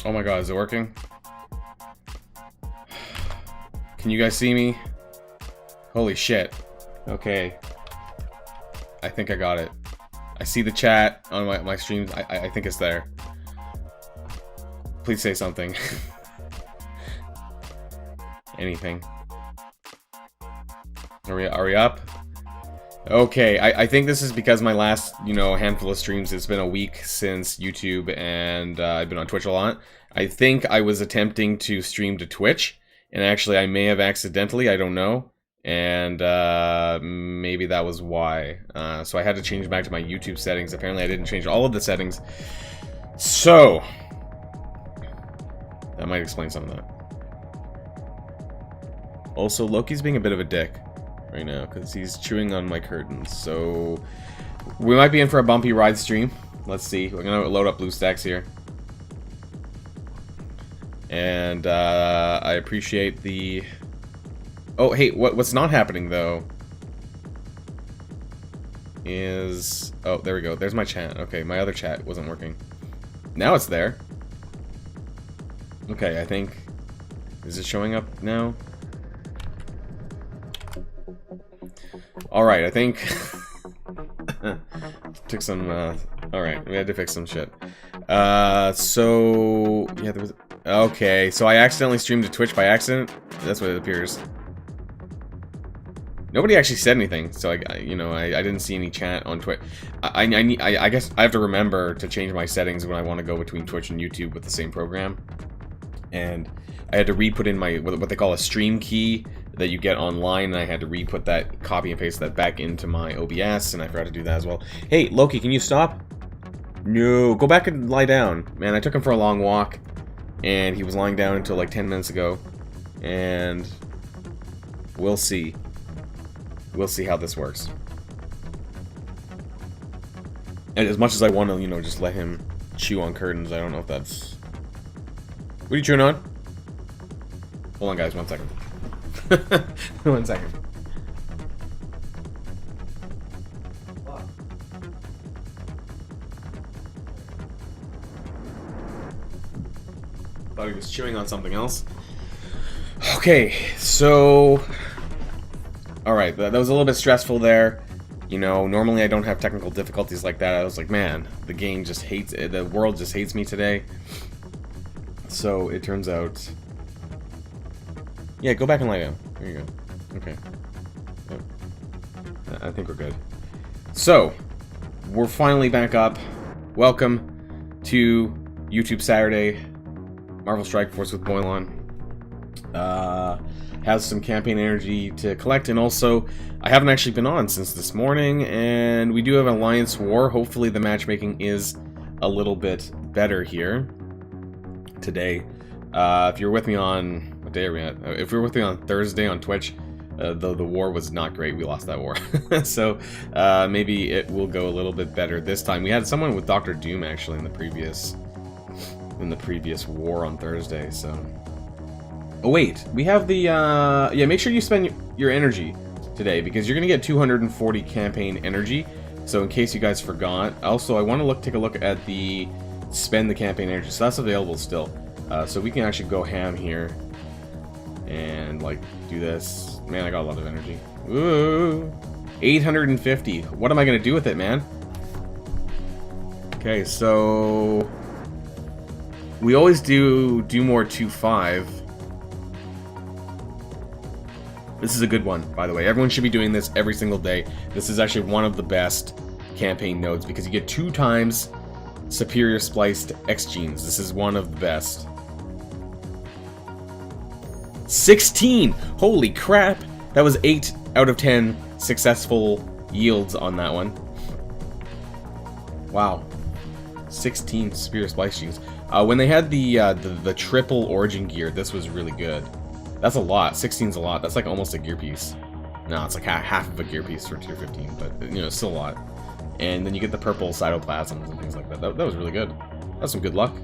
Oh my god, is it working? Can you guys see me? Holy shit. Okay. I think I got it. I see the chat on my streams. I think it's there. Please say something. Anything. Are we up? Okay, I think this is because my last, handful of streams, it's been a week since YouTube, and I've been on Twitch a lot. I think I was attempting to stream to Twitch, and actually I may have accidentally, I don't know. And maybe that was why. So I had to change back to my YouTube settings. Apparently I didn't change all of the settings. So, that might explain some of that. Also, Loki's being a bit of a dick right now, because he's chewing on my curtains. So, we might be in for a bumpy ride stream. Let's see. We're going to load up BlueStacks here. And I appreciate the... Oh, hey, what's not happening, though, is... Oh, there we go. There's my chat. Okay, my other chat wasn't working. Now it's there. Okay, I think... Is it showing up now? Alright, I think... Took some, Alright, we had to fix some shit. So... Yeah, there was... Okay, so I accidentally streamed to Twitch by accident? That's what it appears. Nobody actually said anything, so I didn't see any chat on Twitch. I guess I have to remember to change my settings when I want to go between Twitch and YouTube with the same program. And I had to re-put in my, what they call a stream key that you get online, and I had to re-put that, copy and paste that back into my OBS, and I forgot to do that as well. Hey, Loki, can you stop? No, go back and lie down. Man, I took him for a long walk, and he was lying down until like 10 minutes ago, and we'll see. We'll see how this works. And as much as I want to, just let him chew on curtains, I don't know if that's... What are you chewing on? Hold on, guys, 1 second. 1 second. Thought he was chewing on something else. Okay, so... Alright, that was a little bit stressful there. Normally I don't have technical difficulties like that. I was like, man, the game just hates it. The world just hates me today. So, it turns out... Yeah, go back and lie down. There you go. Okay. Yep. I think we're good. So, we're finally back up. Welcome to YouTube Saturday. Marvel Strike Force with Boilon. Has some campaign energy to collect, and also I haven't actually been on since this morning, and we do have Alliance War. Hopefully the matchmaking is a little bit better here today. If you're with me on, what day are we at? If you're with me on Thursday on Twitch, the war was not great. We lost that war. So maybe it will go a little bit better this time. We had someone with Dr. Doom actually in the previous war on Thursday, so... Oh wait, we have the, yeah, make sure you spend your energy today, because you're gonna get 240 campaign energy, so in case you guys forgot. Also, I want to take a look at the spend the campaign energy, so that's available still. So we can actually go ham here, and, like, do this. Man, I got a lot of energy. Ooh, 850. What am I gonna do with it, man? Okay, so... We always do more 2.5. This is a good one, by the way. Everyone should be doing this every single day. This is actually one of the best campaign nodes, because you get 2 times superior spliced X genes. This is one of the best. 16! Holy crap! That was 8 out of 10 successful yields on that one. Wow. 16 superior splice genes. When they had the triple origin gear, this was really good. That's a lot. 16's a lot. That's like almost a gear piece. No, it's like half of a gear piece for tier 15, but it's still a lot. And then you get the purple cytoplasms and things like that. That was really good. That's some good luck.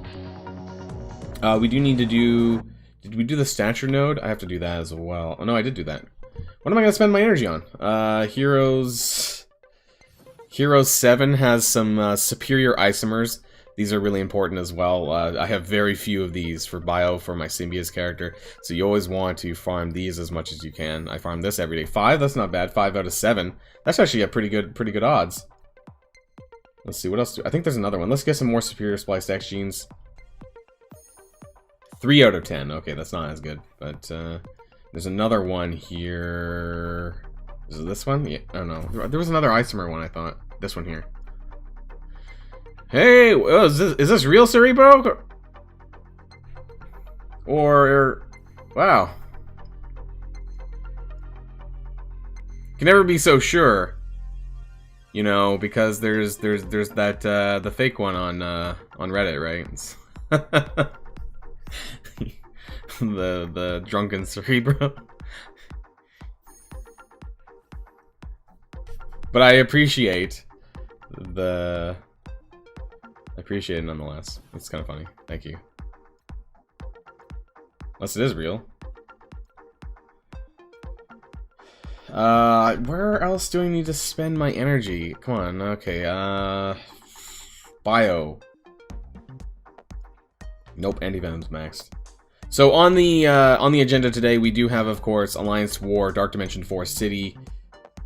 We do need to do... Did we do the stature node? I have to do that as well. Oh no, I did do that. What am I going to spend my energy on? Heroes 7 has some superior isomers. These are really important as well. I have very few of these for bio for my Symbiote character, so you always want to farm these as much as you can. I farm this every day. 5, that's not bad. 5 out of 7. That's actually a pretty good odds. Let's see, what else I think there's another one. Let's get some more Superior Spliced X genes. 3 out of 10. Okay, that's not as good, but there's another one here. Is it this one? Yeah, I don't know. There was another isomer one, I thought. This one here. Hey, is this real Cerebro? Or, wow. Can never be so sure. You know, because there's that the fake one on Reddit, right? the drunken Cerebro. But I appreciate it nonetheless. It's kind of funny. Thank you. Unless it is real. Where else do I need to spend my energy? Come on, okay, bio. Nope, anti-venom's maxed. So on the agenda today, we do have, of course, Alliance War, Dark Dimension 4 City,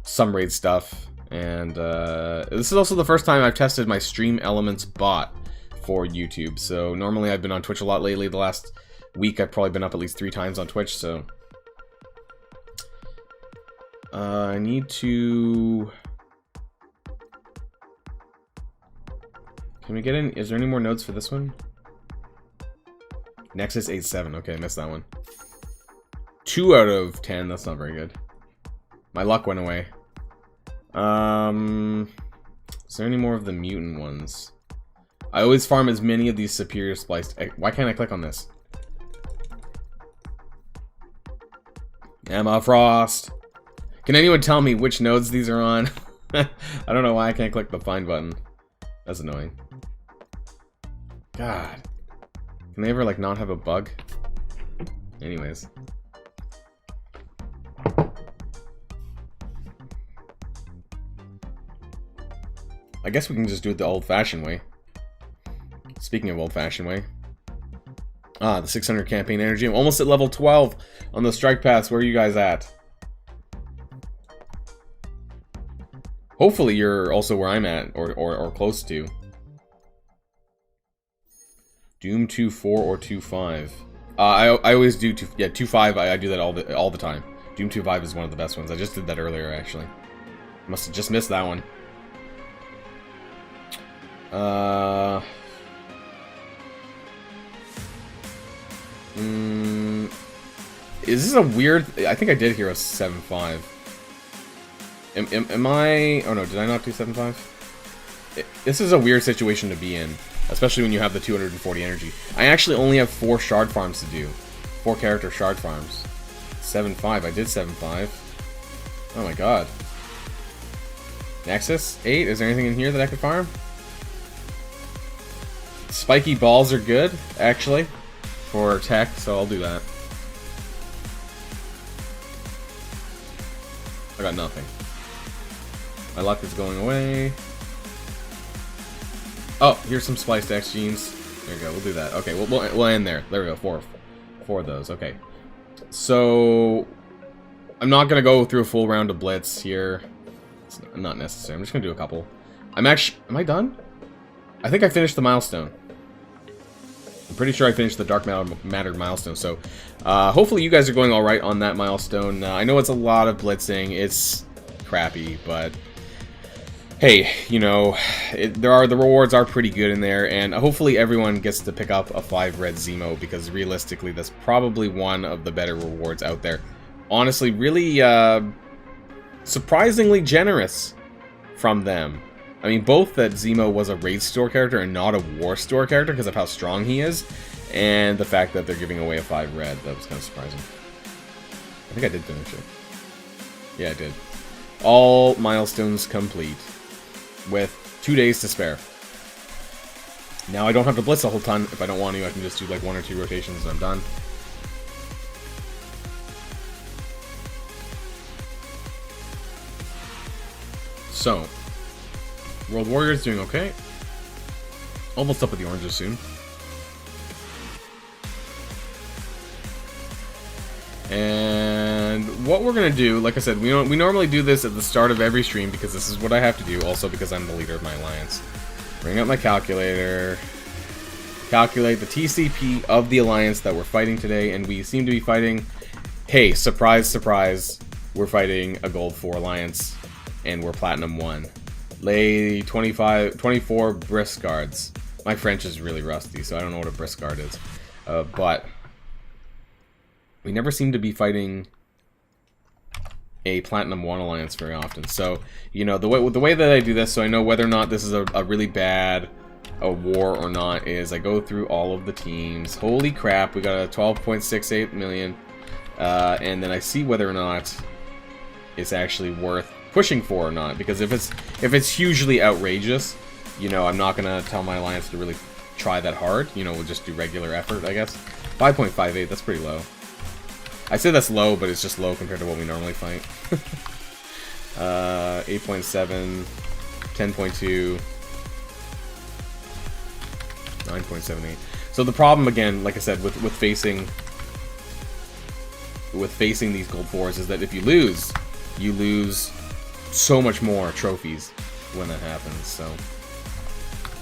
some raid stuff, and this is also the first time I've tested my Stream Elements bot for YouTube. So normally I've been on Twitch a lot lately. The last week I've probably been up at least 3 times on Twitch, so I need to... Can we get in? Is there any more nodes for this one? Nexus 8-7. Okay, I missed that one. 2 out of 10. That's not very good. My luck went away. Is there any more of the mutant ones? I always farm as many of these superior spliced... Why can't I click on this? Emma Frost. Can anyone tell me which nodes these are on? I don't know why I can't click the find button. That's annoying. God. Can they ever, like, not have a bug? Anyways. I guess we can just do it the old-fashioned way. Speaking of old-fashioned way. Ah, the 600 campaign energy. I'm almost at level 12 on the strike pass. Where are you guys at? Hopefully you're also where I'm at, or close to. Doom 2.4 or 2.5. I always do 2.5. I do that all the time. Doom 2.5 is one of the best ones. I just did that earlier, actually. Must have just missed that one. Is this a weird... I think I did hear a 7.5. Am I... Oh no, did I not do 7.5? This is a weird situation to be in. Especially when you have the 240 energy. I actually only have 4 shard farms to do. 4 character shard farms. 7.5. I did 7.5. Oh my god. Nexus 8. Is there anything in here that I could farm? Spiky balls are good, actually, for tech, so I'll do that. I got nothing. My luck is going away. Oh, here's some spliced X genes. There we go. We'll do that. Okay, we'll end there. There we go. Four of those. Okay. So I'm not gonna go through a full round of blitz here. It's not necessary. I'm just gonna do a couple. Am I done? I think I finished the milestone. I'm pretty sure I finished the Dark Matter milestone. So hopefully you guys are going all right on that milestone. I know it's a lot of blitzing. It's crappy, but hey, you know, the rewards are pretty good in there, and hopefully everyone gets to pick up a 5 red Zemo, because realistically that's probably one of the better rewards out there. Honestly, really surprisingly generous from them. I mean, both that Zemo was a raid store character and not a war store character because of how strong he is, and the fact that they're giving away a 5 red, that was kind of surprising. I think I did finish it. Yeah, I did. All milestones complete, with 2 days to spare. Now I don't have to blitz a whole ton. If I don't want to, I can just do like 1 or 2 rotations and I'm done. So, World Warrior's doing okay. Almost up with the oranges soon. And what we're gonna do, like I said, we normally do this at the start of every stream because this is what I have to do, also because I'm the leader of my alliance. Bring up my calculator, calculate the TCP of the alliance that we're fighting today, and we seem to be fighting, hey, surprise, surprise, we're fighting a Gold 4 alliance, and we're Platinum 1. Lay 24 Briscards. My French is really rusty, so I don't know what a Briscard is, but we never seem to be fighting a Platinum 1 alliance very often. So, you know, the way that I do this, so I know whether or not this is a really bad war or not, is I go through all of the teams. Holy crap, we got a 12.68 million. And then I see whether or not it's actually worth pushing for or not. Because if it's hugely outrageous, you know, I'm not gonna tell my alliance to really try that hard. You know, we'll just do regular effort, I guess. 5.58, that's pretty low. I say that's low, but it's just low compared to what we normally fight. 8.7, 10.2, 9.78. So the problem, again, like I said, with facing these Gold 4s is that if you lose so much more trophies when that happens. So,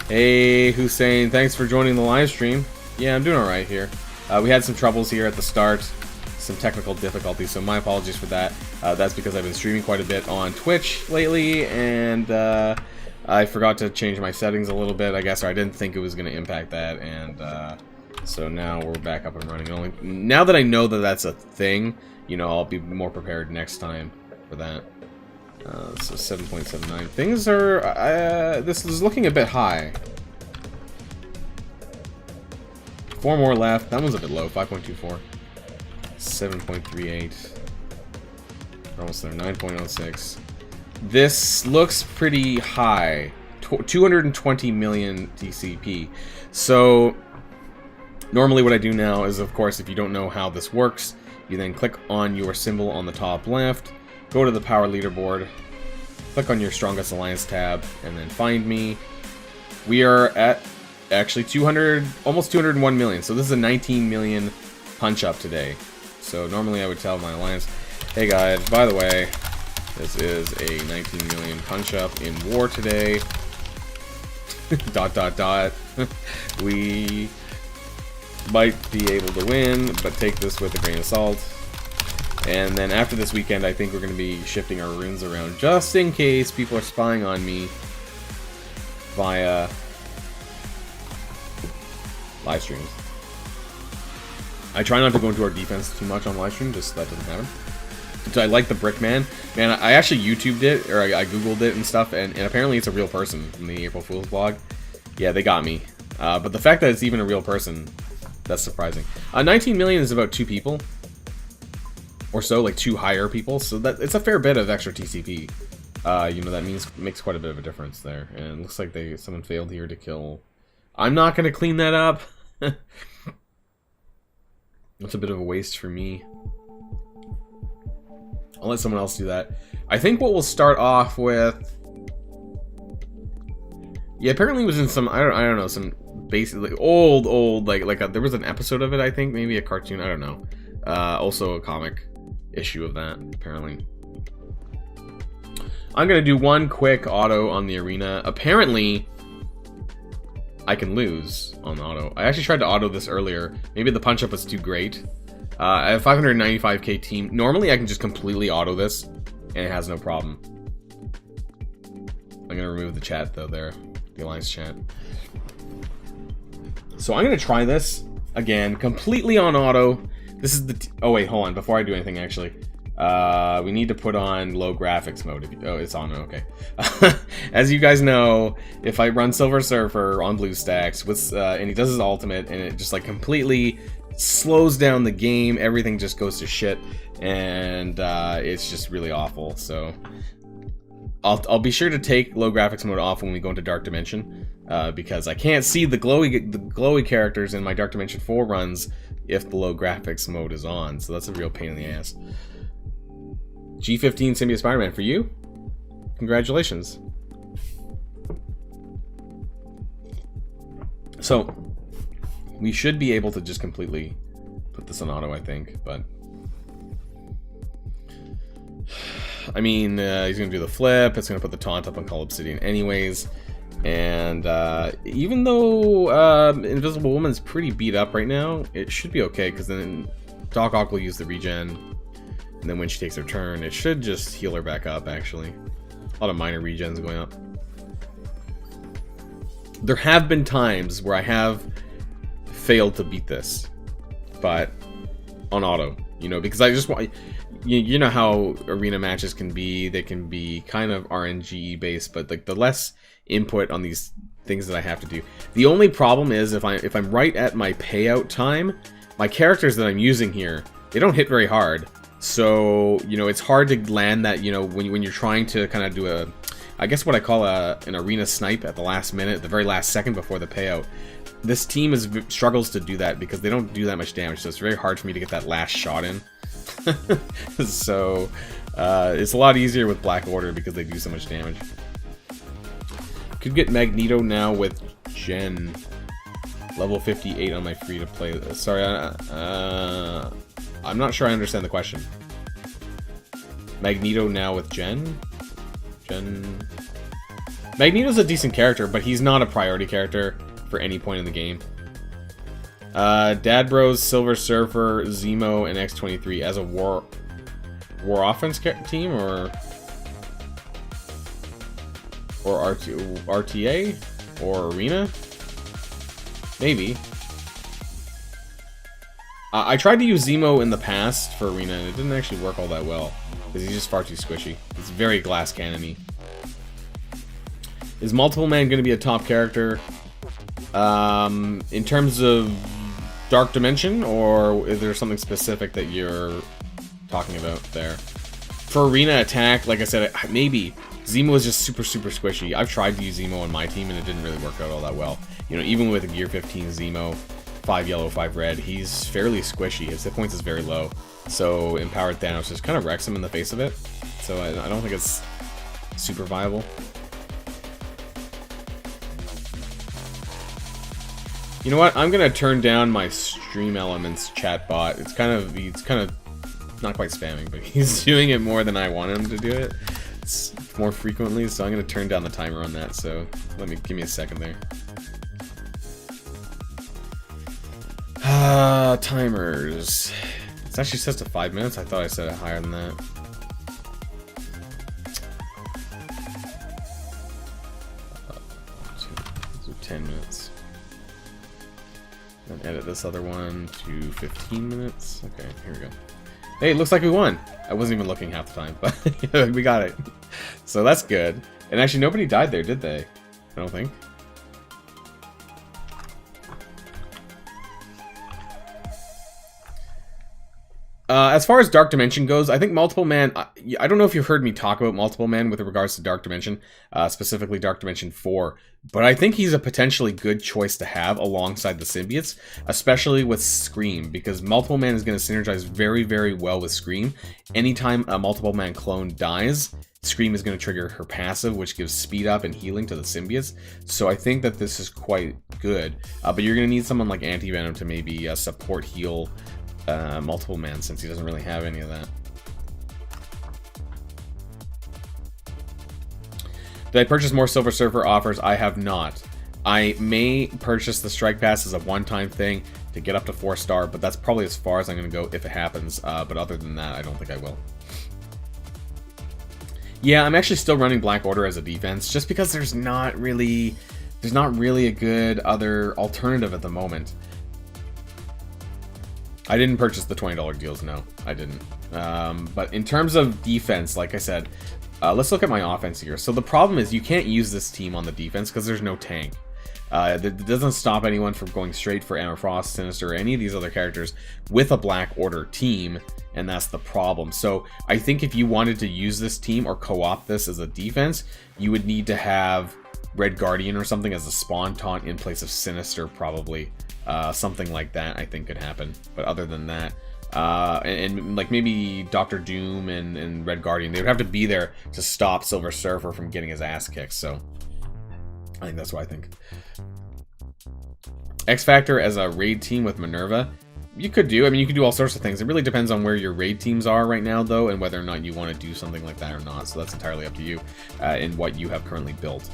hey Hussein, thanks for joining the live stream. Yeah, I'm doing all right here. We had some troubles here at the start. Some technical difficulties, so my apologies for that. That's because I've been streaming quite a bit on Twitch lately, and I forgot to change my settings a little bit, I guess, or I didn't think it was going to impact that, and so now we're back up and running. Now that I know that that's a thing, you know, I'll be more prepared next time for that. So 7.79. Things are, this is looking a bit high. 4 more left. That one's a bit low, 5.24. 7.38. Almost there. 9.06. This looks pretty high. 220 million TCP. So normally what I do now is, of course, if you don't know how this works, you then click on your symbol on the top left, go to the power leaderboard, click on your strongest alliance tab, and then find me. We are at actually almost 201 million. So this is a 19 million punch up today. So normally I would tell my alliance, hey guys, by the way, this is a 19 million punch up in war today. ... We might be able to win, but take this with a grain of salt. And then after this weekend, I think we're going to be shifting our runes around just in case people are spying on me via live streams. I try not to go into our defense too much on live stream, just so that doesn't happen. So I like the Brickman. Man, I actually YouTubed it, or I Googled it and stuff, and apparently it's a real person from the April Fool's blog. Yeah, they got me. But the fact that it's even a real person, that's surprising. 19 million is about 2 people. Or so, like 2 higher people, so that it's a fair bit of extra TCP. You know, that makes quite a bit of a difference there. And it looks like someone failed here to kill. I'm not gonna clean that up. That's a bit of a waste for me. I'll let someone else do that. I think what we'll start off with. Yeah, apparently it was in some I don't know, some basically old like there was an episode of it, I think, maybe a cartoon, I don't know. Also a comic issue of that, apparently. I'm gonna do one quick auto on the arena. Apparently I can lose on auto. I actually tried to auto this earlier. Maybe the punch up was too great. I have 595k team. Normally I can just completely auto this and it has no problem. I'm gonna remove the chat though there, the alliance chat. So I'm gonna try this again, completely on auto. This is the oh wait, hold on, before I do anything actually. We need to put on low graphics mode. Oh, it's on, okay. As you guys know, if I run Silver Surfer on BlueStacks with, and he does his ultimate, and it just like completely slows down the game, everything just goes to shit, and it's just really awful. So I'll be sure to take low graphics mode off when we go into Dark Dimension, because I can't see the glowy characters in my Dark Dimension 4 runs if the low graphics mode is on. So that's a real pain in the ass. G15 Symbiote Spider-Man for you. Congratulations. So we should be able to just completely put this on auto, I think, but I mean, he's gonna do the flip. It's gonna put the taunt up on Call Obsidian anyways. And even though Invisible Woman's pretty beat up right now, it should be okay, because then Doc Ock will use the regen, and then when she takes her turn, it should just heal her back up, actually. A lot of minor regens going up. There have been times where I have failed to beat this, but on auto, you know, because I just want... You know how arena matches can be. They can be kind of RNG based, but like the less input on these things that I have to do. The only problem is if I'm right at my payout time, my characters that I'm using here, they don't hit very hard. So, you know, it's hard to land that, you know, when you're trying to kind of do a, I guess what I call an arena snipe at the last minute, the very last second before the payout. This team struggles to do that because they don't do that much damage, so it's very hard for me to get that last shot in. So it's a lot easier with Black Order because they do so much damage. Could get Magneto now with Jen. Level 58 on my free to play. Sorry, I'm not sure I understand the question. Magneto now with Jen? Magneto's a decent character, but he's not a priority character for any point in the game. Dad Bros, Silver Surfer, Zemo, and X-23 as a war offense team, or RTA or Arena, maybe. I tried to use Zemo in the past for Arena, and it didn't actually work all that well because he's just far too squishy. It's very glass cannon-y. Is Multiple Man going to be a top character? In terms of Dark Dimension, or is there something specific that you're talking about there? For arena attack, like I said, maybe. Zemo is just super squishy. I've tried to use Zemo on my team and it didn't really work out all that well. You know, even with a Gear 15 Zemo, 5 yellow, 5 red, he's fairly squishy. His hit points is very low. So Empowered Thanos just kind of wrecks him in the face of it. So I don't think it's super viable. You know what? I'm gonna turn down my Stream Elements chat bot. He's kind of not quite spamming, but he's doing it more than I want him to do it. It's more frequently, so I'm gonna turn down the timer on that. So give me a second there. Timers. It actually says to 5 minutes. I thought I set it higher than that. So 10 minutes. And edit this other one to 15 minutes. Okay, here we go. Hey, it looks like we won. I wasn't even looking half the time, but we got it. So that's good. And actually, nobody died there, did they? I don't think. As far as Dark Dimension goes, I think Multiple Man... I don't know if you've heard me talk about Multiple Man with regards to Dark Dimension, specifically Dark Dimension 4, but I think he's a potentially good choice to have alongside the symbiotes, especially with Scream, because Multiple Man is going to synergize very well with Scream. Anytime a Multiple Man clone dies, Scream is going to trigger her passive, which gives speed up and healing to the symbiotes, so I think that this is quite good. But you're going to need someone like Anti-Venom to maybe support heal Multiple Man, since he doesn't really have any of that. Did I purchase more Silver Surfer offers? I have not. I may purchase the Strike Pass as a one-time thing to get up to 4-star, but that's probably as far as I'm going to go if it happens. But other than that, I don't think I will. Yeah, I'm actually still running Black Order as a defense, just because there's not really a good other alternative at the moment. I didn't purchase the $20 deals, no, I didn't. But in terms of defense, like I said, let's look at my offense here. So the problem is you can't use this team on the defense because there's no tank. It doesn't stop anyone from going straight for Emma Frost, Sinister, or any of these other characters with a Black Order team, and that's the problem. So I think if you wanted to use this team or co-op this as a defense, you would need to have Red Guardian or something as a spawn taunt in place of Sinister, probably. Something like that I think could happen. But other than that, and like maybe Dr. Doom and Red Guardian, they would have to be there to stop Silver Surfer from getting his ass kicked. So I think that's what I think. X Factor as a raid team with Minerva. You could do. I mean, you could do all sorts of things. It really depends on where your raid teams are right now, though, and whether or not you want to do something like that or not. So that's entirely up to you and what you have currently built.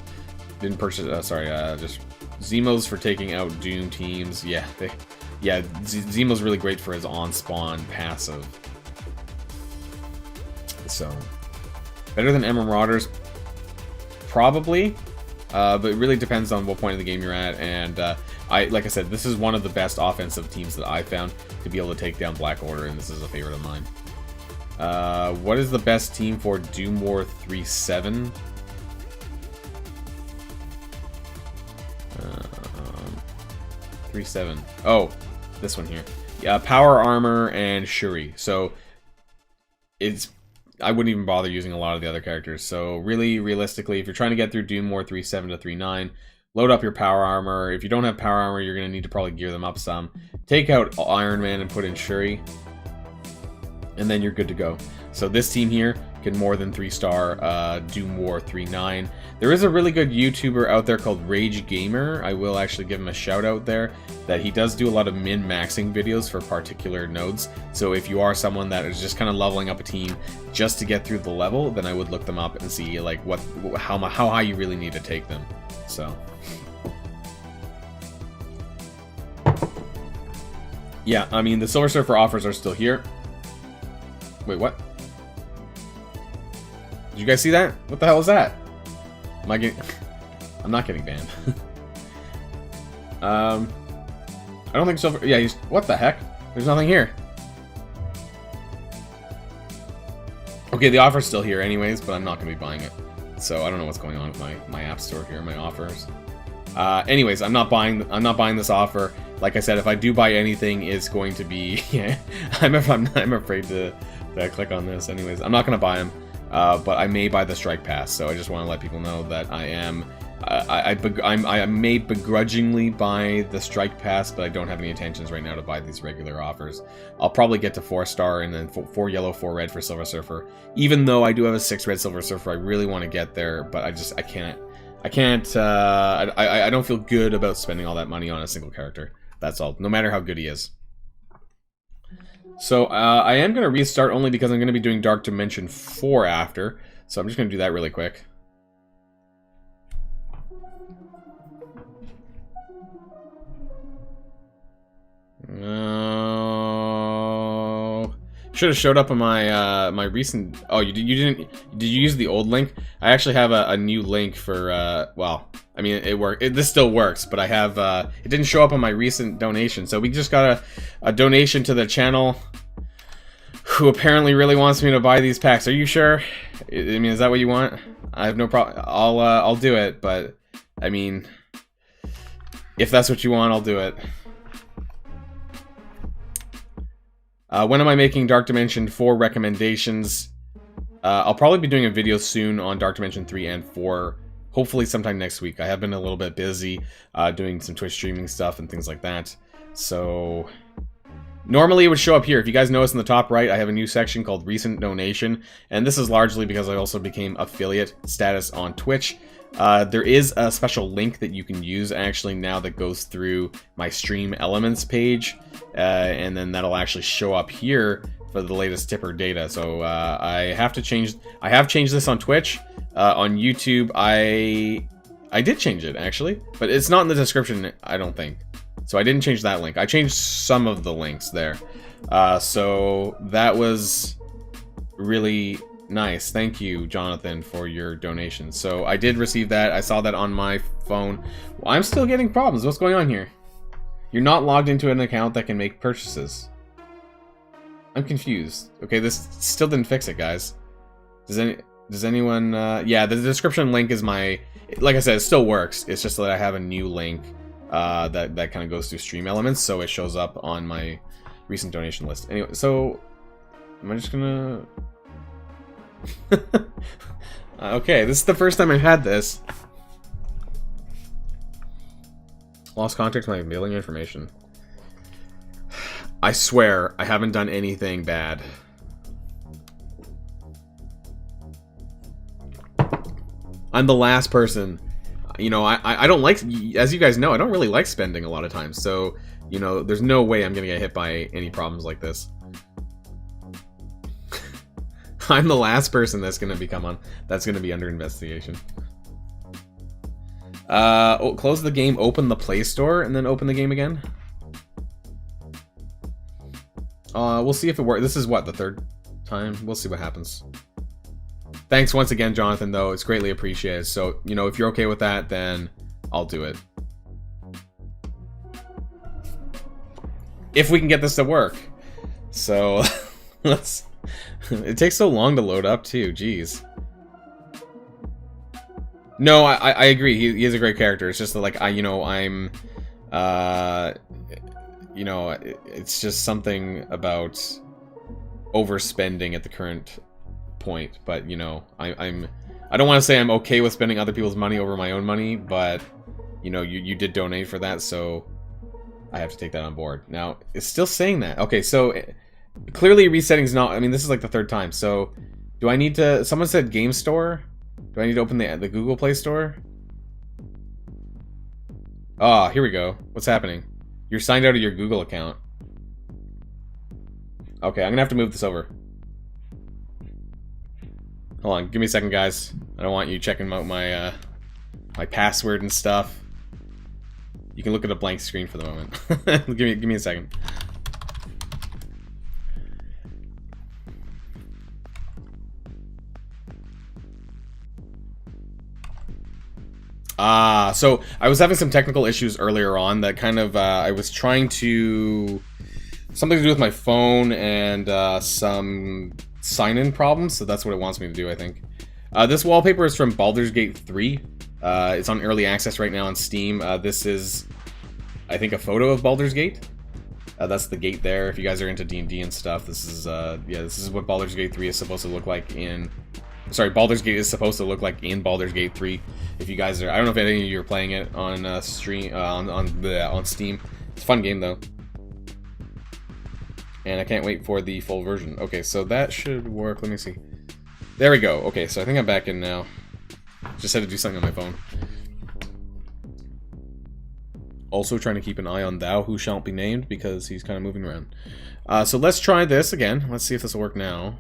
Didn't purchase. Just Zemo's for taking out Doom teams. Yeah, Zemo's really great for his on-spawn passive. So better than Emma Marauders, probably. But it really depends on what point of the game you're at, and like I said, this is one of the best offensive teams that I found to be able to take down Black Order, and this is a favorite of mine. What is the best team for Doom War 3.7? 3.7. Oh, this one here. Yeah, Power Armor and Shuri. So I wouldn't even bother using a lot of the other characters. So really, realistically, if you're trying to get through Doom War 3.7 to 3.9, load up your Power Armor. If you don't have Power Armor, you're going to need to probably gear them up some. Take out Iron Man and put in Shuri, and then you're good to go. So this team here can more than 3-star Doom War 3.9. There is a really good YouTuber out there called Rage Gamer. I will actually give him a shout out there, that he does do a lot of min-maxing videos for particular nodes. So if you are someone that is just kind of leveling up a team just to get through the level, then I would look them up and see like how high you really need to take them. So yeah, I mean, the Silver Surfer offers are still here. Wait, what? Did you guys see that? What the hell is that? Am I getting... I'm not getting banned. I don't think Silver... Yeah, he's... What the heck? There's nothing here. Okay, the offer's still here anyways, but I'm not going to be buying it. So I don't know what's going on with my app store here, my offers. Anyways, I'm not buying this offer. Like I said, if I do buy anything, it's going to be... Yeah, I'm afraid to click on this. Anyways, I'm not going to buy them. But I may buy the Strike Pass, so I just want to let people know that I am... I may begrudgingly buy the Strike Pass, but I don't have any intentions right now to buy these regular offers. I'll probably get to 4-star and then 4 yellow, 4 red for Silver Surfer. Even though I do have a 6 red Silver Surfer, I really want to get there, but I can't. I don't feel good about spending all that money on a single character. That's all. No matter how good he is. So I am going to restart only because I'm going to be doing Dark Dimension 4 after. So I'm just going to do that really quick. No. Should have showed up on my my recent. Oh, you didn't? Did you use the old link? I actually have a new link for. Well, I mean, it worked. This still works, but I have. It didn't show up on my recent donation, so we just got a donation to the channel. Who apparently really wants me to buy these packs? Are you sure? I mean, is that what you want? I have no problem. I'll do it, but I mean, if that's what you want, I'll do it. When am I making Dark Dimension 4 recommendations? I'll probably be doing a video soon on Dark Dimension 3 and 4. Hopefully sometime next week. I have been a little bit busy doing some Twitch streaming stuff and things like that. So normally it would show up here. If you guys notice in the top right, I have a new section called Recent Donation. And this is largely because I also became affiliate status on Twitch. There is a special link that you can use actually now that goes through my Stream Elements page, and then that'll actually show up here for the latest tipper data. So I have changed this on Twitch. On YouTube, I did change it actually, but it's not in the description, I don't think. So I didn't change that link. I changed some of the links there. So that was really nice. Thank you, Jonathan, for your donation. So I did receive that. I saw that on my phone. Well, I'm still getting problems. What's going on here? You're not logged into an account that can make purchases. I'm confused. Okay, this still didn't fix it, guys. Does anyone... yeah, the description link is my... Like I said, it still works. It's just that I have a new link that kind of goes through Stream Elements, so it shows up on my recent donation list. Anyway, so... Am I just gonna... Okay, this is the first time I've had this. Lost contact with my mailing information. I swear, I haven't done anything bad. I'm the last person. You know, I don't like, as you guys know, I don't really like spending a lot of times. So, you know, there's no way I'm gonna get hit by any problems like this. I'm the last person that's gonna be under investigation. Close the game, open the Play Store, and then open the game again. We'll see if it works. This is what, the third time? We'll see what happens. Thanks once again, Jonathan, though. It's greatly appreciated. So, you know, if you're okay with that, then I'll do it. If we can get this to work. So, let's... It takes so long to load up, too. Jeez. No, I agree. He is a great character. It's just that, like, it's just something about overspending at the current point. But, you know, I don't want to say I'm okay with spending other people's money over my own money, but, you know, you did donate for that, so I have to take that on board. Now, it's still saying that. Okay, so clearly resetting's not... I mean, this is like the third time, so do I need to... Someone said Game Store? Do I need to open the Google Play Store? Ah, here we go. What's happening? You're signed out of your Google account. Okay, I'm gonna have to move this over. Hold on, give me a second, guys. I don't want you checking out my my password and stuff. You can look at a blank screen for the moment. give me a second. So I was having some technical issues earlier on that kind of, I was trying to... Something to do with my phone and some sign-in problems, so that's what it wants me to do, I think. This wallpaper is from Baldur's Gate 3. It's on early access right now on Steam. This is, I think, a photo of Baldur's Gate. That's the gate there. If you guys are into D&D and stuff, this is, yeah, this is what Baldur's Gate 3 is supposed to look like in... Sorry, Baldur's Gate is supposed to look like in Baldur's Gate 3. If you guys are... I don't know if any of you are playing it on stream, on Steam. It's a fun game, though. And I can't wait for the full version. Okay, so that should work. Let me see. There we go. Okay, so I think I'm back in now. Just had to do something on my phone. Also trying to keep an eye on Thou Who Shalt Be Named, because he's kind of moving around. So let's try this again. Let's see if this will work now.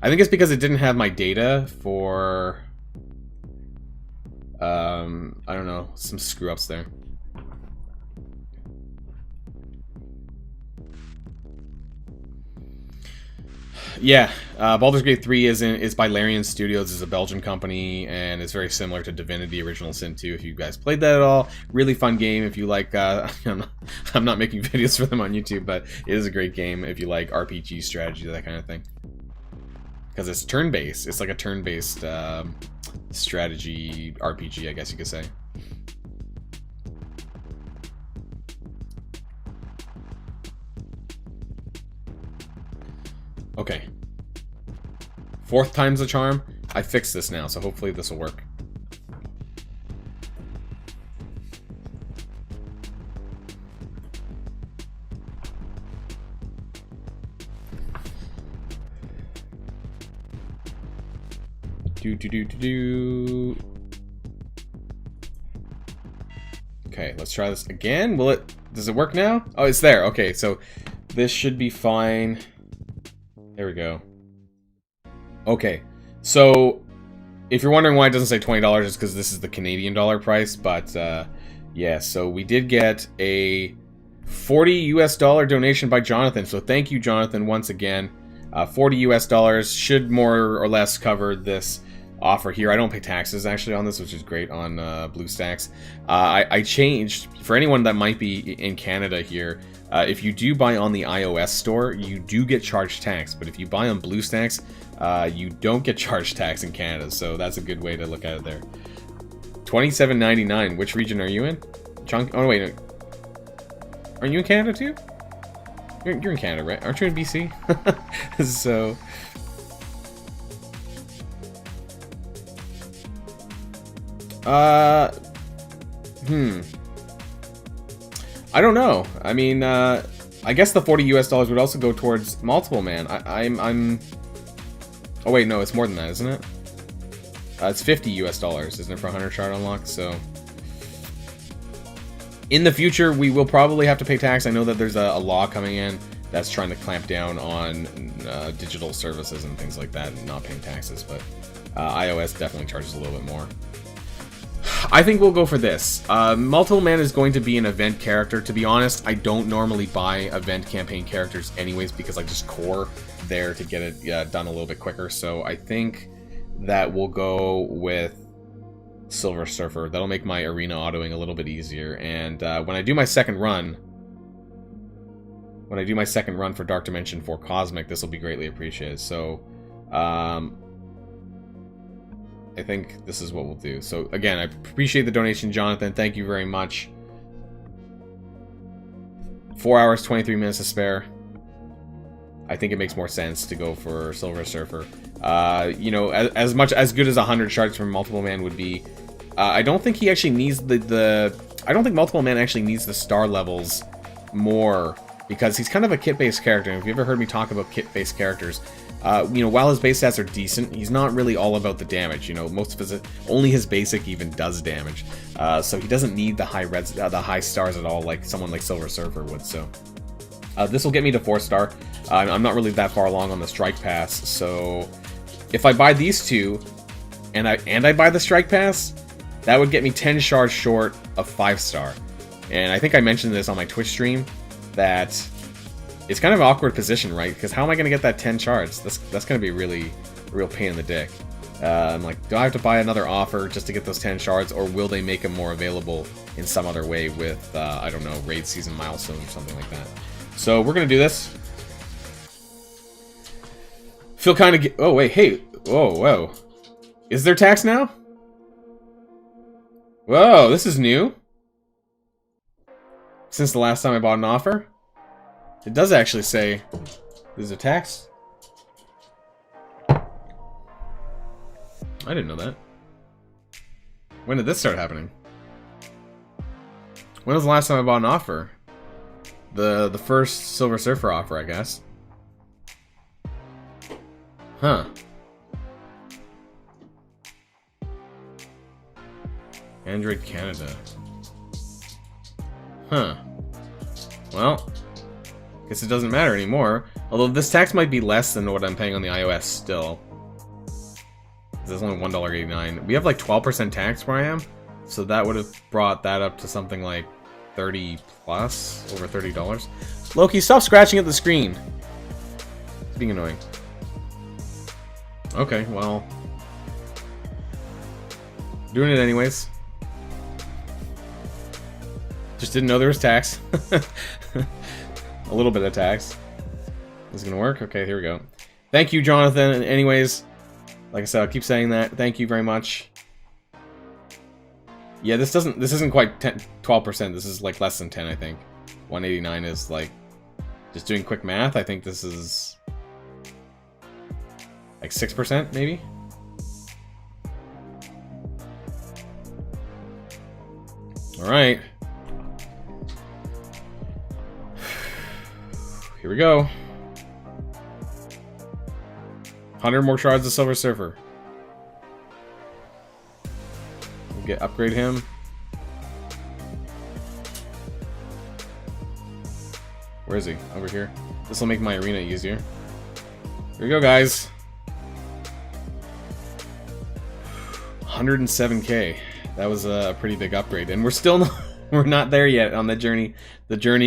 I think it's because it didn't have my data for... I don't know, some screw-ups there. Yeah, Baldur's Gate 3 is by Larian Studios. It's a Belgian company, and it's very similar to Divinity Original Sin 2, if you guys played that at all. Really fun game if you like... I'm not making videos for them on YouTube, but it is a great game if you like RPG strategy, that kind of thing. Because it's turn-based. It's like a turn-based strategy RPG, I guess you could say. Okay. Fourth time's the charm. I fixed this now, so hopefully this will work. Okay, let's try this again. Does it work now? Oh, it's there. Okay, so this should be fine. There we go. Okay, so if you're wondering why it doesn't say $20, it's because this is the Canadian dollar price, but yeah, so we did get a $40 US donation by Jonathan, so thank you, Jonathan, once again. $40 US should more or less cover this offer here. I don't pay taxes actually on this, which is great on BlueStacks. I changed, for anyone that might be in Canada here, if you do buy on the iOS store, you do get charged tax, but if you buy on BlueStacks, you don't get charged tax in Canada, so that's a good way to look at it there. $27.99. Which region are you in? Oh wait, no. Are you in Canada too? You're in Canada, right? Aren't you in BC? So... I don't know. I mean, I guess the $40 US would also go towards Multiple Man. I'm... Oh wait, no, it's more than that, isn't it? It's 50 US dollars, isn't it, for 100 shard unlock? So in the future, we will probably have to pay tax. I know that there's a law coming in that's trying to clamp down on digital services and things like that and not paying taxes, but iOS definitely charges a little bit more. I think we'll go for this. Multiple Man is going to be an event character. To be honest, I don't normally buy event campaign characters anyways because I just core there to get it done a little bit quicker. So I think that we'll go with Silver Surfer. That'll make my arena autoing a little bit easier. And when I do my second run for Dark Dimension 4 Cosmic, this will be greatly appreciated. So I think this is what we'll do. So again, I appreciate the donation, Jonathan. Thank you very much. 4 hours, 23 minutes to spare. I think it makes more sense to go for Silver Surfer. You know, as good as 100 shards from Multiple Man would be, I don't think he actually needs I don't think Multiple Man actually needs the star levels more, because he's kind of a kit-based character. And if you ever heard me talk about kit-based characters, you know, while his base stats are decent, he's not really all about the damage. You know, most of his, only his basic even does damage. So he doesn't need the high stars at all, like someone like Silver Surfer would. So this will get me to 4-star. I'm not really that far along on the Strike Pass, so if I buy these two and I buy the Strike Pass, that would get me 10 shards short of 5-star. And I think I mentioned this on my Twitch stream, that it's kind of an awkward position, right? Because how am I going to get that 10 shards? That's going to be a real pain in the dick. I'm like, do I have to buy another offer just to get those 10 shards, or will they make them more available in some other way with, I don't know, raid season milestone or something like that? So we're going to do this. Feel kind of... Oh, wait, hey. Whoa. Is there tax now? Whoa, this is new. Since the last time I bought an offer. It does actually say there's a tax. I didn't know that. When did this start happening? When was the last time I bought an offer? The first Silver Surfer offer, I guess. Huh. Android Canada. Huh. Well, guess it doesn't matter anymore. Although this tax might be less than what I'm paying on the iOS still. It's only $1.89. We have like 12% tax where I am, so that would have brought that up to something like 30 plus, over $30. Loki, stop scratching at the screen. It's being annoying. Okay, well, doing it anyways. Just didn't know there was tax. A little bit of tax. Is it gonna work? Okay, here we go. Thank you, Jonathan. And anyways, like I said, I'll keep saying that. Thank you very much. Yeah, this isn't quite 12%. This is like less than 10, I think. 189 is like, just doing quick math, I think this is like 6%, maybe? Alright. Here we go. 100 more shards of Silver Surfer. We'll upgrade him. Where is he? Over here. This will make my arena easier. Here we go, guys. 107k. That was a pretty big upgrade, and we're still not, we're not there yet on the journey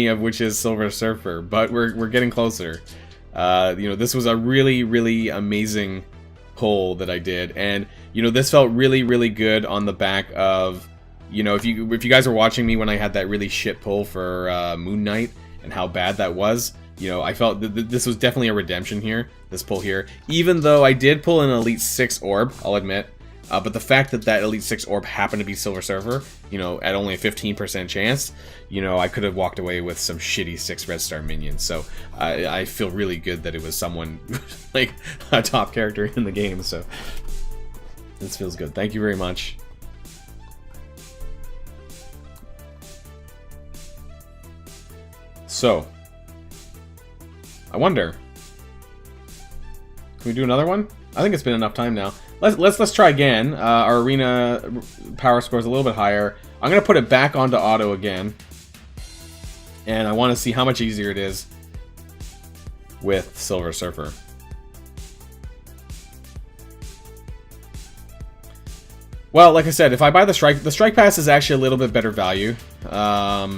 of which is Silver Surfer, but we're getting closer. You know, this was a really amazing pull that I did, and you know, this felt really good on the back of, you know, if you guys were watching me when I had that really shit pull for Moon Knight and how bad that was, you know, I felt this was definitely a redemption here, this pull here, even though I did pull an Elite 6 orb, I'll admit. But the fact that Elite 6 orb happened to be Silver Surfer, you know, at only a 15% chance, you know, I could have walked away with some shitty 6 red star minions. So I feel really good that it was someone like a top character in the game. So this feels good. Thank you very much. So I wonder, can we do another one? I think it's been enough time now. let's try again. Our arena power score is a little bit higher. I'm gonna put it back onto auto again, and I want to see how much easier it is with Silver Surfer. Well, like I said, if I buy the strike pass is actually a little bit better value. But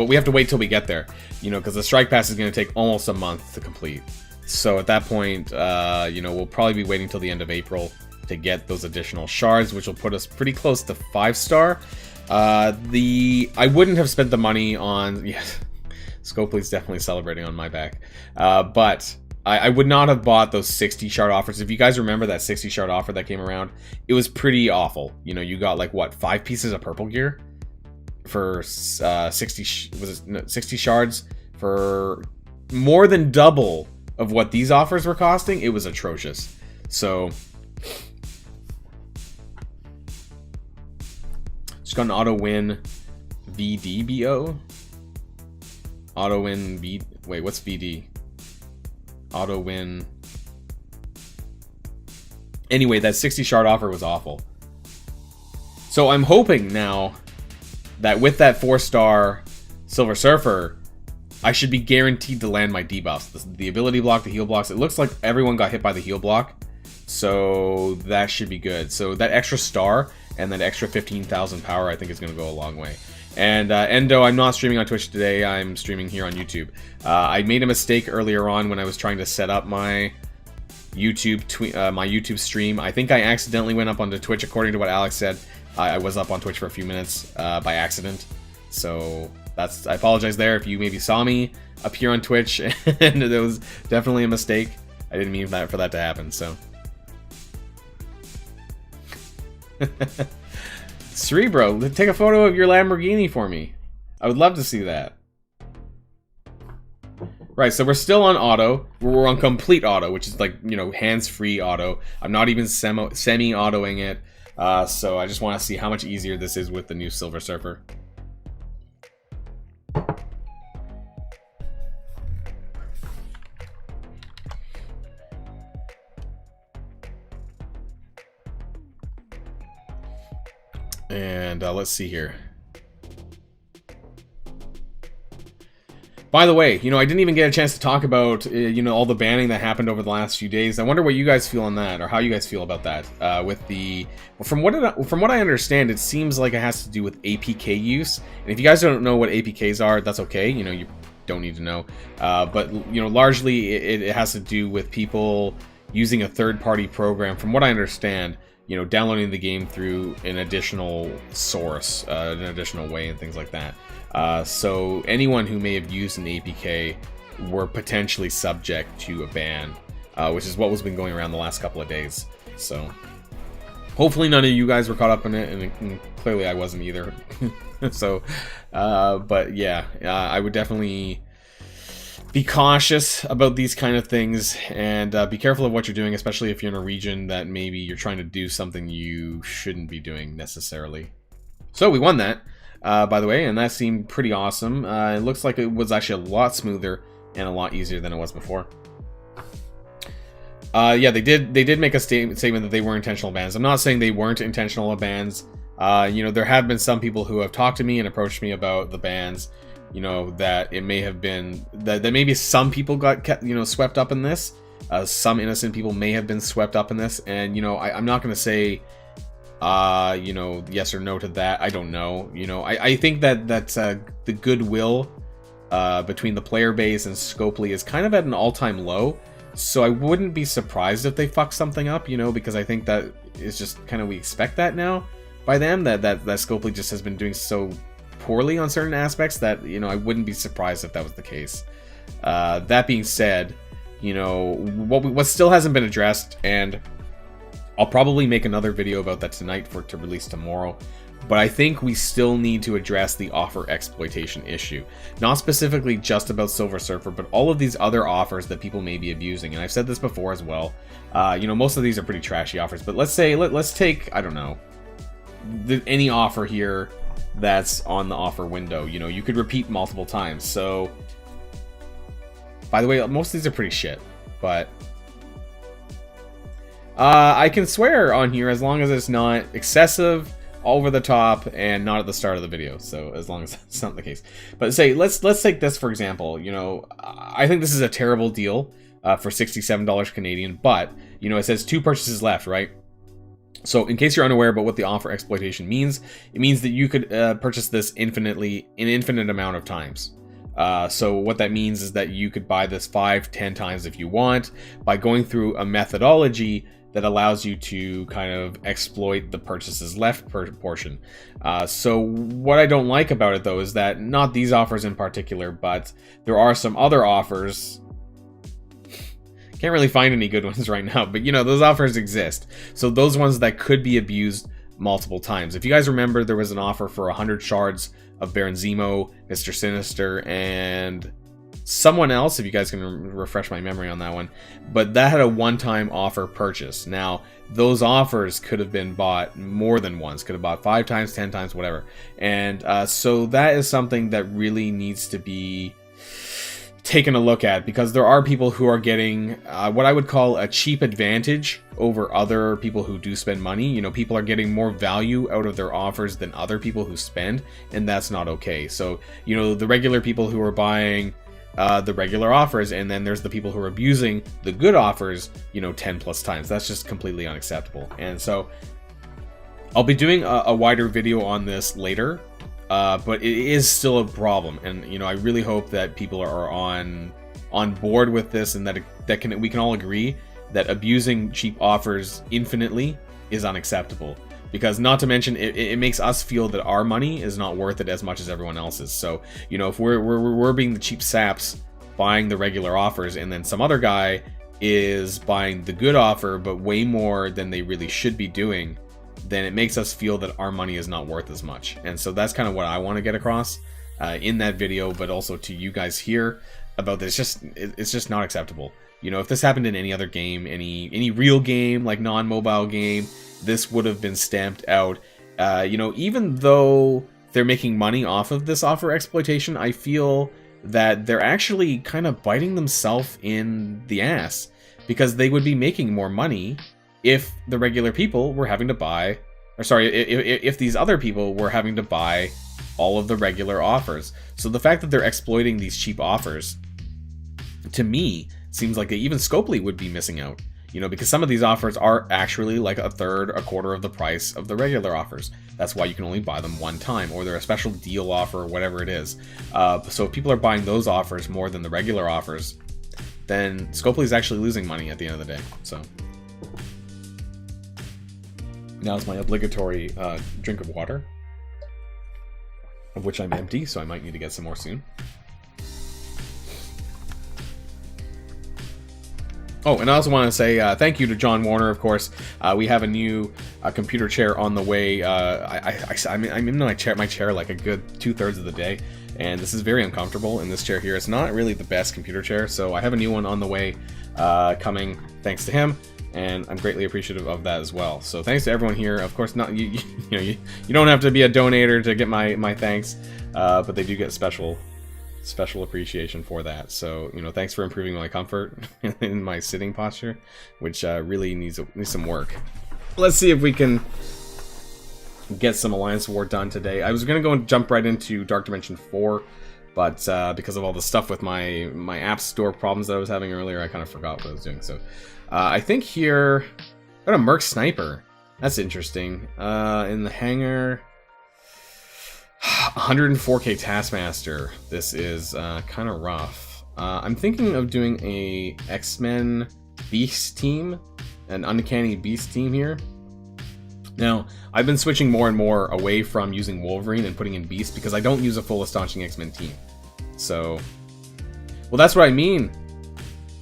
we have to wait till we get there, you know, because the strike pass is going to take almost a month to complete. So at that point, you know, we'll probably be waiting till the end of April to get those additional shards, which will put us pretty close to 5-star. I wouldn't have spent the money on, yeah, Scopely's definitely celebrating on my back, but I would not have bought those 60 shard offers. If you guys remember that 60 shard offer that came around, it was pretty awful. You know, you got like what, 5 pieces of purple gear for 60 shards for more than double of what these offers were costing. It was atrocious. So just got an auto win VDBO. Auto win V. Wait, what's VD? Auto win. Anyway, that 60 shard offer was awful. So I'm hoping now that with that 4-star Silver Surfer, I should be guaranteed to land my debuffs. The ability block, the heal blocks. It looks like everyone got hit by the heal block, so that should be good. So that extra star and that extra 15,000 power, I think, is going to go a long way. And Endo, I'm not streaming on Twitch today. I'm streaming here on YouTube. I made a mistake earlier on when I was trying to set up my YouTube stream. I think I accidentally went up onto Twitch. According to what Alex said, I was up on Twitch for a few minutes by accident. So I apologize there if you maybe saw me appear on Twitch, and it was definitely a mistake. I didn't mean for that to happen. So. Cerebro, take a photo of your Lamborghini for me. I would love to see that. Right, so we're still on auto. We're on complete auto, which is like, you know, hands-free auto. I'm not even semi-autoing it. So I just want to see how much easier this is with the new Silver Surfer. And let's see here. By the way, you know, I didn't even get a chance to talk about, you know, all the banning that happened over the last few days. I wonder what you guys feel on that, or how you guys feel about that. With the, from what I understand, it seems like it has to do with APK use. And if you guys don't know what APKs are, that's okay. You know, you don't need to know. But you know, largely it has to do with people using a third-party program. From what I understand, you know, downloading the game through an additional source, an additional way, and things like that. So anyone who may have used an APK were potentially subject to a ban, which is what was been going around the last couple of days. So hopefully none of you guys were caught up in it, and clearly I wasn't either. So, but yeah, I would definitely be cautious about these kind of things, and be careful of what you're doing, especially if you're in a region that maybe you're trying to do something you shouldn't be doing necessarily. So we won that, by the way, and that seemed pretty awesome. It looks like it was actually a lot smoother and a lot easier than it was before. Yeah, they did make a statement that they were intentional bans. I'm not saying they weren't intentional bans. You know, there have been some people who have talked to me and approached me about the bans. You know, that it may have been that maybe some people got, you know, swept up in this. Some innocent people may have been swept up in this, and you know, I'm not going to say, you know, yes or no to that. I don't know. You know, I think that the goodwill between the player base and Scopely is kind of at an all-time low. So I wouldn't be surprised if they fuck something up. You know, because I think that it's just kind of, we expect that now by them, that Scopely just has been doing so poorly on certain aspects that, you know, I wouldn't be surprised if that was the case. That being said, you know, what still hasn't been addressed, and I'll probably make another video about that tonight to release tomorrow, but I think we still need to address the offer exploitation issue. Not specifically just about Silver Surfer, but all of these other offers that people may be abusing. And I've said this before as well. You know, most of these are pretty trashy offers, but let's say, let's take, I don't know, any offer here that's on the offer window. You know, you could repeat multiple times. So, by the way, most of these are pretty shit, but I can swear on here as long as it's not excessive, over the top, and not at the start of the video. So as long as that's not the case. But say, let's take this for example. You know, I think this is a terrible deal for $67 Canadian, but you know, it says 2 purchases left, right? So in case you're unaware about what the offer exploitation means, it means that you could purchase this infinitely, an infinite amount of times. So what that means is that you could buy this 5, 10 times if you want, by going through a methodology that allows you to kind of exploit the purchases left portion. So what I don't like about it though is that, not these offers in particular, but there are some other offers. Can't really find any good ones right now, but you know, those offers exist. So those ones that could be abused multiple times. If you guys remember, there was an offer for 100 shards of Baron Zemo, Mr. Sinister, and someone else, if you guys can refresh my memory on that one, but that had a one-time offer purchase. Now, those offers could have been bought more than once, could have bought 5 times, 10 times, whatever. And so that is something that really needs to be taken a look at, because there are people who are getting what I would call a cheap advantage over other people who do spend money. You know, people are getting more value out of their offers than other people who spend, and that's not okay. So, you know, the regular people who are buying the regular offers, and then there's the people who are abusing the good offers, you know, 10 plus times. That's just completely unacceptable. And so I'll be doing a wider video on this later, but it is still a problem. And, you know, I really hope that people are on board with this, and that we can all agree that abusing cheap offers infinitely is unacceptable. Because, not to mention, it makes us feel that our money is not worth it as much as everyone else's. So, you know, if we're being the cheap saps buying the regular offers, and then some other guy is buying the good offer but way more than they really should be doing, then it makes us feel that our money is not worth as much. And so that's kind of what I want to get across in that video, but also to you guys here about this. It's just not acceptable. You know, if this happened in any other game, any real game, like non-mobile game, this would have been stamped out. You know, even though they're making money off of this offer exploitation, I feel that they're actually kind of biting themselves in the ass, because they would be making more money if the regular people were having to buy, or sorry, if these other people were having to buy all of the regular offers. So the fact that they're exploiting these cheap offers, to me, seems like even Scopely would be missing out. You know, because some of these offers are actually like a third, a quarter of the price of the regular offers. That's why you can only buy them one time, or they're a special deal offer, or whatever it is. So if people are buying those offers more than the regular offers, then Scopely is actually losing money at the end of the day. So now is my obligatory drink of water, of which I'm empty, so I might need to get some more soon. Oh, and I also want to say thank you to John Warner, of course. We have a new computer chair on the way. I'm in my chair like a good 2/3 of the day, and this is very uncomfortable in this chair here. It's not really the best computer chair, so I have a new one on the way coming, thanks to him, and I'm greatly appreciative of that as well. So thanks to everyone here. Of course, not you don't have to be a donator to get my thanks, but they do get special appreciation for that. So, you know, thanks for improving my comfort in my sitting posture, which really needs some work. Let's see if we can get some Alliance War done today. I was gonna go and jump right into Dark Dimension 4, but because of all the stuff with my app store problems that I was having earlier, I kind of forgot what I was doing. So I think here got a Merc Sniper. That's interesting. In the hangar, 104k Taskmaster. This is kind of rough. I'm thinking of doing a X-Men Beast team, an Uncanny Beast team here. Now, I've been switching more and more away from using Wolverine and putting in Beast, because I don't use a full Astonishing X-Men team. So, well, that's what I mean.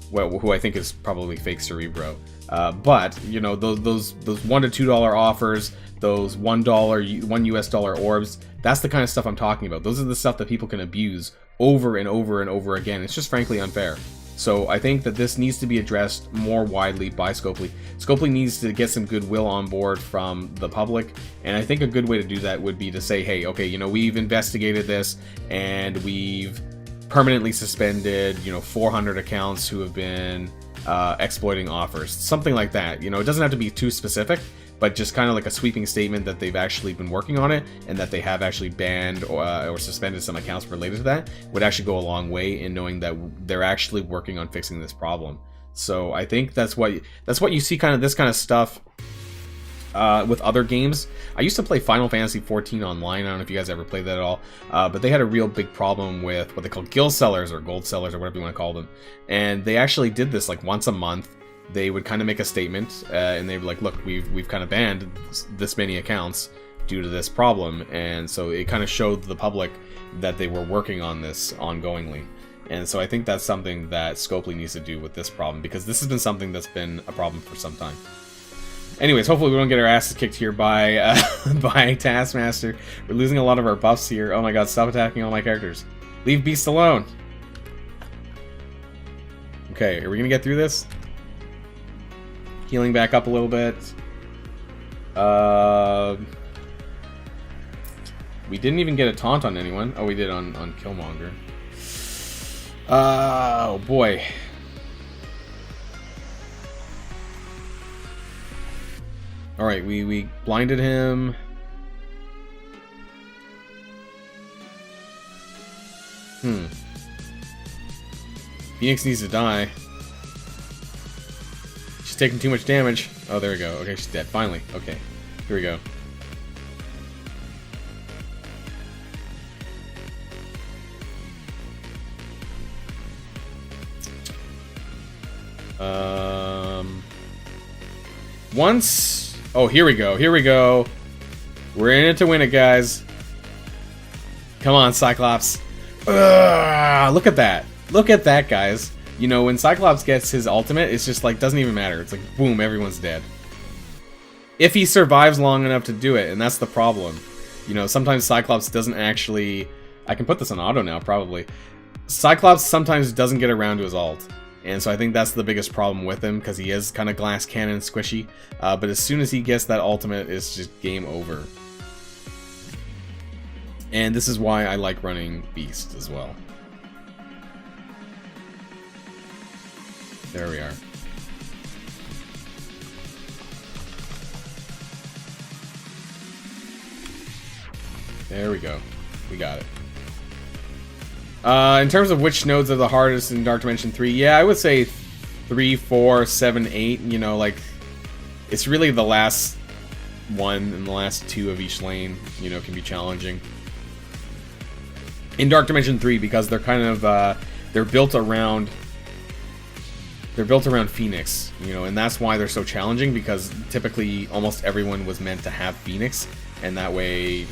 Well, who I think is probably fake Cerebro. But, you know, those $1 to $2 offers, those $1 US dollar orbs, that's the kind of stuff I'm talking about. Those are the stuff that people can abuse over and over and over again. It's just frankly unfair. So I think that this needs to be addressed more widely by Scopely. Scopely needs to get some goodwill on board from the public, and I think a good way to do that would be to say, hey, okay, you know, we've investigated this, and we've permanently suspended, you know, 400 accounts who have been exploiting offers, something like that. You know, it doesn't have to be too specific, but just kind of like a sweeping statement that they've actually been working on it and that they have actually banned or suspended some accounts related to that would actually go a long way in knowing that they're actually working on fixing this problem. So I think that's what you see, kind of this kind of stuff with other games. I used to play Final Fantasy XIV online. I don't know if you guys ever played that at all, but they had a real big problem with what they call guild sellers or gold sellers or whatever you want to call them. And they actually did this like once a month. They would kind of make a statement and they were like, look, we've kind of banned this many accounts due to this problem. And so it kind of showed the public that they were working on this ongoingly. And so I think that's something that Scopely needs to do with this problem, because this has been something that's been a problem for some time. Anyways, hopefully we don't get our asses kicked here by by Taskmaster. We're losing a lot of our buffs here. Oh my god, stop attacking all my characters. Leave Beast alone. Okay, are we gonna get through this? Healing back up a little bit. We didn't even get a taunt on anyone. Oh, we did on Killmonger. Oh boy. Alright, we blinded him. Phoenix needs to die. She's taking too much damage. Oh, there we go. Okay, she's dead. Finally. Okay. Here we go. Once... Oh, here we go. Here we go. We're in it to win it, guys. Come on, Cyclops. Ugh, look at that. Look at that, guys. You know, when Cyclops gets his ultimate, it's just like, doesn't even matter. It's like, boom, everyone's dead. If he survives long enough to do it, and that's the problem. You know, sometimes Cyclops doesn't actually... I can put this on auto now, probably. Cyclops sometimes doesn't get around to his ult. And so I think that's the biggest problem with him, because he is kind of glass cannon squishy. But as soon as he gets that ultimate, it's just game over. And this is why I like running Beast as well. There we are. There we go. We got it. In terms of which nodes are the hardest in Dark Dimension 3, yeah, I would say 3, 4, 7, 8. You know, like, it's really the last one and the last two of each lane, you know, can be challenging. In Dark Dimension 3, because they're kind of, they're built around Phoenix, you know, and that's why they're so challenging, because typically almost everyone was meant to have Phoenix, and that way,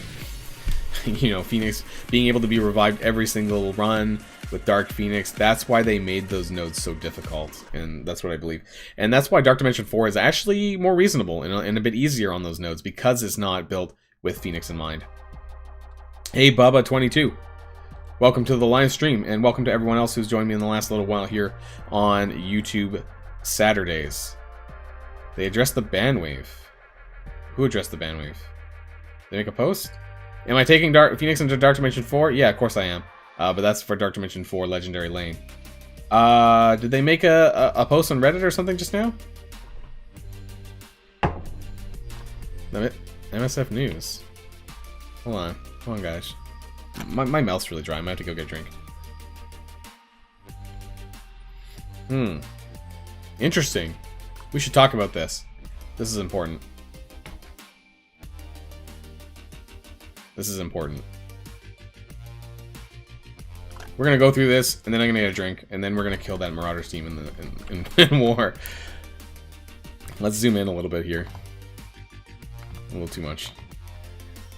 you know, Phoenix being able to be revived every single run with Dark Phoenix, that's why they made those nodes so difficult, and that's what I believe. And that's why Dark Dimension 4 is actually more reasonable and a bit easier on those nodes, because it's not built with Phoenix in mind. Hey, Bubba22. Welcome to the live stream, and welcome to everyone else who's joined me in the last little while here on YouTube Saturdays. They addressed the ban wave. Who addressed the ban wave? They make a post? Am I taking Phoenix into Dark Dimension 4? Yeah, of course I am. But that's for Dark Dimension 4 Legendary Lane. Did they make a post on Reddit or something just now? MSF News. Hold on guys. My mouth's really dry. I might have to go get a drink. Interesting. We should talk about this. This is important. This is important. We're gonna go through this, and then I'm gonna get a drink, and then we're gonna kill that Marauders team in war. Let's zoom in a little bit here. A little too much.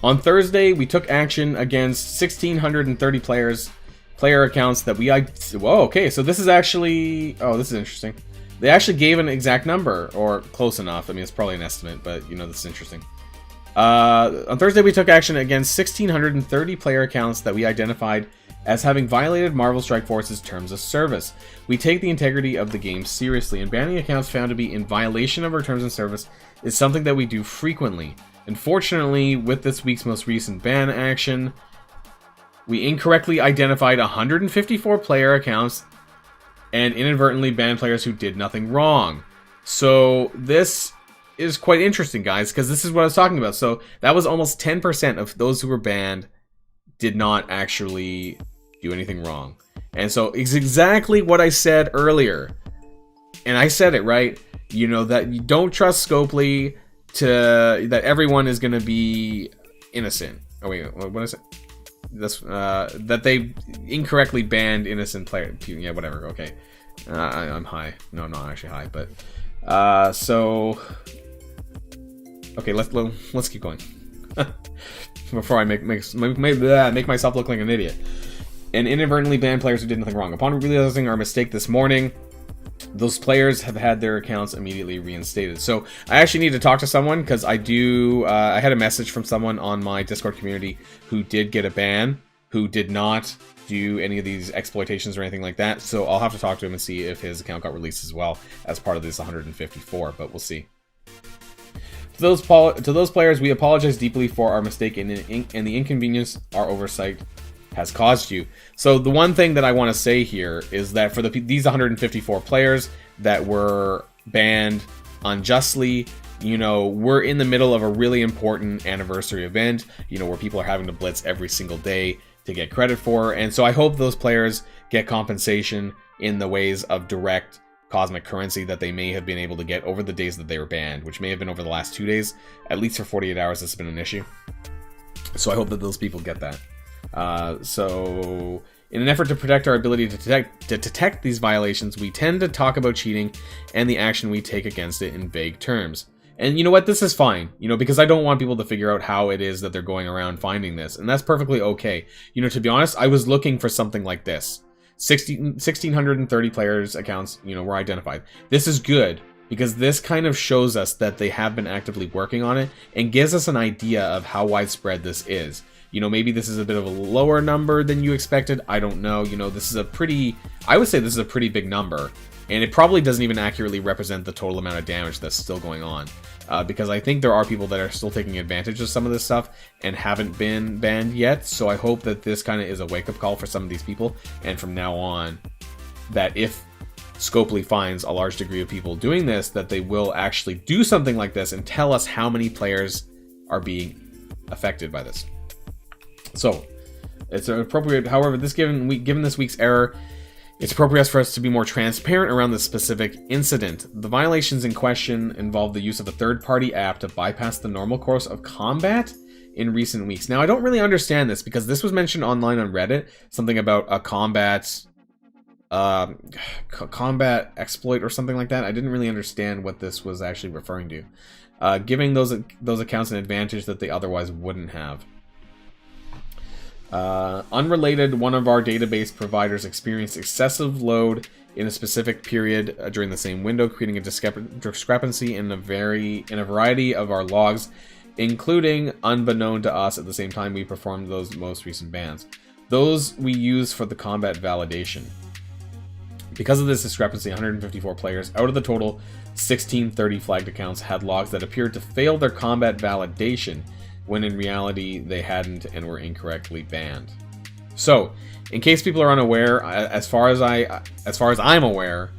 On Thursday, we took action against 1,630 player accounts that we... Whoa, okay, so this is actually... Oh, this is interesting. They actually gave an exact number, or close enough. I mean, it's probably an estimate, but, you know, this is interesting. On Thursday, we took action against 1,630 player accounts that we identified as having violated Marvel Strike Force's terms of service. We take the integrity of the game seriously, and banning accounts found to be in violation of our terms of service is something that we do frequently. Unfortunately, with this week's most recent ban action, We incorrectly identified 154 player accounts and inadvertently banned players who did nothing wrong. So this is quite interesting, guys, because this is what I was talking about. So that was almost 10% of those who were banned did not actually do anything wrong. And so it's exactly what I said earlier. And I said it, right? You know, that you don't trust Scopely that everyone is going to be innocent. Oh, wait, what is it? This, that they incorrectly banned innocent players. Yeah, whatever, okay. I'm high. No, I'm not actually high, but... so... Okay, let's keep going. Before I make myself look like an idiot. And inadvertently banned players who did nothing wrong. Upon realizing our mistake this morning, those players have had their accounts immediately reinstated. So I actually need to talk to someone, because I had a message from someone on my Discord community who did get a ban, who did not do any of these exploitations or anything like that. So I'll have to talk to him and see if his account got released as well as part of this 154, but we'll see. To those players, we apologize deeply for our mistake and the inconvenience our oversight has caused you. So the one thing that I want to say here is that for these 154 players that were banned unjustly, you know, we're in the middle of a really important anniversary event, you know, where people are having to blitz every single day to get credit for. And so I hope those players get compensation in the ways of direct cosmic currency that they may have been able to get over the days that they were banned, which may have been over the last 2 days. At least for 48 hours, this has been an issue. So I hope that those people get that. So in an effort to protect our ability to detect these violations, we tend to talk about cheating and the action we take against it in vague terms. And you know what? This is fine, you know, because I don't want people to figure out how it is that they're going around finding this. And that's perfectly okay. You know, to be honest, I was looking for something like this. 1,630 players' accounts, you know, were identified. This is good, because this kind of shows us that they have been actively working on it and gives us an idea of how widespread this is. You know, maybe this is a bit of a lower number than you expected. I don't know. You know, this is I would say this is a pretty big number. And it probably doesn't even accurately represent the total amount of damage that's still going on. Because I think there are people that are still taking advantage of some of this stuff and haven't been banned yet. So I hope that this kind of is a wake-up call for some of these people. And from now on, that if Scopely finds a large degree of people doing this, that they will actually do something like this and tell us how many players are being affected by this. So, it's appropriate, however, given this week's error, it's appropriate for us to be more transparent around this specific incident. The violations in question involve the use of a third-party app to bypass the normal course of combat in recent weeks. Now, I don't really understand this, because this was mentioned online on Reddit, something about a combat exploit or something like that. I didn't really understand what this was actually referring to. Giving those accounts an advantage that they otherwise wouldn't have. Unrelated, one of our database providers experienced excessive load in a specific period during the same window, creating a discrepancy in a variety of our logs, including unbeknown to us at the same time we performed those most recent bans. Those we use for the combat validation. Because of this discrepancy, 154 players out of the total 1,630 flagged accounts had logs that appeared to fail their combat validation, when in reality they hadn't and were incorrectly banned. So, in case people are unaware, as far as I'm aware,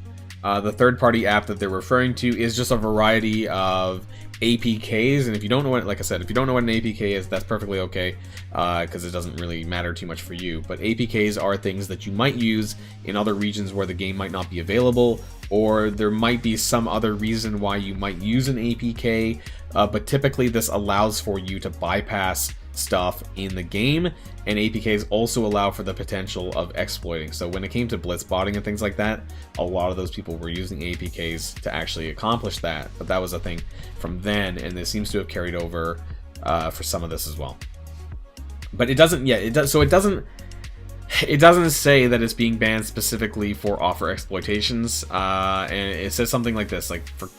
the third-party app that they're referring to is just a variety of APKs, and if you don't know what, like I said, if you don't know what an APK is, that's perfectly okay, because it doesn't really matter too much for you. But APKs are things that you might use in other regions where the game might not be available, or there might be some other reason why you might use an APK, but typically this allows for you to bypass stuff in the game, and APKs also allow for the potential of exploiting. So when it came to blitzbotting and things like that, a lot of those people were using APKs to actually accomplish that, but that was a thing from then, and this seems to have carried over for some of this as well. But it doesn't, yeah, it does. So it doesn't say that it's being banned specifically for offer exploitations, and it says something like this, like for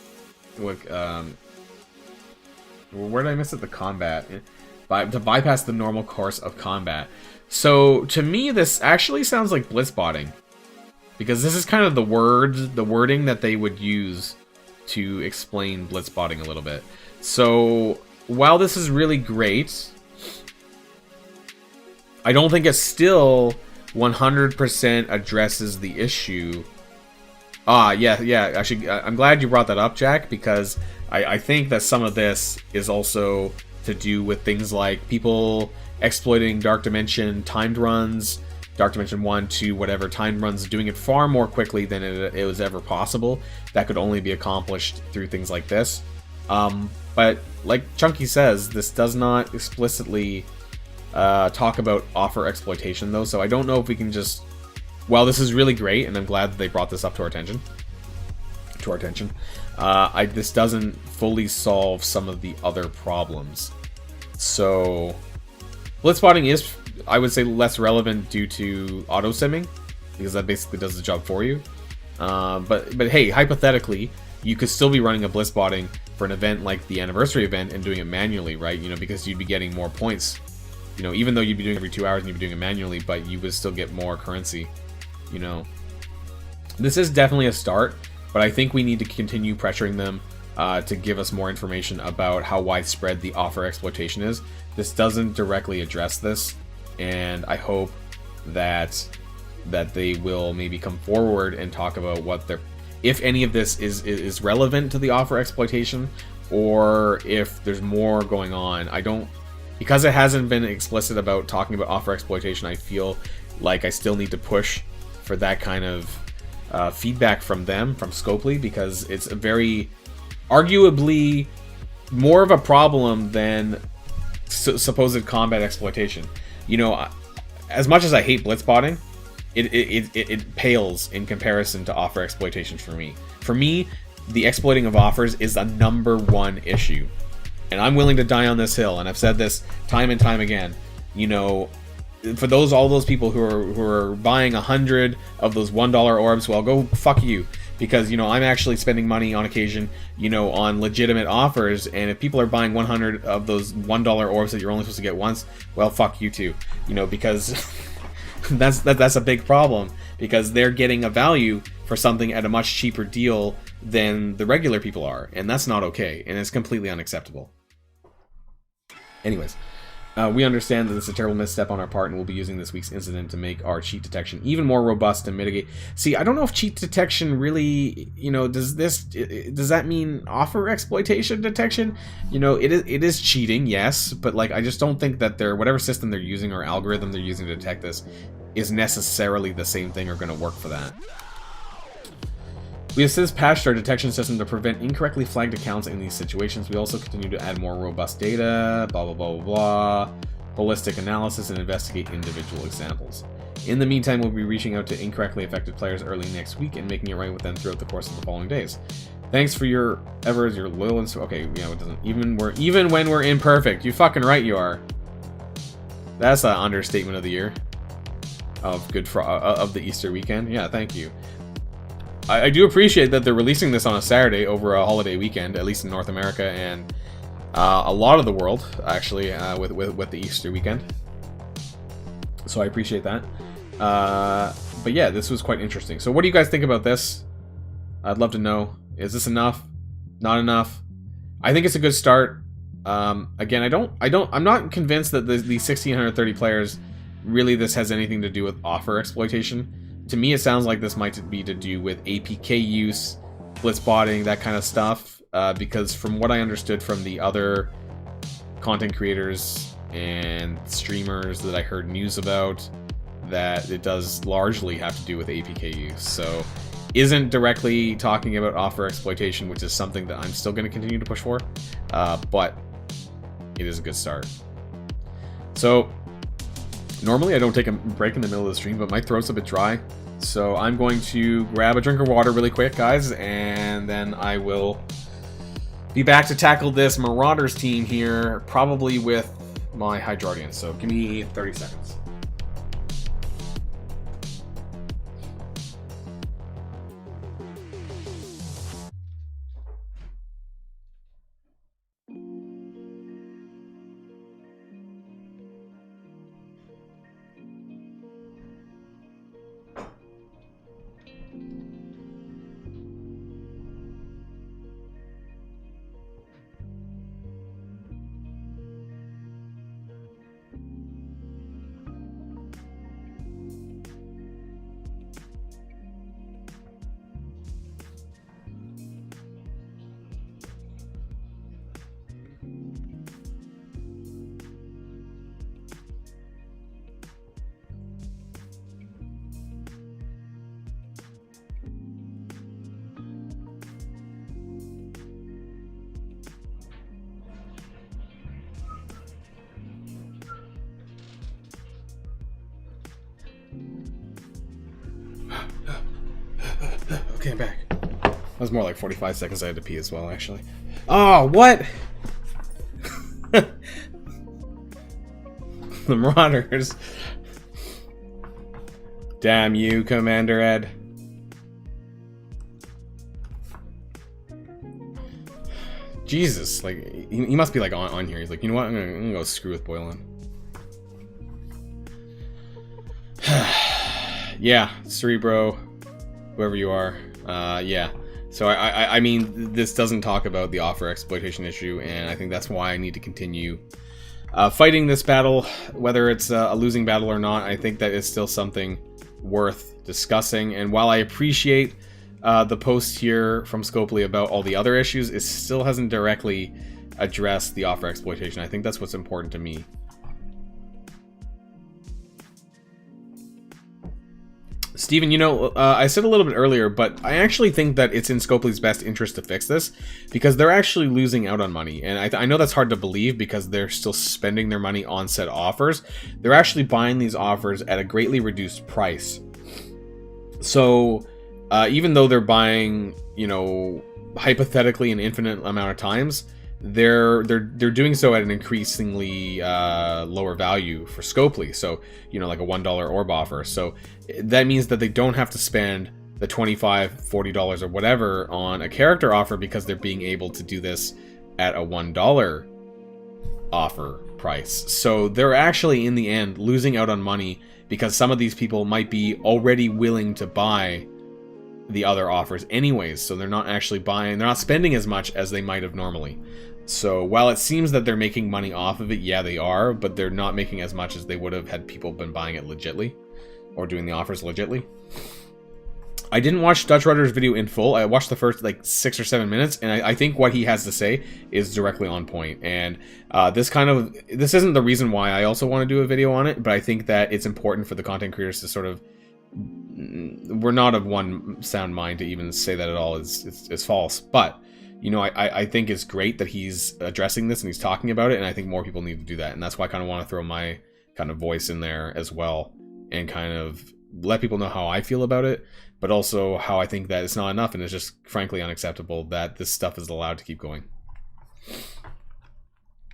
where did I miss it? The combat. To bypass the normal course of combat. So to me, this actually sounds like blitzbotting, because this is kind of the wording that they would use to explain blitzbotting a little bit. So while this is really great, I don't think it still 100% addresses the issue. Yeah. Actually, I'm glad you brought that up, Jack, because I think that some of this is also to do with things like people exploiting Dark Dimension timed runs, Dark Dimension 1, 2, whatever, timed runs, doing it far more quickly than it was ever possible. That could only be accomplished through things like this. But like Chunky says, this does not explicitly talk about offer exploitation, though, so I don't know if we can just... Well, this is really great, and I'm glad that they brought this up to our attention. This doesn't fully solve some of the other problems. So, blitzspotting is, I would say, less relevant due to auto-simming, because that basically does the job for you. But hey, hypothetically, you could still be running a blitzspotting for an event like the anniversary event and doing it manually, right? You know, because you'd be getting more points. You know, even though you'd be doing it every 2 hours and you'd be doing it manually, but you would still get more currency. You know, this is definitely a start, but I think we need to continue pressuring them to give us more information about how widespread the offer exploitation is. This doesn't directly address this, and I hope that they will maybe come forward and talk about what their, if any of this is relevant to the offer exploitation, or if there's more going on. Because it hasn't been explicit about talking about offer exploitation, I feel like I still need to push for that kind of feedback from them, from Scopely, because it's a very, arguably, more of a problem than supposed combat exploitation. You know, as much as I hate blitzspotting, it pales in comparison to offer exploitation for me. For me, the exploiting of offers is the #1 issue. And I'm willing to die on this hill, and I've said this time and time again. You know, for all those people who are buying 100 of those $1 orbs, well, go fuck you, because, you know, I'm actually spending money on occasion, you know, on legitimate offers, and if people are buying 100 of those $1 orbs that you're only supposed to get once, well, fuck you too, you know, because that's a big problem, because they're getting a value for something at a much cheaper deal than the regular people are, and that's not okay, and it's completely unacceptable. Anyways, we understand that this is a terrible misstep on our part, and we'll be using this week's incident to make our cheat detection even more robust and mitigate. See, I don't know if cheat detection really, you know, does that mean offer exploitation detection? You know, it is cheating, yes, but like, I just don't think that whatever system they're using or algorithm they're using to detect this is necessarily the same thing or going to work for that. We have since patched our detection system to prevent incorrectly flagged accounts in these situations. We also continue to add more robust data, blah, blah, blah, blah, blah, holistic analysis, and investigate individual examples. In the meantime, we'll be reaching out to incorrectly affected players early next week and making it right with them throughout the course of the following days. Thanks for your loyal and okay, yeah, it doesn't even when we're imperfect. You fucking right you are. That's an understatement of the year. Of the Easter weekend. Yeah, thank you. I do appreciate that they're releasing this on a Saturday over a holiday weekend, at least in North America and a lot of the world, actually, with the Easter weekend. So I appreciate that. But yeah, this was quite interesting. So what do you guys think about this? I'd love to know. Is this enough? Not enough? I think it's a good start. Again, I'm not convinced that the 1,630 players, really this has anything to do with offer exploitation. To me, it sounds like this might be to do with APK use, blitzspotting, that kind of stuff. Because from what I understood from the other content creators and streamers that I heard news about, that it does largely have to do with APK use. So, isn't directly talking about offer exploitation, which is something that I'm still going to continue to push for. But it is a good start. So, normally I don't take a break in the middle of the stream, but my throat's a bit dry. So I'm going to grab a drink of water really quick, guys, and then I will be back to tackle this Marauders team here, probably with my Hydrodian. So give me 30 seconds. Okay, I'm back. That was more like 45 seconds. I had to pee as well, actually. Oh, what? The Marauders. Damn you, Commander Ed. Jesus, like, he must be like on here. He's like, you know what? I'm gonna go screw with Boilon. Yeah, Cerebro, whoever you are. Yeah. So I mean, this doesn't talk about the offer exploitation issue, and I think that's why I need to continue fighting this battle, whether it's a losing battle or not. I think that it's still something worth discussing. And while I appreciate the post here from Scopely about all the other issues, it still hasn't directly addressed the offer exploitation. I think that's what's important to me. Steven, you know, I said a little bit earlier, but I actually think that it's in Scopely's best interest to fix this, because they're actually losing out on money. And I know that's hard to believe because they're still spending their money on said offers. They're actually buying these offers at a greatly reduced price. So even though they're buying, you know, hypothetically an infinite amount of times, they're doing so at an increasingly lower value for Scopely. So, you know, like a $1 orb offer. So that means that they don't have to spend the $25, $40 or whatever on a character offer, because they're being able to do this at a $1 offer price. So they're actually in the end losing out on money, because some of these people might be already willing to buy the other offers anyways. So they're not actually buying, they're not spending as much as they might have normally. So while it seems that they're making money off of it, yeah, they are, but they're not making as much as they would have had people been buying it legitly, or doing the offers legitly. I didn't watch Dutch Rudder's video in full. I watched the first like 6 or 7 minutes, and I think what he has to say is directly on point. And this isn't the reason why I also want to do a video on it, but I think that it's important for the content creators to sort of, we're not of one sound mind to even say that at all is false. But, you know, I think it's great that he's addressing this and he's talking about it, and I think more people need to do that. And that's why I kind of want to throw my kind of voice in there as well, and kind of let people know how I feel about it, but also how I think that it's not enough, and it's just frankly unacceptable that this stuff is allowed to keep going.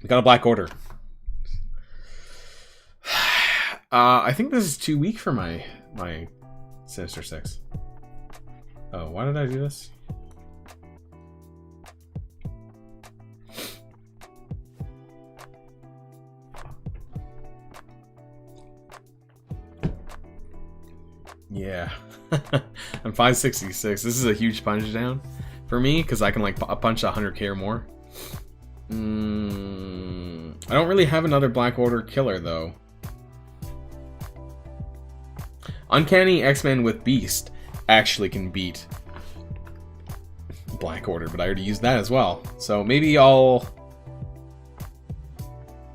We got a Black Order. I think this is too weak for my Sinister Six. Oh, why did I do this? Yeah. I'm 566. This is a huge punch down for me, because I can like punch 100k or more. I don't really have another Black Order killer though. Uncanny X-Men with Beast actually can beat Black Order, but I already used that as well. So maybe I'll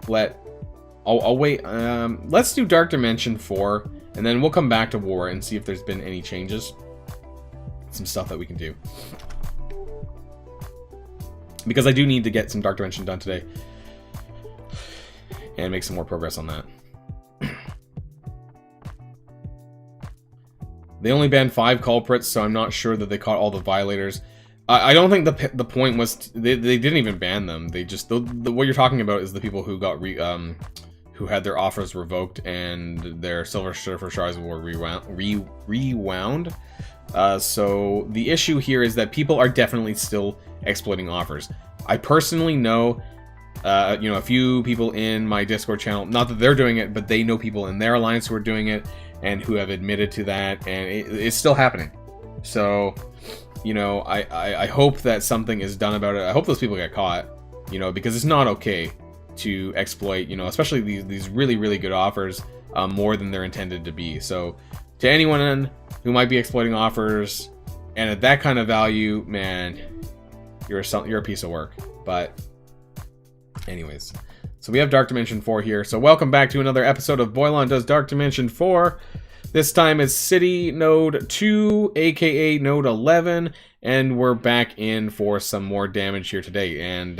wait. Let's do Dark Dimension 4, and then we'll come back to War and see if there's been any changes. Some stuff that we can do. Because I do need to get some Dark Dimension done today. And make some more progress on that. They only banned 5 culprits, so I'm not sure that they caught all the violators. I don't think the point was... They didn't even ban them. They just... what you're talking about is the people who got who had their offers revoked and their Silver Surfer shards were rewound. So the issue here is that people are definitely still exploiting offers. I personally know, you know, a few people in my Discord channel, not that they're doing it, but they know people in their alliance who are doing it and who have admitted to that, and it's still happening. So, you know, I hope that something is done about it. I hope those people get caught, you know, because it's not okay to exploit, you know, especially these really, really good offers more than they're intended to be. So to anyone who might be exploiting offers and at that kind of value, man, you're a piece of work. But anyways, so we have Dark Dimension 4 here. So welcome back to another episode of Boilon Does Dark Dimension 4. This time it's City Node 2, aka Node 11, and we're back in for some more damage here today. And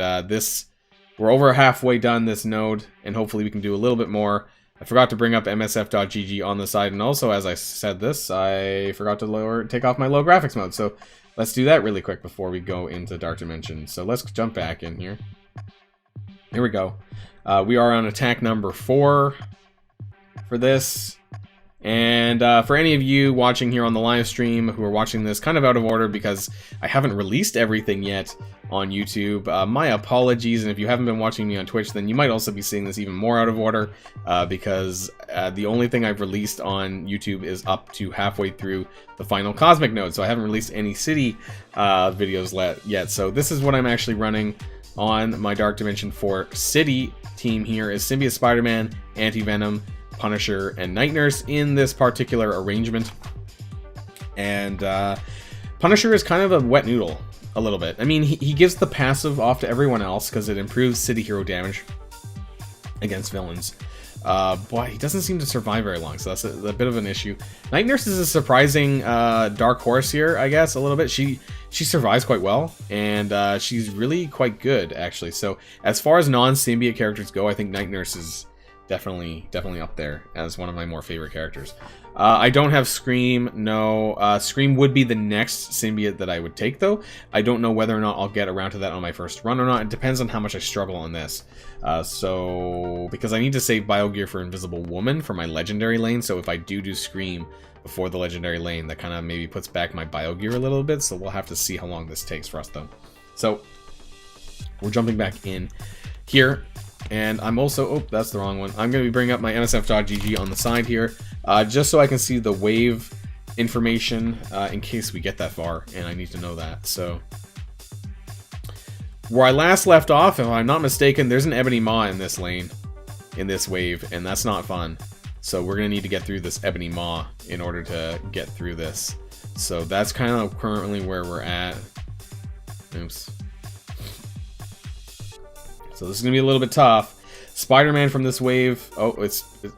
we're over halfway done this node, and hopefully we can do a little bit more. I forgot to bring up MSF.gg on the side, and also, as I said this, I forgot to take off my low graphics mode. So let's do that really quick before we go into Dark Dimension. So let's jump back in here. Here we go. We are on attack number 4 for this. And for any of you watching here on the live stream who are watching this kind of out of order because I haven't released everything yet on YouTube, my apologies. And if you haven't been watching me on Twitch, then you might also be seeing this even more out of order because the only thing I've released on YouTube is up to halfway through the final Cosmic Node. So I haven't released any City videos yet. So this is what I'm actually running on my Dark Dimension 4 City team here is Symbiote Spider-Man, Anti-Venom, Punisher, and Night Nurse in this particular arrangement. And Punisher is kind of a wet noodle, a little bit. I mean, he gives the passive off to everyone else because it improves city hero damage against villains. But he doesn't seem to survive very long, so that's a bit of an issue. Night Nurse is a surprising dark horse here, I guess, a little bit. She survives quite well, and she's really quite good, actually. So as far as non-symbiote characters go, I think Night Nurse is definitely up there as one of my more favorite characters. I don't have Scream, no. Scream would be the next symbiote that I would take, though. I don't know whether or not I'll get around to that on my first run or not. It depends on how much I struggle on this. Because I need to save Biogear for Invisible Woman for my legendary lane, so if I do Scream before the legendary lane, that kind of maybe puts back my Biogear a little bit, so we'll have to see how long this takes for us, though. So, we're jumping back in here. And I'm also, oh, that's the wrong one. I'm going to be bringing up my MSF.gg on the side here, just so I can see the wave information in case we get that far, and I need to know that. So, where I last left off, if I'm not mistaken, there's an Ebony Maw in this lane, in this wave, and that's not fun. So we're going to need to get through this Ebony Maw in order to get through this. So that's kind of currently where we're at. Oops. So this is going to be a little bit tough. Spider-Man from this wave... Oh,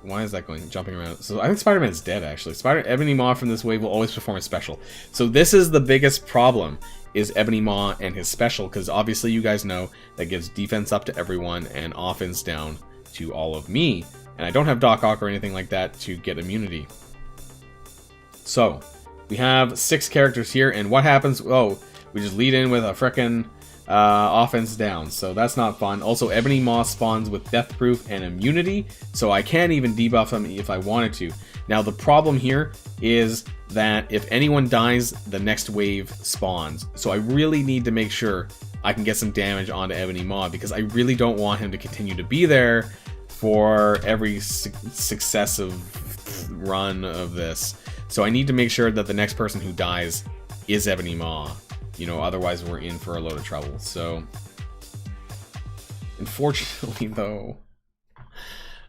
why is that jumping around? So I think Spider-Man's dead, actually. Ebony Maw from this wave will always perform a special. So this is the biggest problem, is Ebony Maw and his special, because obviously you guys know that gives defense up to everyone and offense down to all of me. And I don't have Doc Ock or anything like that to get immunity. So, we have 6 characters here, and what happens? Oh, we just lead in with a frickin' offense down, so that's not fun. Also, Ebony Maw spawns with death proof and immunity, so I can't even debuff him if I wanted to. Now the problem here is that if anyone dies, the next wave spawns, so I really need to make sure I can get some damage onto Ebony Maw, because I really don't want him to continue to be there for every successive run of this. So I need to make sure that the next person who dies is Ebony Maw. You know, otherwise we're in for a load of trouble. So, unfortunately, though,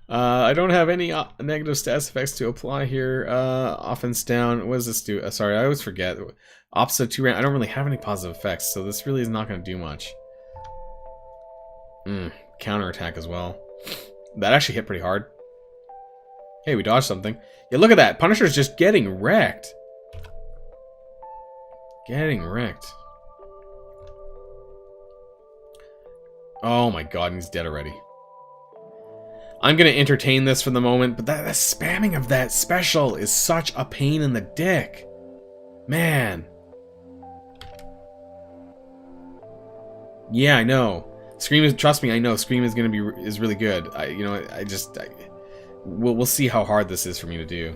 I don't have any negative stats effects to apply here. Offense down. What does this do? Sorry, I always forget. Opposite 2 round. I don't really have any positive effects, so this really is not going to do much. Counterattack as well. That actually hit pretty hard. Hey, we dodged something. Yeah, look at that. Punisher's just getting wrecked. Getting wrecked. Oh my god, he's dead already. I'm gonna entertain this for the moment, but that spamming of that special is such a pain in the dick. Man. Yeah, I know. Scream is, trust me, I know Scream is really good. We'll see how hard this is for me to do.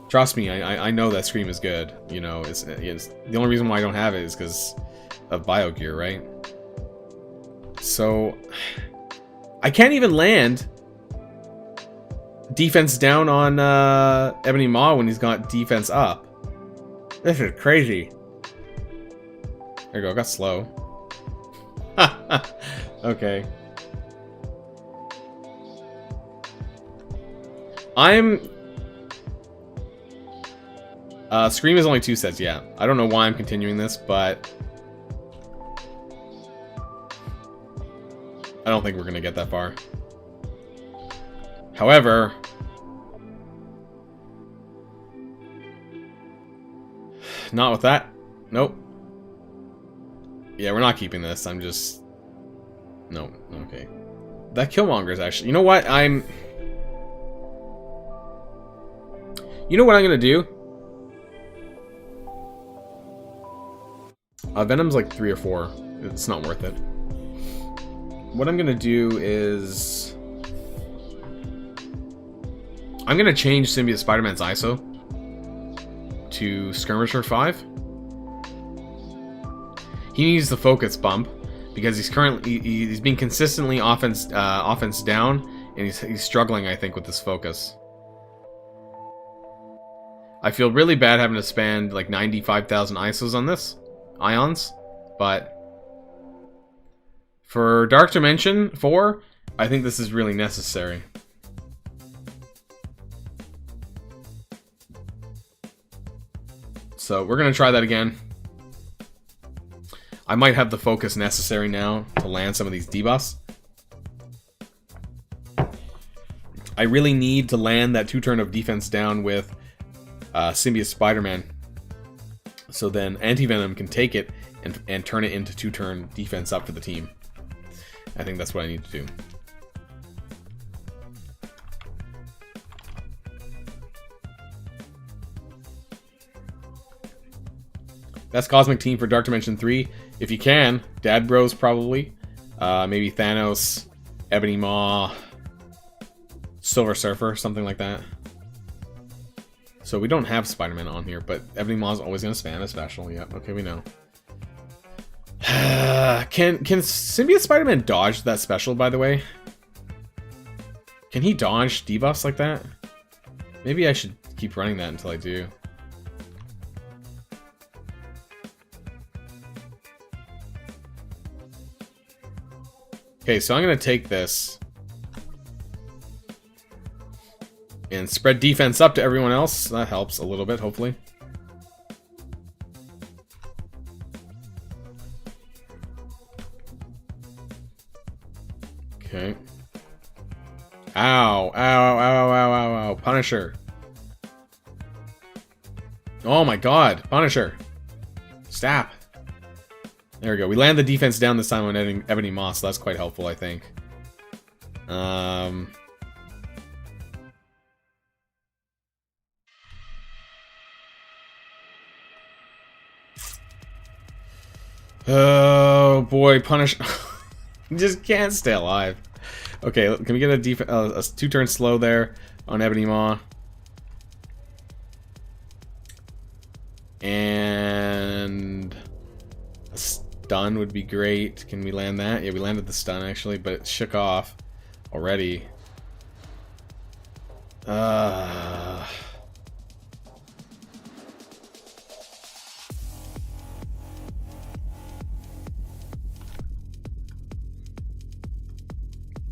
Trust me, I know that Scream is good. You know, it's the only reason why I don't have it is because of Biogear, right? So I can't even land defense down on Ebony Maw when he's got defense up. This is crazy. There you go, got slow. Okay. Scream is only 2 sets, yeah. I don't know why I'm continuing this, but I don't think we're gonna get that far. However, not with that. Nope. Yeah, we're not keeping this. I'm just... No, okay. That Killmonger is actually... You know what? You know what I'm gonna do? Venom's like 3 or 4. It's not worth it. What I'm gonna do is... I'm gonna change Symbiote Spider-Man's ISO to Skirmisher 5. He needs the focus bump because he's being consistently offense down, and he's struggling, I think, with this focus. I feel really bad having to spend like 95,000 ISOs on this ions, but for Dark Dimension 4, I think this is really necessary. So we're gonna try that again. I might have the focus necessary now to land some of these debuffs. I really need to land that 2-turn of defense down with Symbiote Spider-Man. So then Anti-Venom can take it and turn it into 2-turn defense up for the team. I think that's what I need to do. Best Cosmic Team for Dark Dimension 3. If you can, Dad Bros probably. Maybe Thanos, Ebony Maw, Silver Surfer, something like that. So we don't have Spider-Man on here, but Ebony Maw is always going to spam a special. Yep, okay, we know. Can Symbiote Spider-Man dodge that special, by the way? Can he dodge debuffs like that? Maybe I should keep running that until I do. Okay, so I'm going to take this and spread defense up to everyone else. That helps a little bit, hopefully. Okay. Ow, ow, ow, ow, ow, ow, ow. Punisher. Oh my god, Punisher. Stop. There we go. We land the defense down this time on Ebony Maw, so that's quite helpful, I think. Oh boy, Punish. Just can't stay alive. Okay, can we get a 2-turn slow there on Ebony Maw? And a stun would be great. Can we land that? Yeah, we landed the stun actually, but it shook off already.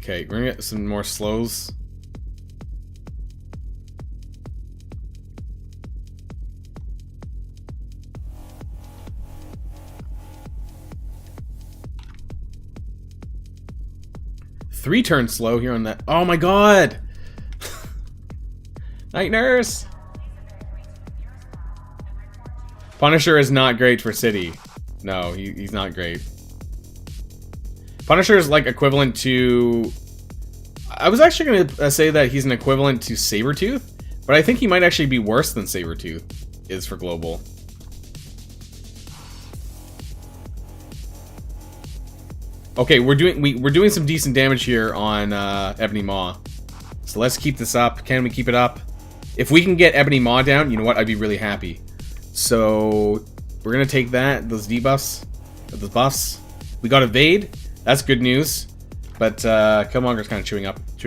Okay, we're gonna get some more slows. Three-turn slow here on that. Oh my god! Night Nurse! Punisher is not great for City. No, he's not great. Punisher is like equivalent to... I was actually going to say that he's an equivalent to Sabretooth, but I think he might actually be worse than Sabretooth is for global. Okay, we're doing some decent damage here on Ebony Maw. So let's keep this up. Can we keep it up? If we can get Ebony Maw down, you know what? I'd be really happy. So we're going to take those debuffs, those buffs. We got Evade. That's good news. But Killmonger's kind of chewing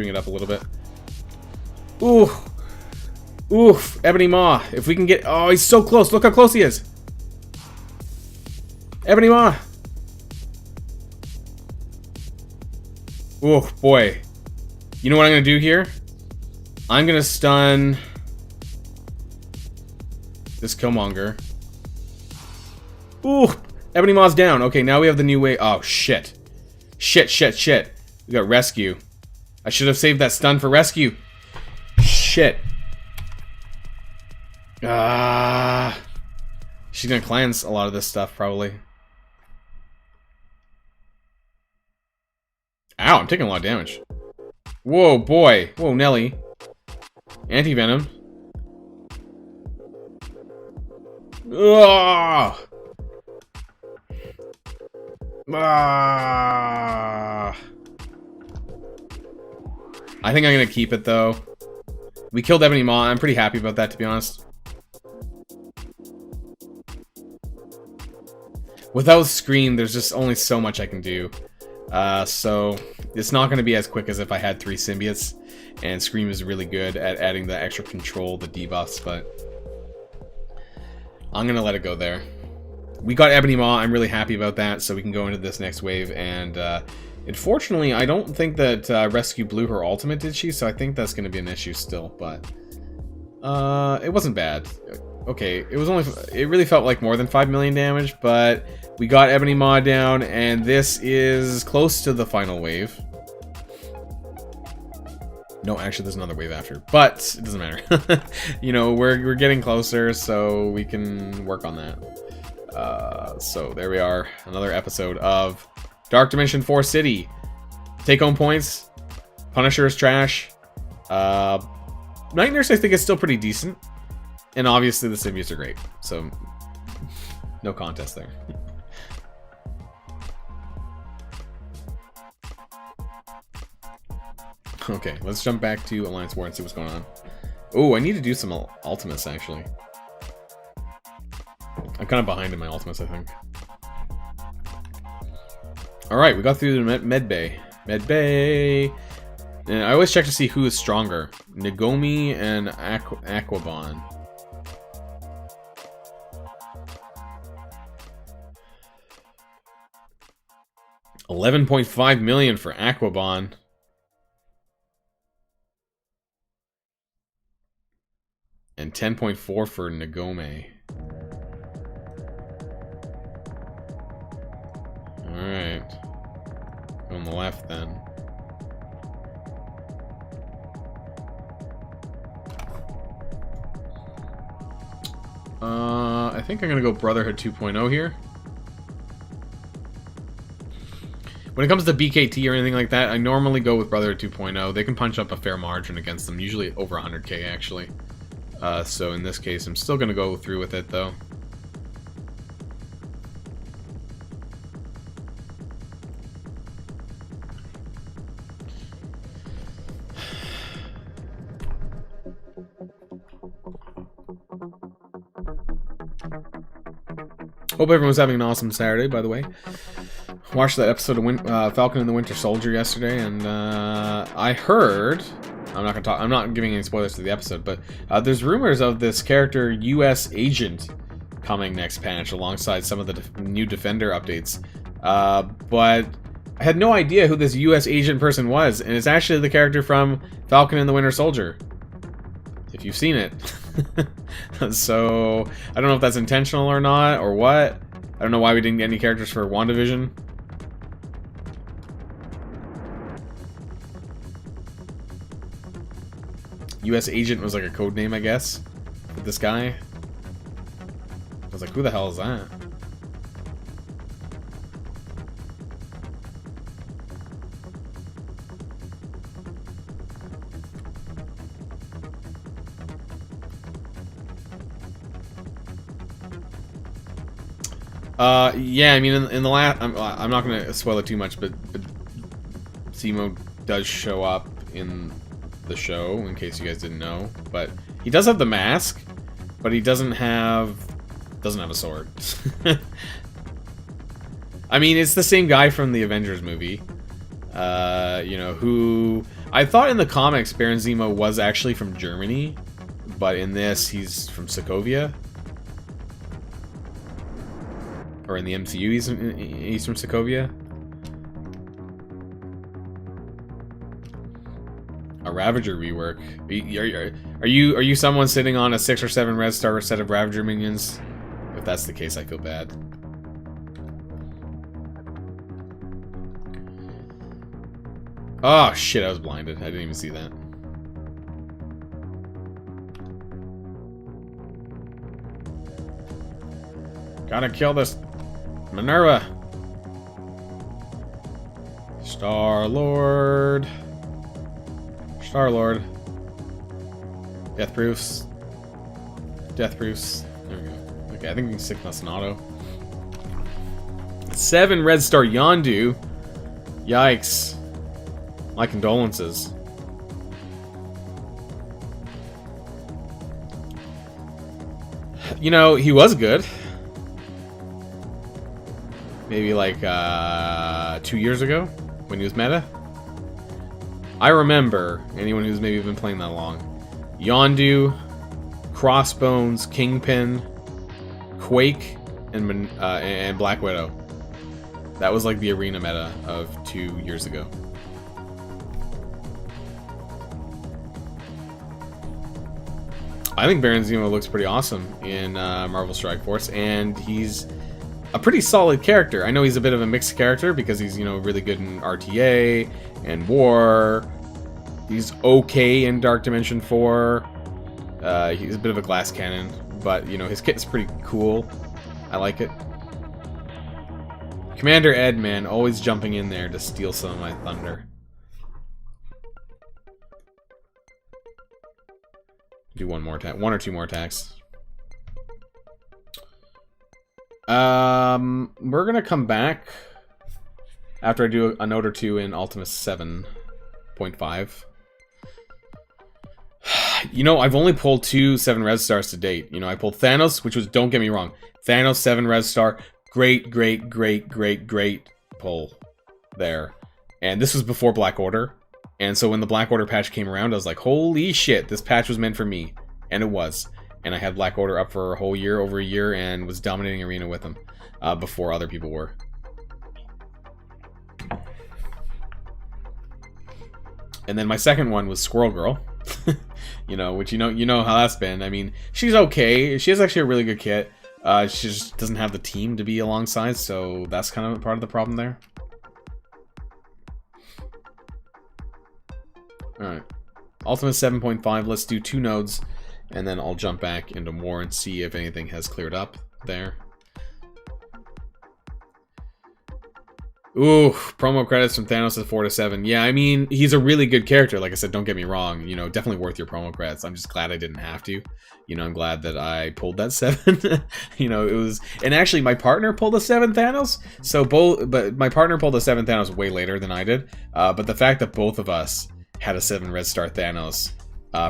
it up a little bit. Ooh. Oof. Ebony Maw. If we can get... Oh, he's so close. Look how close he is. Ebony Maw. Oh, boy. You know what I'm going to do here? I'm going to stun this Killmonger. Ooh. Ebony Maw's down. Okay, now we have the new way. Oh, shit. Shit, shit, shit. We got Rescue. I should have saved that stun for Rescue. Shit. She's going to cleanse a lot of this stuff, probably. Ow, I'm taking a lot of damage. Whoa, boy. Whoa, Nelly. Anti-Venom. Ugh! Ah! I think I'm gonna keep it though. We killed Ebony Maw. I'm pretty happy about that, to be honest. Without Scream, there's just only so much I can do. So it's not going to be as quick as if I had 3 symbiotes. And Scream is really good at adding the extra control, the debuffs, but I'm going to let it go there. We got Ebony Maw. I'm really happy about that, so we can go into this next wave. And unfortunately, I don't think that Rescue blew her ultimate, did she? So I think that's going to be an issue still, but it wasn't bad. Okay, it was only, it really felt like more than 5 million damage, but we got Ebony Maw down, and this is close to the final wave. No, actually, there's another wave after, but it doesn't matter. You know, we're getting closer, so we can work on that. So there we are, another episode of Dark Dimension 4 City. Take-home points. Punisher is trash. Night Nurse, I think, is still pretty decent. And obviously the symbiotes are great, so no contest there. Okay, let's jump back to Alliance War and see what's going on. Oh, I need to do some ultimates, actually. I'm kind of behind in my ultimates, I think. Alright, we got through the med bay. Med bay! And I always check to see who is stronger. Nagomi and Aquabon. 11.5 million for Aquabon. And 10.4 for Nagome. Alright. Go on the left then. I think I'm gonna go Brotherhood 2.0 here. When it comes to BKT or anything like that, I normally go with Brotherhood 2.0. They can punch up a fair margin against them, usually over 100k actually. So in this case, I'm still going to go through with it though. Hope everyone's having an awesome Saturday, by the way. Watched that episode of Falcon and the Winter Soldier yesterday, and I heard, I'm not giving any spoilers to the episode, but there's rumors of this character US Agent coming next patch alongside some of the new Defender updates. But I had no idea who this US Agent person was, and it's actually the character from Falcon and the Winter Soldier. If you've seen it. So, I don't know if that's intentional or not, or what. I don't know why we didn't get any characters for WandaVision. US Agent was like a code name, I guess, with this guy. I was like, who the hell is that? Yeah, I mean, in the last, I'm not gonna spoil it too much, but Zemo does show up in the show, in case you guys didn't know. But he does have the mask, but he doesn't have a sword. I mean, it's the same guy from the Avengers movie. You know, who I thought in the comics Baron Zemo was actually from Germany, but in this he's from Sokovia. Or in the MCU, he's from Sokovia. A Ravager rework. Are you someone sitting on a 6 or 7 red star set of Ravager minions? If that's the case, I feel bad. Oh shit! I was blinded. I didn't even see that. Gotta kill this Minerva. Star-Lord. Star-Lord. Death proofs. Death proofs. There we go. Okay, I think we can stick Nasnato. 7 red star Yondu. Yikes. My condolences. You know, he was good. Maybe like 2 years ago when he was meta. I remember, anyone who's maybe been playing that long, Yondu, Crossbones, Kingpin, Quake, and Black Widow. That was like the arena meta of 2 years ago. I think Baron Zemo looks pretty awesome in Marvel Strike Force, and he's a pretty solid character. I know he's a bit of a mixed character because he's, you know, really good in RTA and War. He's okay in Dark Dimension 4. He's a bit of a glass cannon, but, you know, his kit's pretty cool. I like it. Commander Ed, man, always jumping in there to steal some of my thunder. Do one more attack, 1 or 2 more attacks. We're gonna come back after I do a note or two in Ultimus 7.5. You know, I've only pulled 2 7 red stars to date. You know, I pulled Thanos, which was, don't get me wrong, Thanos 7 red star, great pull there. And this was before Black Order. And so when the Black Order patch came around, I was like, holy shit, this patch was meant for me. And it was. And I had Black Order up for a whole year, over a year, and was dominating Arena with them before other people were. And then my second one was Squirrel Girl. You know, which you know how that's been. I mean, she's okay. She has actually a really good kit. She just doesn't have the team to be alongside, so that's kind of part of the problem there. Alright. Ultimate 7.5, let's do 2 nodes, and then I'll jump back into more and see if anything has cleared up there. Ooh, promo credits from Thanos at 4 to 7. Yeah, I mean, he's a really good character. Like I said, don't get me wrong. You know, definitely worth your promo credits. I'm just glad I didn't have to. You know, I'm glad that I pulled that 7. You know, it was... And actually, my partner pulled a 7 Thanos. So but my partner pulled a 7 Thanos way later than I did. But the fact that both of us had a 7 red star Thanos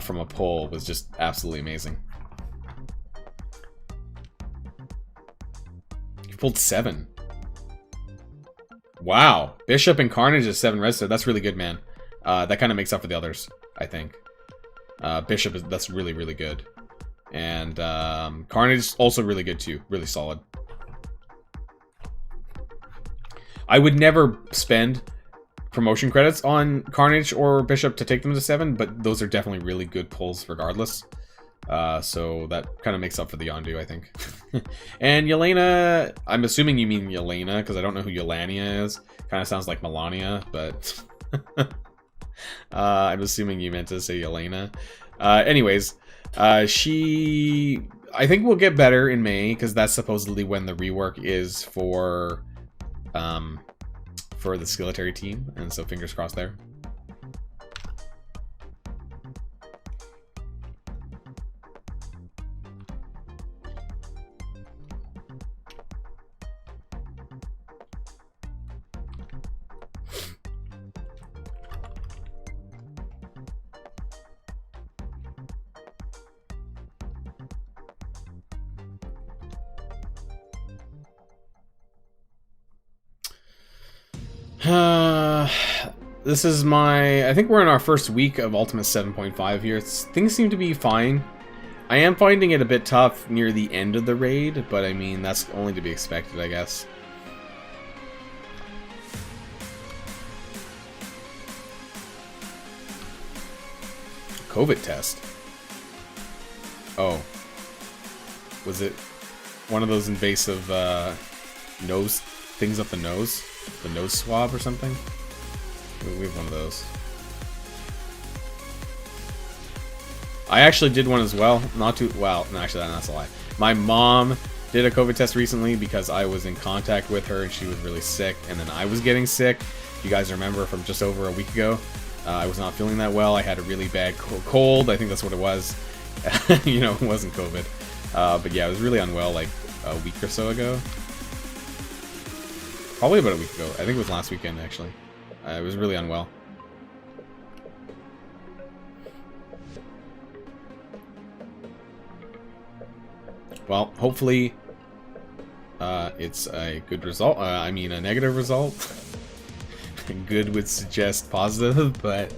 from a pull was just absolutely amazing. You pulled 7. Wow. Bishop and Carnage is 7 red star. That's really good, man. That kind of makes up for the others, I think. Bishop, that's really, really good. And Carnage is also really good, too. Really solid. I would never spend promotion credits on Carnage or Bishop to take them to 7, but those are definitely really good pulls regardless. So that kind of makes up for the Yondu, I think. And Yelena, I'm assuming you mean Yelena, because I don't know who Yelania is. Kind of sounds like Melania, but... I'm assuming you meant to say Yelena. Anyways, she... I think will get better in May, because that's supposedly when the rework is for the Skilletary team, and so fingers crossed there. This is my... I think we're in our first week of Ultimate 7.5 here. Things seem to be fine. I am finding it a bit tough near the end of the raid, but I mean, that's only to be expected, I guess. COVID test. Oh. Was it one of those invasive nose things up the nose? The nose swab or something? We have one of those. I actually did one as well. Not too... Well, no, actually, that's a lie. My mom did a COVID test recently because I was in contact with her and she was really sick. And then I was getting sick. You guys remember from just over a week ago. I was not feeling that well. I had a really bad cold. I think that's what it was. You know, it wasn't COVID. But yeah, I was really unwell like a week or so ago. Probably about a week ago. I think it was last weekend, actually. I was really unwell. Well, hopefully it's a good result. I mean, a negative result. Good would suggest positive, but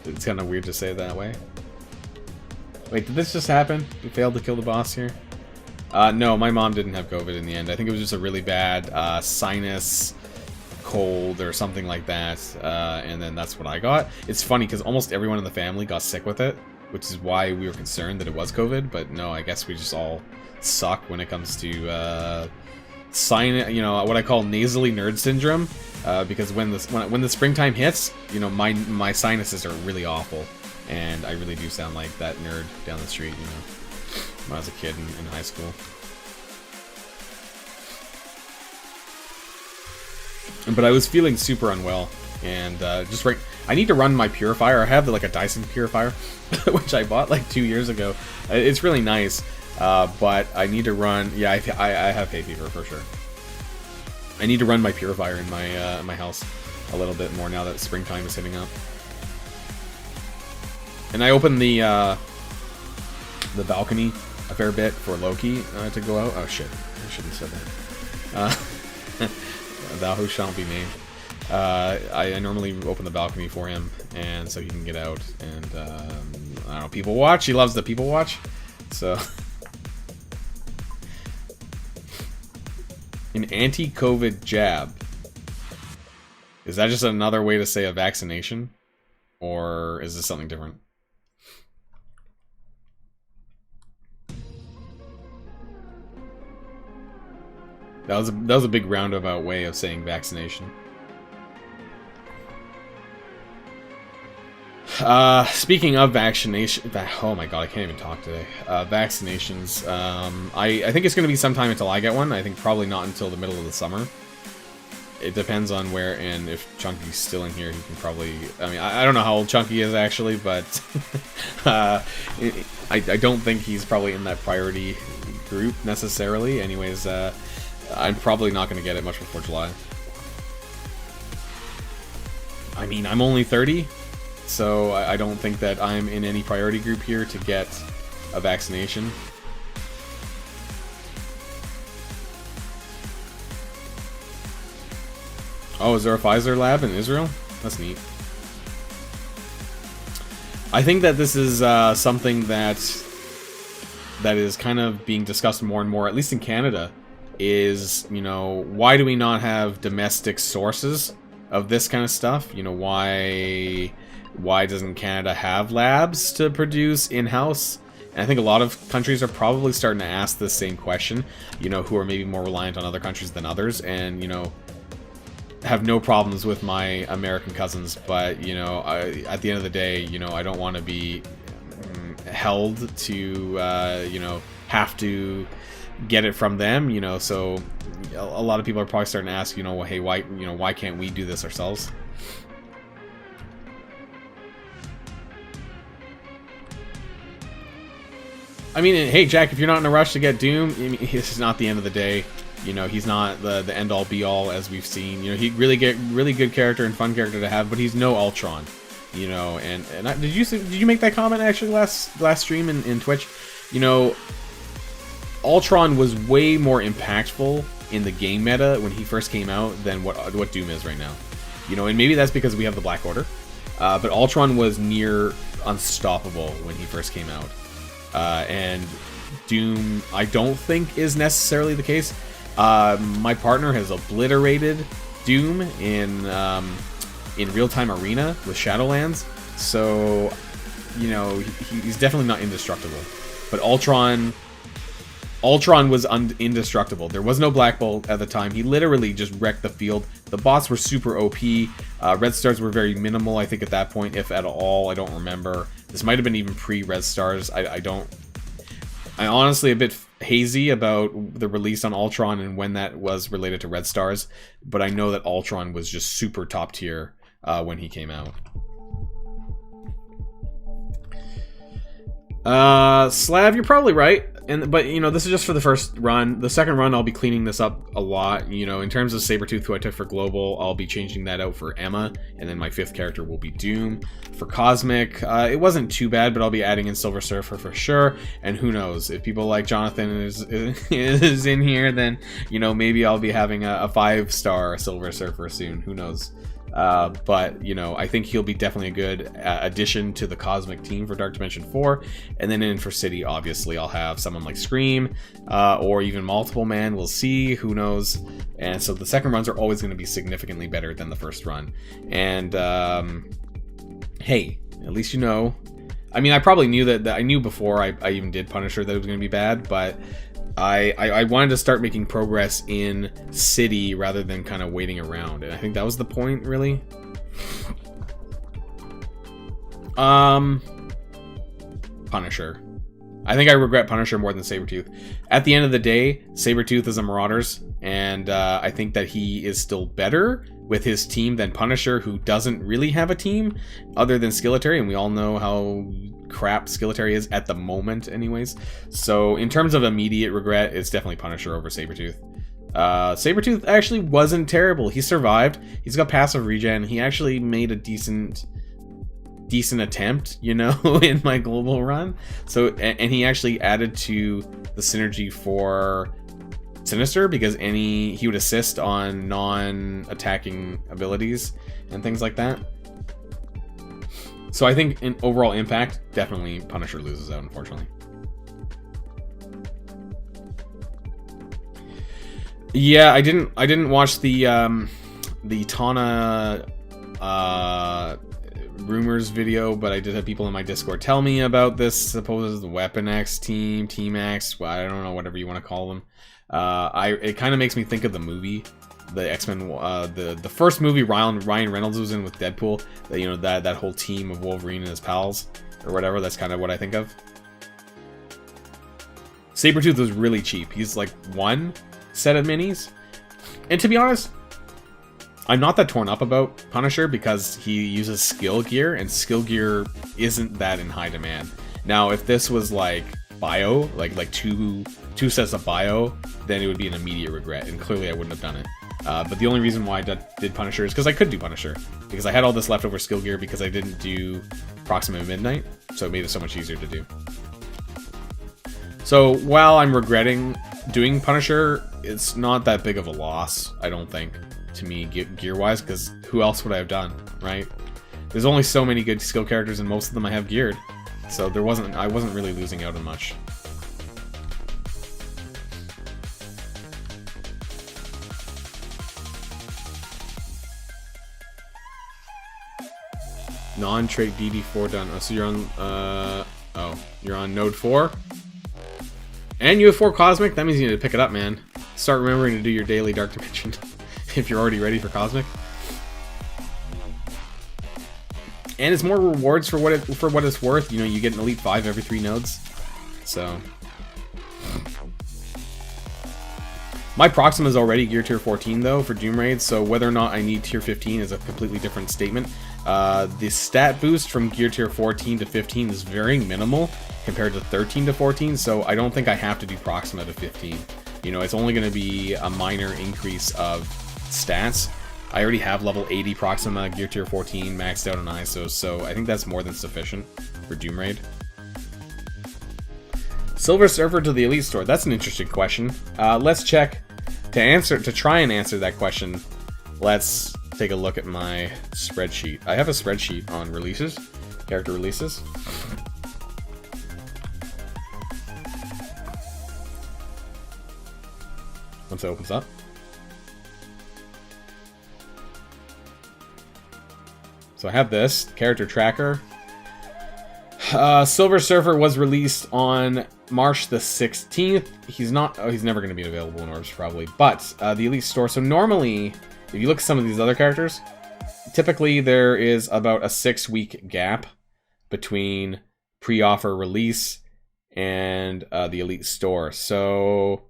it's kind of weird to say it that way. Wait, did this just happen? We failed to kill the boss here? No, my mom didn't have COVID in the end. I think it was just a really bad sinus cold or something like that, and then that's what I got. It's funny because almost everyone in the family got sick with it, which is why we were concerned that it was COVID, but no, I guess we just all suck when it comes to what I call nasally nerd syndrome, because when the springtime hits, you know, my sinuses are really awful, and I really do sound like that nerd down the street, you know, when I was a kid in high school. But I was feeling super unwell, and I need to run my purifier. I have like a Dyson purifier, which I bought like 2 years ago. It's really nice, but I need to run. Yeah, I have hay fever for sure. I need to run my purifier in my house a little bit more now that springtime is hitting up. And I opened the balcony a fair bit for Loki to go out. Oh shit! I shouldn't have said that. Thou who shalt be named. I normally open the balcony for him, and so he can get out and I don't know, people watch. He loves the people watch. So an anti-COVID jab. Is that just another way to say a vaccination, or is this something different? That was a big roundabout way of saying vaccination. Speaking of vaccination, oh my god, I can't even talk today. Vaccinations. I think it's going to be sometime until I get one. I think probably not until the middle of the summer. It depends on where, and if Chunky's still in here, he can probably. I mean, I don't know how old Chunky is actually, but I don't think he's probably in that priority group necessarily. Anyways, I'm probably not going to get it much before July. I mean, I'm only 30, so I don't think that I'm in any priority group here to get a vaccination. Oh, is there a Pfizer lab in Israel? That's neat. I think that this is something that is kind of being discussed more and more, at least in Canada, is, you know, why do we not have domestic sources of this kind of stuff? You know, why doesn't Canada have labs to produce in-house? And I think a lot of countries are probably starting to ask the same question, you know, who are maybe more reliant on other countries than others, and, you know, have no problems with my American cousins, but, you know, at the end of the day, you know, I don't want to be held to, you know, have to get it from them, you know, so a lot of people are probably starting to ask, you know, well, hey, why can't we do this ourselves? I mean, hey, Jack, if you're not in a rush to get Doom, I mean, this is not the end of the day. You know, he's not the end-all be-all, as we've seen. You know, he really good character and fun character to have, but he's no Ultron. You know, and did you make that comment actually last stream in Twitch? You know, Ultron was way more impactful in the game meta when he first came out than what Doom is right now. You know, and maybe that's because we have the Black Order. But Ultron was near unstoppable when he first came out. And Doom, I don't think is necessarily the case. My partner has obliterated Doom in real-time arena with Shadowlands, so, you know, he's definitely not indestructible. But Ultron was indestructible. There was no Black Bolt at the time. He literally just wrecked the field. The bots were super OP. Red Stars were very minimal, I think, at that point, if at all. I don't remember. This might have been even pre-Red Stars. I'm honestly a bit hazy about the release on Ultron and when that was related to Red Stars, but I know that Ultron was just super top tier when he came out. Slav, you're probably right. But you know, this is just for the first run. The second run, I'll be cleaning this up a lot. You know, in terms of Sabretooth, who I took for global, I'll be changing that out for Emma, and then my 5th character will be Doom. For Cosmic, it wasn't too bad, but I'll be adding in Silver Surfer for sure. And who knows, if people like Jonathan is in here, then you know, maybe I'll be having a 5-star Silver Surfer soon. Who knows? But you know, I think he'll be definitely a good addition to the Cosmic team for Dark Dimension 4. And then in for City, obviously I'll have someone like Scream, or even Multiple Man. We'll see, who knows. And so the second runs are always going to be significantly better than the first run. And hey, at least you know. I mean, I probably knew that I knew before I even did Punisher that it was going to be bad, but I wanted to start making progress in City rather than kind of waiting around, and I think that was the point, really. Punisher. I think I regret Punisher more than Sabretooth. At the end of the day, Sabretooth is a Marauders, and I think that he is still better with his team than Punisher, who doesn't really have a team other than Skeletor, and we all know how crap Skeletor is at the moment anyways. So in terms of immediate regret, it's definitely Punisher over Sabretooth. Sabretooth actually wasn't terrible. He survived. He's got passive regen. He actually made a decent attempt, you know, in my global run. So, and he actually added to the synergy for Sinister, because he would assist on non-attacking abilities and things like that. So I think in overall impact, definitely Punisher loses out, unfortunately. Yeah, I didn't watch the Tana rumors video, but I did have people in my Discord tell me about this supposed Weapon X team, Team X, well, I don't know, whatever you want to call them. It kind of makes me think of the movie, the X-Men, the first movie Ryan Reynolds was in with Deadpool. That, you know, that whole team of Wolverine and his pals or whatever. That's kind of what I think of. Sabretooth was really cheap. He's like 1 set of minis, and to be honest, I'm not that torn up about Punisher because he uses skill gear, and skill gear isn't that in high demand. Now, if this was like bio, like two sets of bio, then it would be an immediate regret, and clearly I wouldn't have done it. But the only reason why I did Punisher is because I could do Punisher, because I had all this leftover skill gear because I didn't do Proxima Midnight, so it made it so much easier to do. So while I'm regretting doing Punisher, it's not that big of a loss, I don't think, to me gear-wise, because who else would I have done, right? There's only so many good skill characters, and most of them I have geared, so I wasn't really losing out on much. Non-trait DD4 done. Oh, so you're on you're on node 4? And you have 4 Cosmic? That means you need to pick it up, man. Start remembering to do your daily Dark Dimension if you're already ready for Cosmic. And it's more rewards for what it's worth. You know, you get an Elite 5 every 3 nodes. So my Proxima is already gear tier 14 though for Doom Raid, so whether or not I need tier 15 is a completely different statement. The stat boost from gear tier 14 to 15 is very minimal compared to 13 to 14, so I don't think I have to do Proxima to 15. You know, it's only going to be a minor increase of stats. I already have level 80 Proxima, gear tier 14, maxed out on ISO, so I think that's more than sufficient for Doom Raid. Silver Surfer to the Elite Store. That's an interesting question. Let's check. To try and answer that question, let's take a look at my spreadsheet. I have a spreadsheet on releases, character releases. Once it opens up. So I have this character tracker. Silver Surfer was released on March the 16th. He's never going to be available in Orbs probably, but the Elite Store. So normally, if you look at some of these other characters, typically there is about a 6-week gap between pre-offer release and the Elite Store. So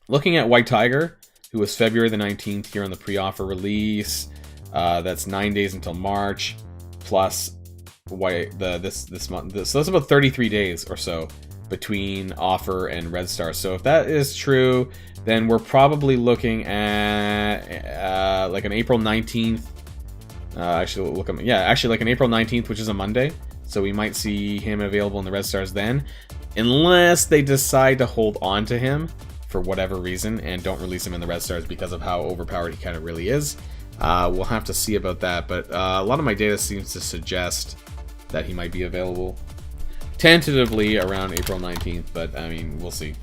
looking at White Tiger, who was February the 19th here on the pre-offer release, that's 9 days until March, plus this month. So that's about 33 days or so between offer and red star. So if that is true, then we're probably looking at like an April 19th. Actually, look at, yeah, actually like an April 19th, which is a Monday. So we might see him available in the red stars then, unless they decide to hold on to him for whatever reason and don't release him in the red stars because of how overpowered he kind of really is. We'll have to see about that, but a lot of my data seems to suggest that he might be available tentatively around April 19th, but I mean, we'll see.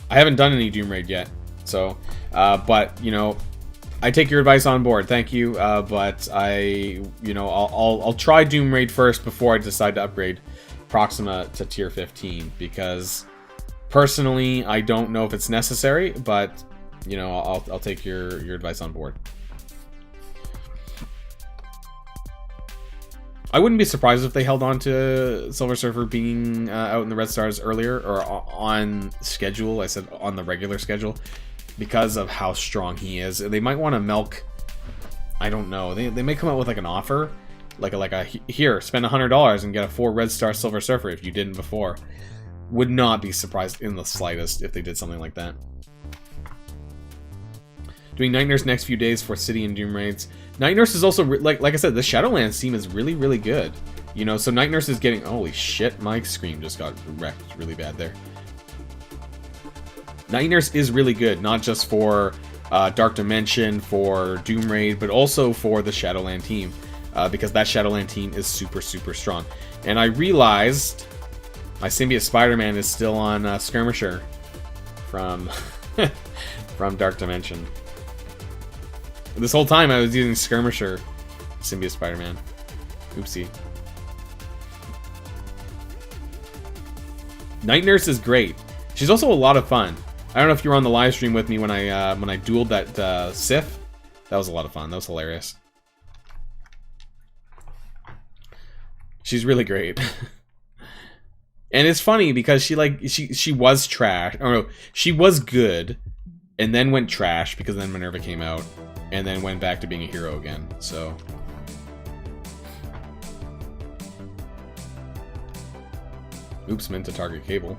I haven't done any Doom Raid yet, so, but, you know, I take your advice on board, thank you, but I'll try Doom Raid first before I decide to upgrade Proxima to tier 15, because personally, I don't know if it's necessary, but, you know, I'll take your advice on board. I wouldn't be surprised if they held on to Silver Surfer being out in the red stars earlier, or on schedule. I said on the regular schedule, because of how strong he is. They might want to milk, I don't know, they may come out with like an offer, like a here, spend $100 and get a 4 red star Silver Surfer if you didn't before. Would not be surprised in the slightest if they did something like that. Doing Night Nurse next few days for City and Doom Raids. Night Nurse is also, like I said, the Shadowlands team is really, really good. You know, so Night Nurse is getting... Holy shit, my screen just got wrecked really bad there. Night Nurse is really good, not just for Dark Dimension, for Doom Raid, but also for the Shadowland team. Because that Shadowland team is super, super strong. And I realized my Symbiote Spider-Man is still on Skirmisher from, from Dark Dimension. This whole time I was using Skirmisher Symbiote Spider-Man. Oopsie. Night Nurse is great. She's also a lot of fun. I don't know if you were on the live stream with me when I dueled that Sif. That was a lot of fun. That was hilarious. She's really great. And it's funny because she was trash. Oh no, she was good and then went trash because then Minerva came out. And then went back to being a hero again, so... Oops, meant to target Cable.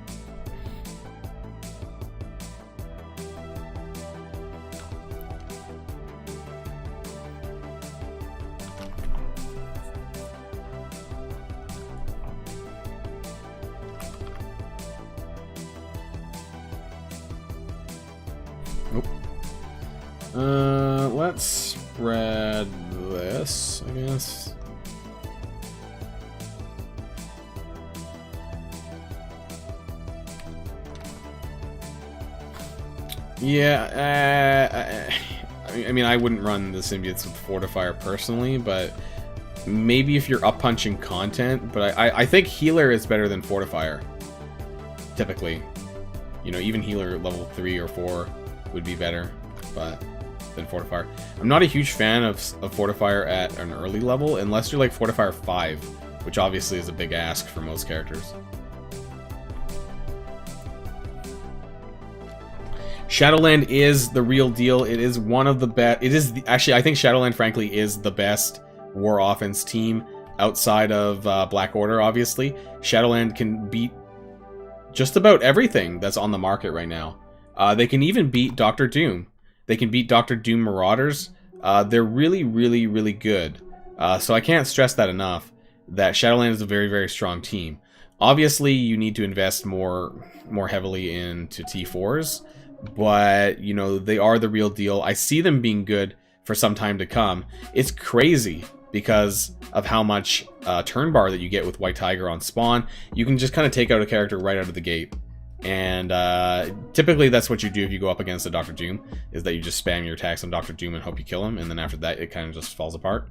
Nope. Let's spread this, I guess. Yeah, I mean, I wouldn't run the symbiotes with Fortifier personally, but maybe if you're up-punching content, but I think Healer is better than Fortifier, typically. You know, even Healer level 3 or 4 would be better, but... than Fortifier. I'm not a huge fan of Fortifier at an early level, unless you're like Fortifier 5, which obviously is a big ask for most characters. Shadowland is the real deal. It is one of the best. It is actually, I think Shadowland, frankly, is the best war offense team outside of Black Order. Obviously, Shadowland can beat just about everything that's on the market right now. They can even beat Doctor Doom. They can beat Doctor Doom Marauders. They're really, really, really good. So I can't stress that enough, that Shadowland is a very, very strong team. Obviously, you need to invest more heavily into T4s, but, you know, they are the real deal. I see them being good for some time to come. It's crazy because of how much turn bar that you get with White Tiger on spawn. You can just kind of take out a character right out of the gate. And typically that's what you do if you go up against a Doctor Doom, is that you just spam your attacks on Doctor Doom and hope you kill him, and then after that it kind of just falls apart.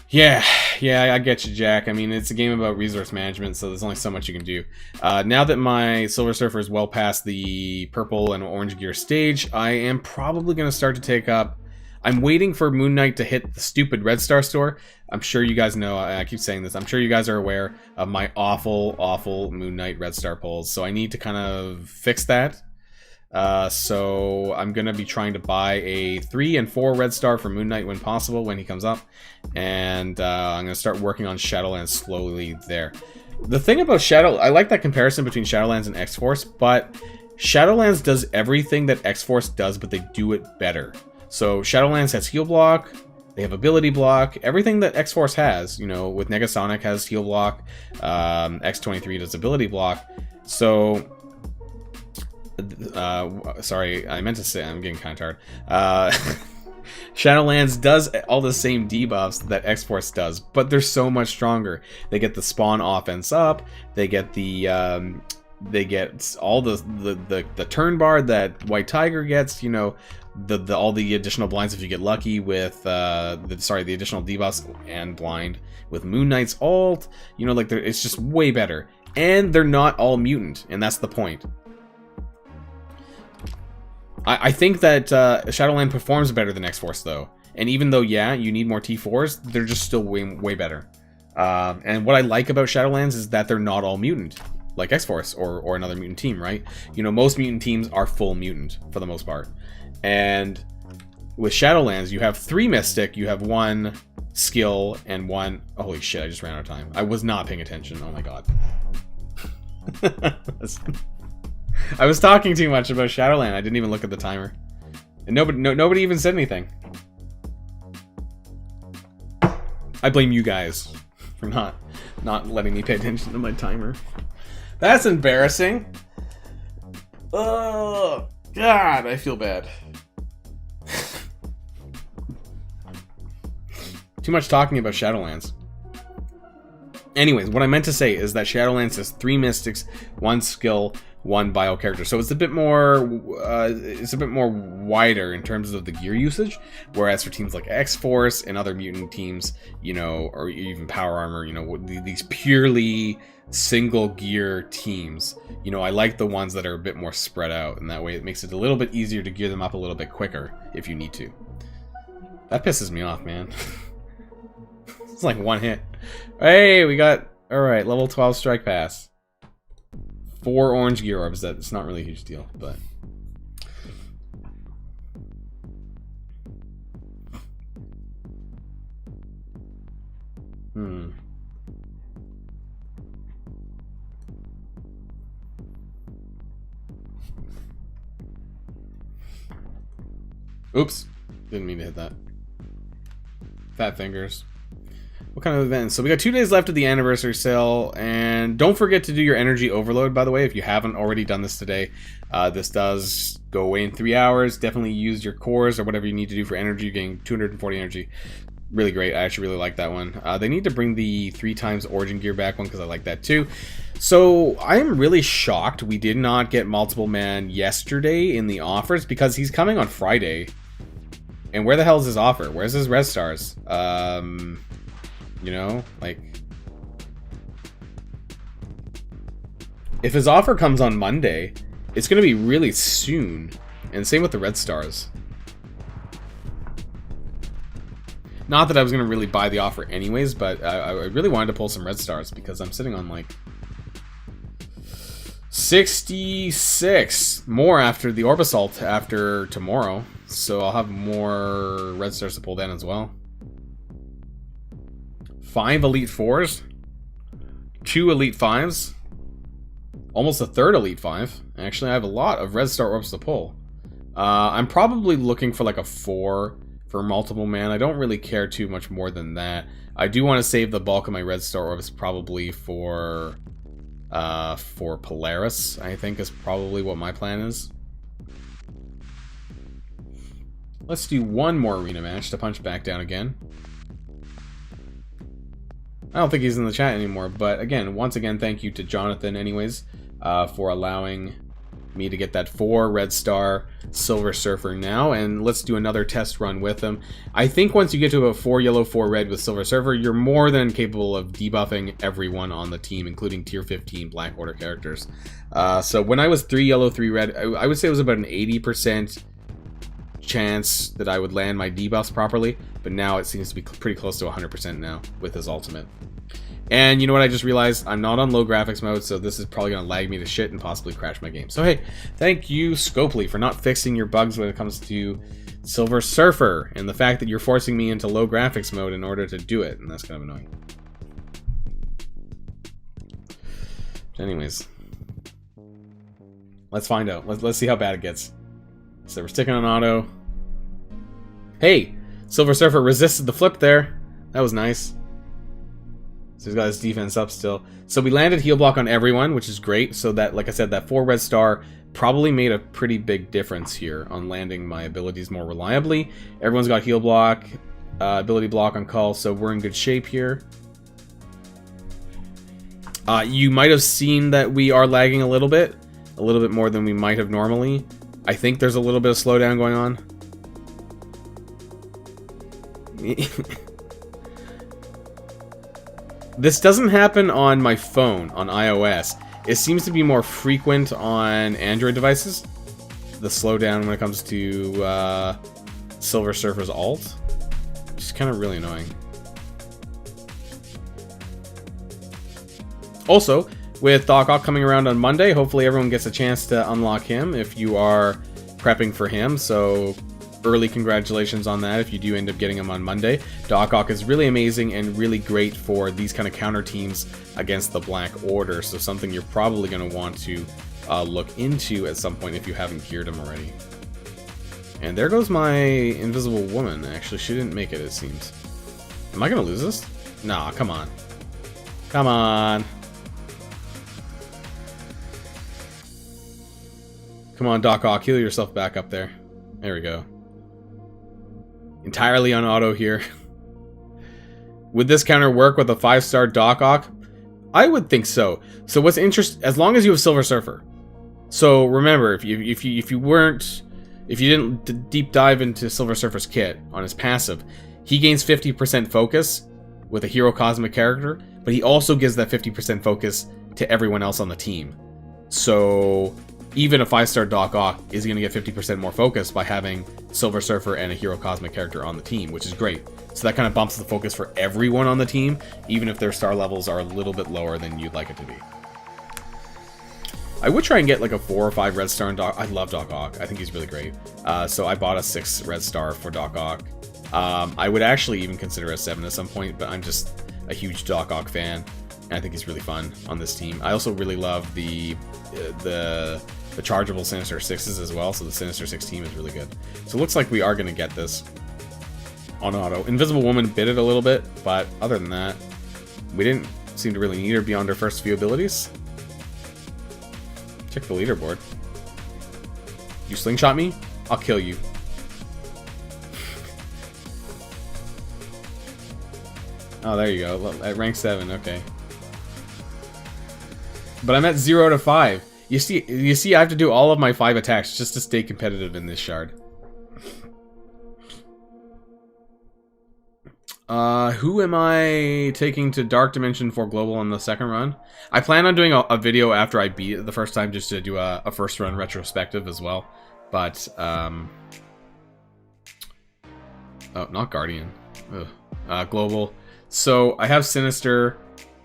Yeah, I get you, Jack. I mean, it's a game about resource management, so there's only so much you can do. Now that my Silver Surfer is well past the purple and orange gear stage, I am probably going to start to take up... I'm waiting for Moon Knight to hit the stupid Red Star store. I'm sure you guys know, I keep saying this, I'm sure you guys are aware of my awful Moon Knight Red Star pulls, so I need to kind of fix that. So I'm going to be trying to buy a 3 and 4 red star for Moon Knight when possible, when he comes up. And I'm going to start working on Shadowlands slowly there. The thing about I like that comparison between Shadowlands and X-Force, but Shadowlands does everything that X-Force does, but they do it better. So Shadowlands has heal block, they have ability block, everything that X-Force has, you know, with Negasonic has heal block, X23 does ability block. So, sorry, I meant to say, I'm getting kind of tired. Shadowlands does all the same debuffs that X-Force does, but they're so much stronger. They get the spawn offense up, they get the all the turn bar that White Tiger gets, you know, all the additional blinds if you get lucky with the additional debuffs and blind with Moon Knight's ult, you know, like it's just way better. And they're not all mutant, and that's the point. I think that Shadowland performs better than X-Force, though. And even though, yeah, you need more T4s, they're just still way better. And what I like about Shadowlands is that they're not all mutant, like X-Force or another mutant team, right? You know, most mutant teams are full mutant, for the most part. And with Shadowlands, you have 3 Mystic, you have 1 skill, and 1... Holy shit, I just ran out of time. I was not paying attention, oh my god. I was talking too much about Shadowland. I didn't even look at the timer, and nobody even said anything. I blame you guys for not letting me pay attention to my timer. That's embarrassing. Oh God, I feel bad. Too much talking about Shadowlands. Anyways, what I meant to say is that Shadowlands has 3 Mystics, 1 skill, 1 bio character, so it's a bit more wider in terms of the gear usage. Whereas for teams like X-Force and other mutant teams, you know, or even Power Armor, you know, these purely single gear teams, you know, I like the ones that are a bit more spread out, and that way it makes it a little bit easier to gear them up a little bit quicker if you need to. That pisses me off, man. It's like 1 hit. Hey, we got, alright, level 12 strike pass. 4 orange gear orbs. That's not really a huge deal, but... Oops. Didn't mean to hit that. Fat fingers. What kind of events? So we got 2 days left of the anniversary sale, and don't forget to do your energy overload, by the way, if you haven't already done this today. This does go away in 3 hours. Definitely use your cores or whatever you need to do for energy. You're getting 240 energy. Really great. I actually really like that one. They need to bring the 3 times origin gear back one, because I like that too. So I am really shocked we did not get multiple man yesterday in the offers, because he's coming on Friday. And where the hell is his offer? Where's his red stars? You know, like, if his offer comes on Monday, it's going to be really soon. And same with the red stars. Not that I was going to really buy the offer anyways, but I really wanted to pull some red stars, because I'm sitting on like 66 more after the Orb Assault after tomorrow. So I'll have more red stars to pull then as well. 5 Elite 4s, 2 Elite 5s, almost a 3rd Elite 5. Actually, I have a lot of red star orbs to pull. I'm probably looking for like a 4 for multiple man. I don't really care too much more than that. I do want to save the bulk of my red star orbs probably for Polaris, I think is probably what my plan is. Let's do 1 more arena match to punch back down again. I don't think he's in the chat anymore, but again, once again, thank you to Jonathan anyways, for allowing me to get that 4 red star Silver Surfer now, and let's do another test run with him. I think once you get to about 4 yellow, 4 red with Silver Surfer, you're more than capable of debuffing everyone on the team, including tier 15 Black Order characters. So when I was 3 yellow, 3 red, I would say it was about an 80% chance that I would land my debuffs properly, but now it seems to be pretty close to 100% now with his ultimate. And you know what I just realized? I'm not on low graphics mode, so this is probably going to lag me to shit and possibly crash my game. So hey, thank you, Scopely, for not fixing your bugs when it comes to Silver Surfer, and the fact that you're forcing me into low graphics mode in order to do it, and that's kind of annoying. Anyways, let's find out. Let's see how bad it gets. So we're sticking on auto. Hey, Silver Surfer resisted the flip there. That was nice. So he's got his defense up still. So we landed heal block on everyone, which is great. So that, like I said, that 4 red star probably made a pretty big difference here on landing my abilities more reliably. Everyone's got heal block, ability block on call, so we're in good shape here. You might have seen that we are lagging a little bit more than we might have normally. I think there's a little bit of slowdown going on. This doesn't happen on my phone, on iOS. It seems to be more frequent on Android devices. The slowdown when it comes to Silver Surfer's ult. Which is kind of really annoying. Also, with Doc Ock coming around on Monday, hopefully everyone gets a chance to unlock him if you are prepping for him. So early congratulations on that if you do end up getting him on Monday. Doc Ock is really amazing and really great for these kind of counter teams against the Black Order, so something you're probably going to want to look into at some point if you haven't geared him already. And there goes my invisible woman. Actually, she didn't make it, it seems. Am I going to lose this? Nah, come on. Come on. Come on, Doc Ock, heal yourself back up there. There we go. Entirely on auto here. Would this counter work with a 5-star Doc Ock? I would think so. So what's interesting, as long as you have Silver Surfer. So remember, if you didn't deep dive into Silver Surfer's kit on his passive, he gains 50% focus with a hero cosmic character, but he also gives that 50% focus to everyone else on the team. So even a 5-star Doc Ock is going to get 50% more focus by having Silver Surfer and a hero cosmic character on the team, which is great. So that kind of bumps the focus for everyone on the team, even if their star levels are a little bit lower than you'd like it to be. I would try and get like a 4 or 5 red star on Doc. I love Doc Ock. I think he's really great. So I bought a 6 red star for Doc Ock. I would actually even consider a 7 at some point, but I'm just a huge Doc Ock fan, and I think he's really fun on this team. I also really love the chargeable Sinister 6s as well, so the Sinister 6 team is really good. So it looks like we are going to get this on auto. Invisible Woman bit it a little bit, but other than that, we didn't seem to really need her beyond her first few abilities. Check the leaderboard. You slingshot me? I'll kill you. Oh, there you go. At rank 7, okay. But I'm at 0 to 5. You see, I have to do all of my 5 attacks just to stay competitive in this shard. Who am I taking to Dark Dimension for Global on the second run? I plan on doing a video after I beat it the first time, just to do a first run retrospective as well. But, oh, not Guardian. Global. So, I have Sinister,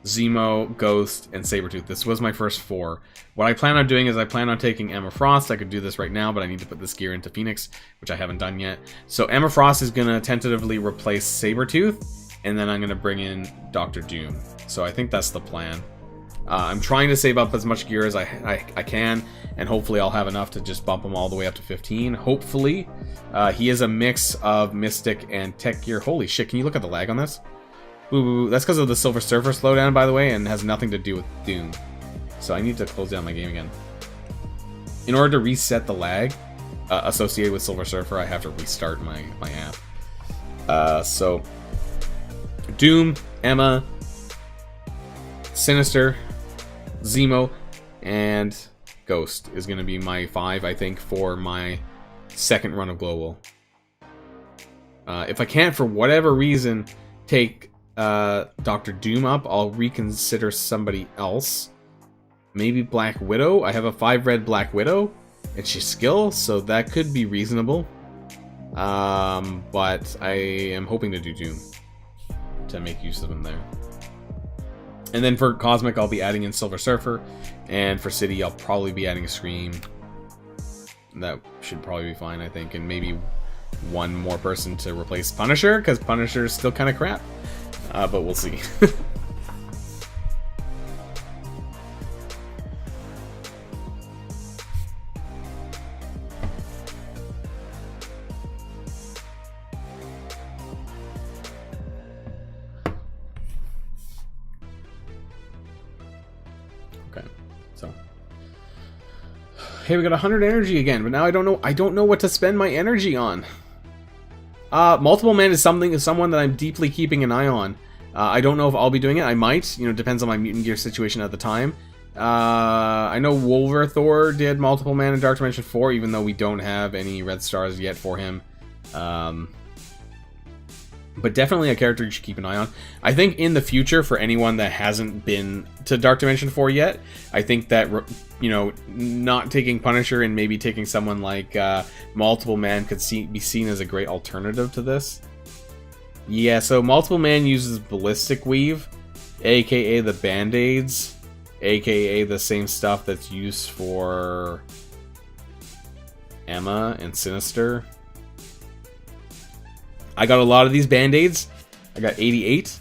Zemo, Ghost, and Sabretooth. This was my first 4. What I plan on doing is I plan on taking Emma Frost. I could do this right now, but I need to put this gear into Phoenix, which I haven't done yet. So Emma Frost is going to tentatively replace Sabretooth, and then I'm going to bring in Dr. Doom. So I think that's the plan. I'm trying to save up as much gear as I can, and hopefully I'll have enough to just bump him all the way up to 15. Hopefully. He is a mix of Mystic and Tech Gear. Holy shit, can you look at the lag on this? Ooh, that's because of the Silver Surfer slowdown, by the way, and has nothing to do with Doom. So I need to close down my game again. In order to reset the lag associated with Silver Surfer, I have to restart my app. So Doom, Emma, Sinister, Zemo, and Ghost is going to be my 5, I think, for my second run of Global. If I can't, for whatever reason, take Dr. Doom up, I'll reconsider somebody else. Maybe Black Widow. I have a 5 red Black Widow, and she's skill, so that could be reasonable. But I am hoping to do Doom to make use of him there. And then for Cosmic, I'll be adding in Silver Surfer. And for City, I'll probably be adding a Scream. That should probably be fine, I think. And maybe one more person to replace Punisher, because Punisher is still kind of crap. But we'll see. Okay, so hey, we got 100 energy again, but now I don't know what to spend my energy on. Multiple man is someone that I'm deeply keeping an eye on. I don't know if I'll be doing it. I might, you know, depends on my mutant gear situation at the time. I know Wolverthor did multiple man in Dark Dimension 4, even though we don't have any red stars yet for him. But definitely a character you should keep an eye on. I think in the future, for anyone that hasn't been to Dark Dimension 4 yet, I think that, you know, not taking Punisher and maybe taking someone like Multiple Man could be seen as a great alternative to this. Yeah, so Multiple Man uses Ballistic Weave, aka the Band-Aids, aka the same stuff that's used for Emma and Sinister. I got a lot of these Band-Aids. I got 88.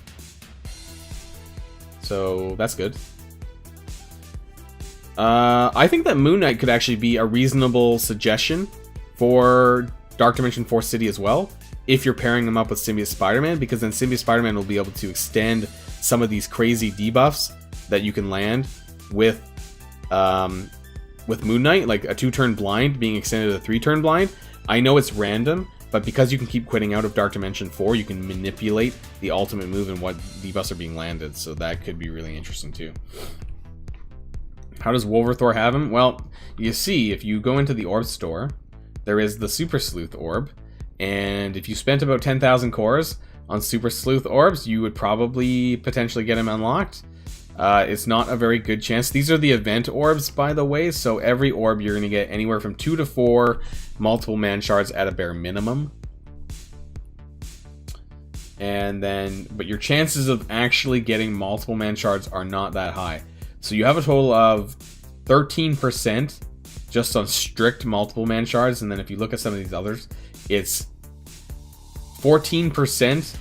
So that's good. I think that Moon Knight could actually be a reasonable suggestion for Dark Dimension 4 City as well, if you're pairing them up with Symbiote Spider-Man, because then Symbiote Spider-Man will be able to extend some of these crazy debuffs that you can land with Moon Knight, like a 2-turn blind being extended to a 3-turn blind. I know it's random, but because you can keep quitting out of Dark Dimension 4, you can manipulate the ultimate move and what debuffs are being landed, so that could be really interesting too. How does Wolverthor have him? Well, you see, if you go into the orb store, there is the Super Sleuth orb, and if you spent about 10,000 cores on Super Sleuth orbs, you would probably potentially get him unlocked. It's not a very good chance. These are the event orbs, by the way, so every orb you're going to get anywhere from 2 to 4 multiple man shards at a bare minimum. And then, but your chances of actually getting multiple man shards are not that high. So you have a total of 13% just on strict multiple man shards, and then if you look at some of these others, it's 14%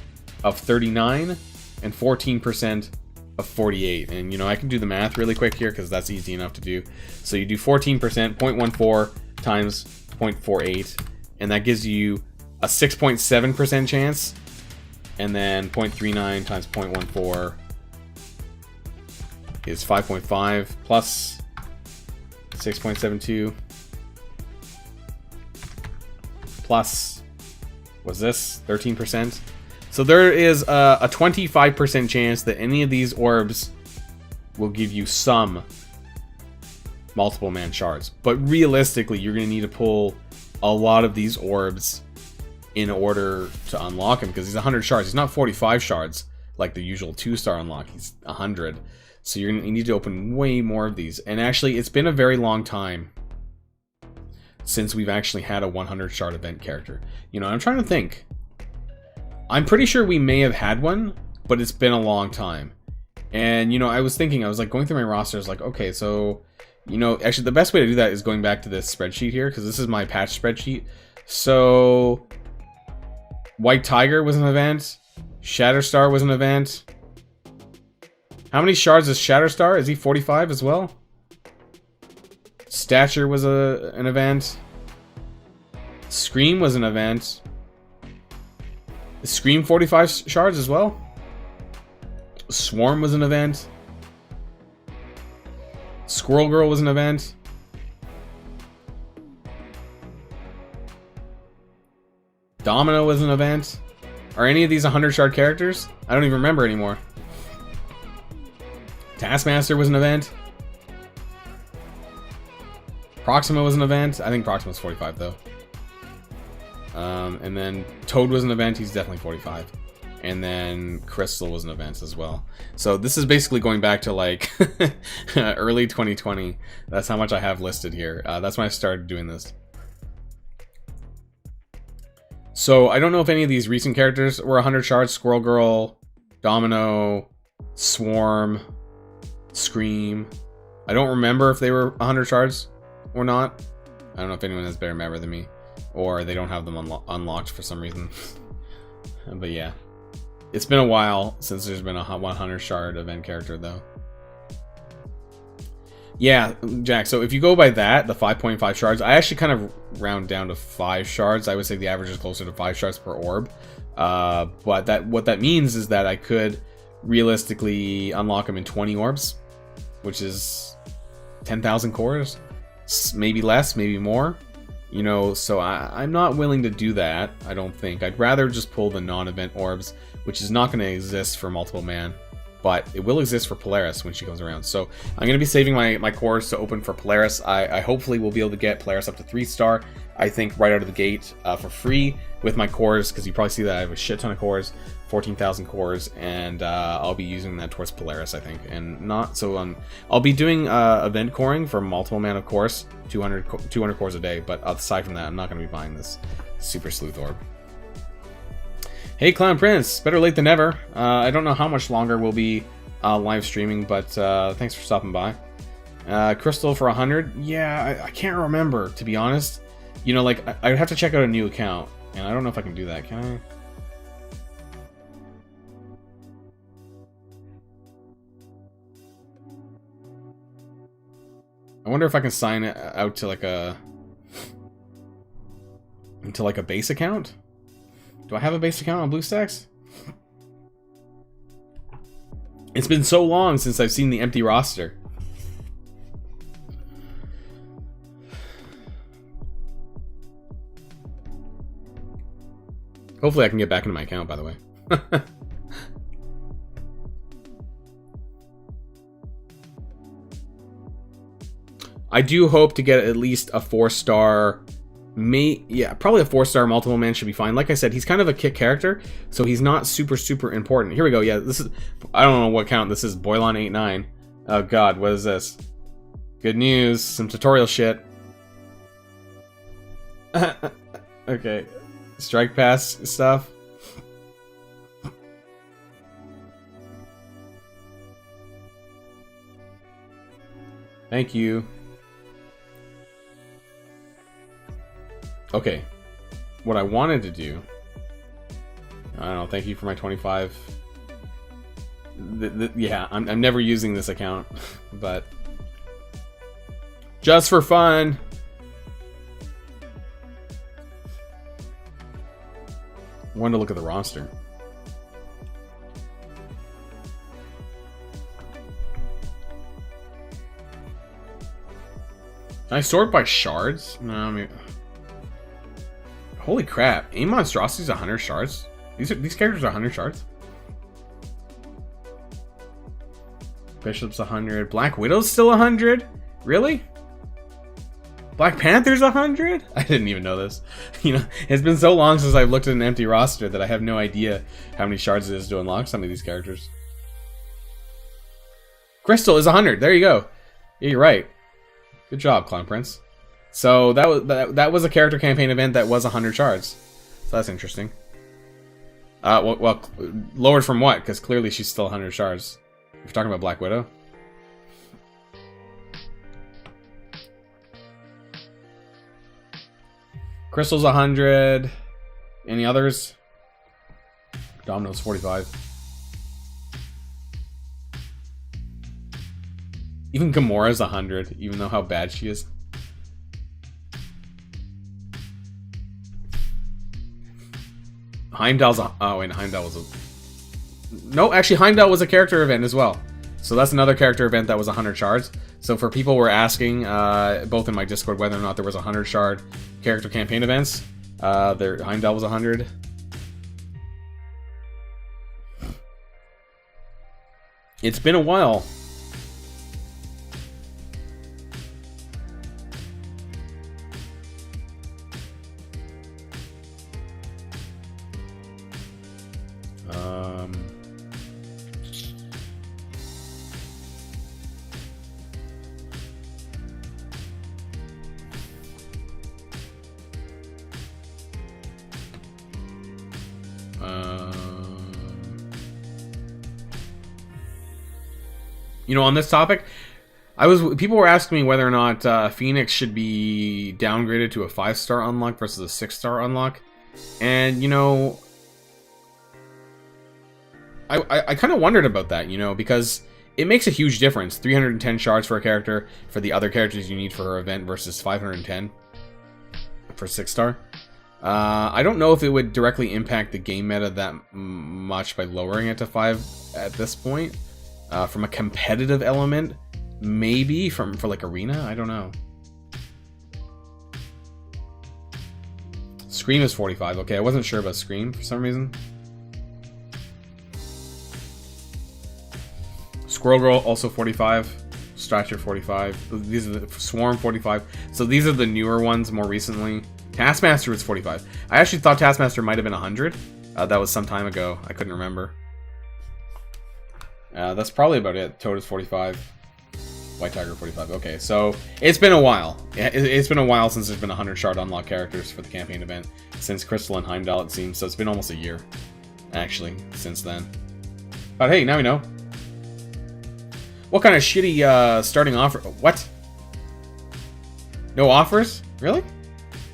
of 39 and 14% of 48. And you know, I can do the math really quick here because that's easy enough to do. So you do 14%, 0.14 times 0.48, and that gives you a 6.7% chance, and then 0.39 times 0.14 is 5.5 plus 6.72 plus, was this 13%? So there is a 25% chance that any of these orbs will give you some multiple man shards. But realistically, you're going to need to pull a lot of these orbs in order to unlock him, because he's 100 shards. He's not 45 shards like the usual 2-star unlock. He's 100. So you're going to need to open way more of these. And actually, it's been a very long time since we've actually had a 100 shard event character. You know, I'm trying to think. I'm pretty sure we may have had one, but it's been a long time. And, you know, I was thinking, I was like going through my roster, I was like, okay, so, you know, actually the best way to do that is going back to this spreadsheet here, because this is my patch spreadsheet. So, White Tiger was an event, Shatterstar was an event. How many shards is Shatterstar? Is he 45 as well? Stature was an event. Scream was an event. Is Scream 45 shards as well? Swarm was an event. Squirrel Girl was an event. Domino was an event. Are any of these 100 shard characters? I don't even remember anymore. Taskmaster was an event. Proxima was an event. I think Proxima's 45 though. And then Toad was an event. He's definitely 45. And then Crystal was an event as well. So this is basically going back to like early 2020. That's how much I have listed here. That's when I started doing this. So I don't know if any of these recent characters were 100 shards. Squirrel Girl, Domino, Swarm, Scream. I don't remember if they were 100 shards or not. I don't know if anyone has better memory than me, or they don't have them unlocked for some reason. But yeah, it's been a while since there's been a 100 shard event character though. Yeah, Jack, so if you go by that, the 5.5 shards, I actually kind of round down to 5 shards. I would say the average is closer to 5 shards per orb. But what that means is that I could realistically unlock them in 20 orbs, which is 10,000 cores, maybe less, maybe more. You know, so I'm not willing to do that, I don't think. I'd rather just pull the non-event orbs, which is not going to exist for multiple man. But it will exist for Polaris when she comes around. So I'm going to be saving my cores to open for Polaris. I hopefully will be able to get Polaris up to 3-star, I think, right out of the gate for free with my cores, because you probably see that I have a shit ton of cores, 14,000 cores, and I'll be using that towards Polaris, I think. And not so I'll be doing event coring for multiple man, of course, 200 cores a day. But aside from that, I'm not going to be buying this Super Sleuth Orb. Hey Clown Prince, better late than never. I don't know how much longer we'll be live streaming, but thanks for stopping by. Crystal for 100? Yeah, I can't remember, to be honest. You know, like, I'd have to check out a new account, and I don't know if I can do that, can I? I wonder if I can sign it out to like a base account? Do I have a base account on BlueStacks? It's been so long since I've seen the empty roster. Hopefully I can get back into my account, by the way. I do hope to get at least a 4-star... yeah, probably a 4-star multiple man should be fine. Like I said, he's kind of a kick character, so he's not super important. Here we go. Yeah, this is, I don't know what count this is. Boilon 8-9. Oh god, what is this? Good news, some tutorial shit. Okay, strike pass stuff. Thank you. Okay, what I wanted to do, I don't know, thank you for my 25. Yeah, I'm never using this account, but just for fun. I wanted to look at the roster. Can I sort by shards? No, I mean... Holy crap, Aim Monstrosity's 100 shards? These characters are 100 shards? Bishop's 100. Black Widow's still 100? Really? Black Panther's 100? I didn't even know this. You know, it's been so long since I've looked at an empty roster that I have no idea how many shards it is to unlock some of these characters. Crystal is 100. There you go. Yeah, you're right. Good job, Clown Prince. So that was a character campaign event that was 100 shards. So that's interesting. Well, lowered from what? Because clearly she's still 100 shards. If you're talking about Black Widow. Crystal's 100. Any others? Domino's 45. Even Gamora's 100, even though how bad she is. Heimdall's oh wait, Heimdall was a... No, actually Heimdall was a character event as well. So that's another character event that was 100 shards. So for people who were asking, both in my Discord, whether or not there was 100 shard character campaign events, Heimdall was 100. It's been a while. You know, on this topic, people were asking me whether or not Phoenix should be downgraded to a 5-star unlock versus a 6-star unlock. And, you know, I kind of wondered about that, you know, because it makes a huge difference. 310 shards for a character for the other characters you need for her event versus 510 for 6-star. I don't know if it would directly impact the game meta that much by lowering it to 5 at this point. From a competitive element, maybe for like arena, I don't know. Scream is 45. Okay, I wasn't sure about Scream for some reason. Squirrel Girl also 45. Stratcher 45. These are the Swarm 45. So these are the newer ones more recently. Taskmaster was 45. I actually thought Taskmaster might have been 100. That was some time ago. I couldn't remember. That's probably about it. Toad is 45. White Tiger 45. Okay, so it's been a while. It's been a while since there's been 100 shard unlock characters for the campaign event. Since Crystal and Heimdall, it seems. So it's been almost a year, actually, since then. But hey, now we know. What kind of shitty starting offer? What? No offers? Really?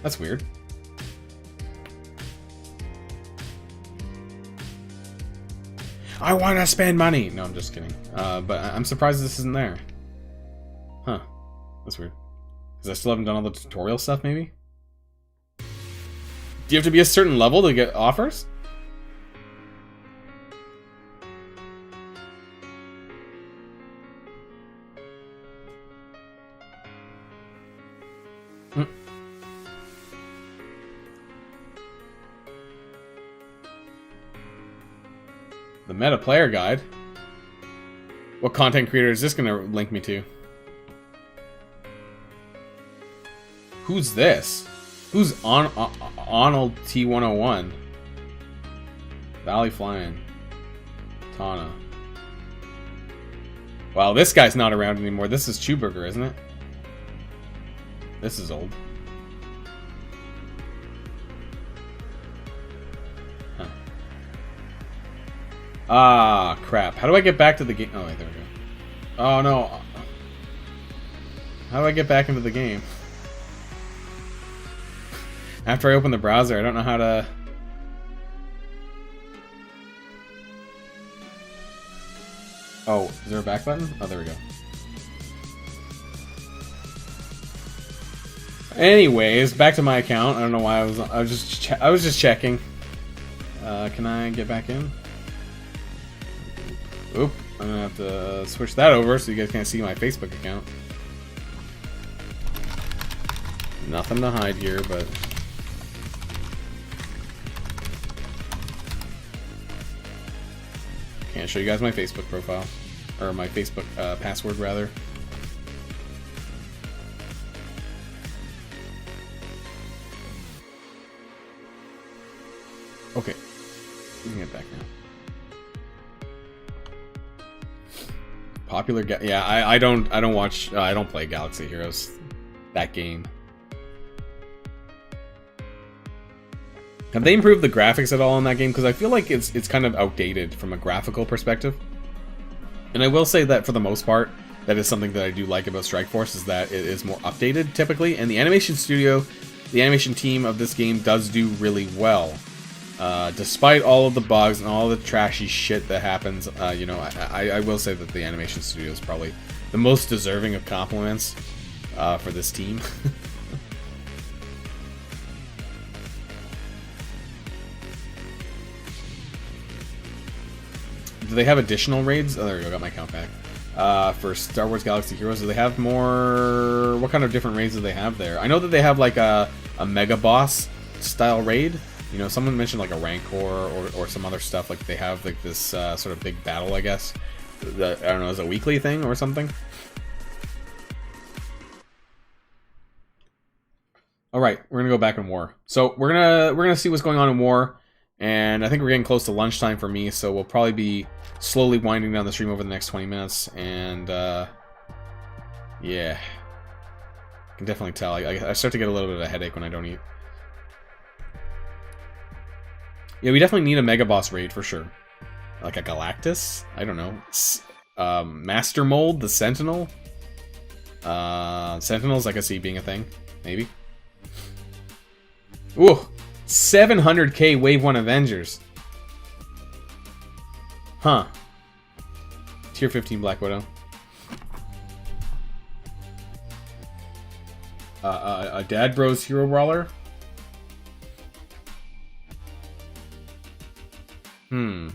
That's weird. I want to spend money! No, I'm just kidding. But I'm surprised this isn't there. Huh. That's weird. Because I still haven't done all the tutorial stuff, maybe? Do you have to be a certain level to get offers? The meta player guide? What content creator is this going to link me to? Who's this? Who's Arnold T101? Valley Flying. Tana. Wow, this guy's not around anymore. This is Chewburger, isn't it? This is old. Huh. Ah, crap. How do I get back to the game? Oh, wait, there we go. Oh, no. How do I get back into the game? After I open the browser, I don't know how to... Oh, is there a back button? Oh, there we go. Anyways, back to my account. I don't know why I was just checking. Can I get back in? Oop, I'm gonna have to switch that over so you guys can't see my Facebook account. Nothing to hide here, but can't show you guys my Facebook profile or my Facebook password rather. Okay, we can get back now. Popular, yeah. I don't watch. I don't play Galaxy Heroes. That game. Have they improved the graphics at all in that game? Because I feel like it's kind of outdated from a graphical perspective. And I will say that for the most part, that is something that I do like about Strike Force is that it is more updated typically, and the animation studio, the animation team of this game does do really well. Despite all of the bugs and all the trashy shit that happens, you know, I will say that the animation studio is probably the most deserving of compliments for this team. Do they have additional raids? Oh, there we go, got my count back. For Star Wars Galaxy Heroes, do they have more... What kind of different raids do they have there? I know that they have like a mega boss style raid. You know, someone mentioned like a Rancor or some other stuff. Like they have like this sort of big battle, I guess. I don't know, is it a weekly thing or something? All right, we're gonna go back in War. So we're gonna see what's going on in War, and I think we're getting close to lunchtime for me. So we'll probably be slowly winding down the stream over the next 20 minutes, and yeah, I can definitely tell. I start to get a little bit of a headache when I don't eat. Yeah, we definitely need a Mega Boss raid for sure. Like a Galactus? I don't know. Master Mold, the Sentinel. Sentinels I can see being a thing, maybe. Ooh, 700k Wave 1 Avengers. Huh. Tier 15 Black Widow. A Dad Bros Hero Brawler. Hmm.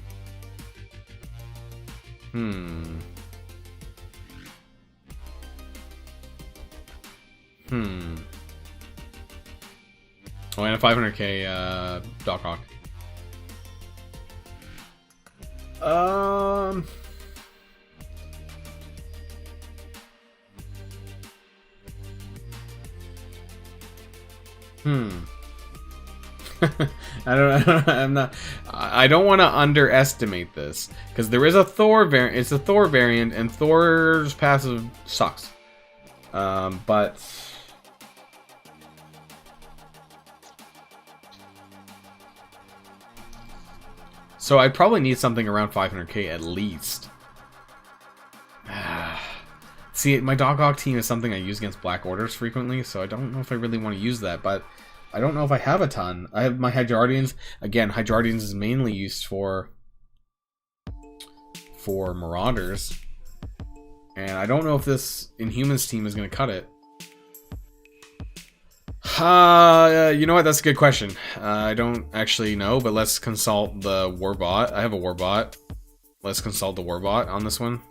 Oh, and a 500k Doc Hawk. I don't want to underestimate this because there is a Thor variant. It's a Thor variant, and Thor's passive sucks. But so I probably need something around 500k at least. See, my Doc Hawk team is something I use against Black Orders frequently, so I don't know if I really want to use that, but I don't know if I have a ton. I have my Hydrardians. Again, Hydrardians is mainly used for Marauders. And I don't know if this Inhumans team is going to cut it. You know what? That's a good question. I don't actually know, but let's consult the Warbot. I have a Warbot. Let's consult the Warbot on this one.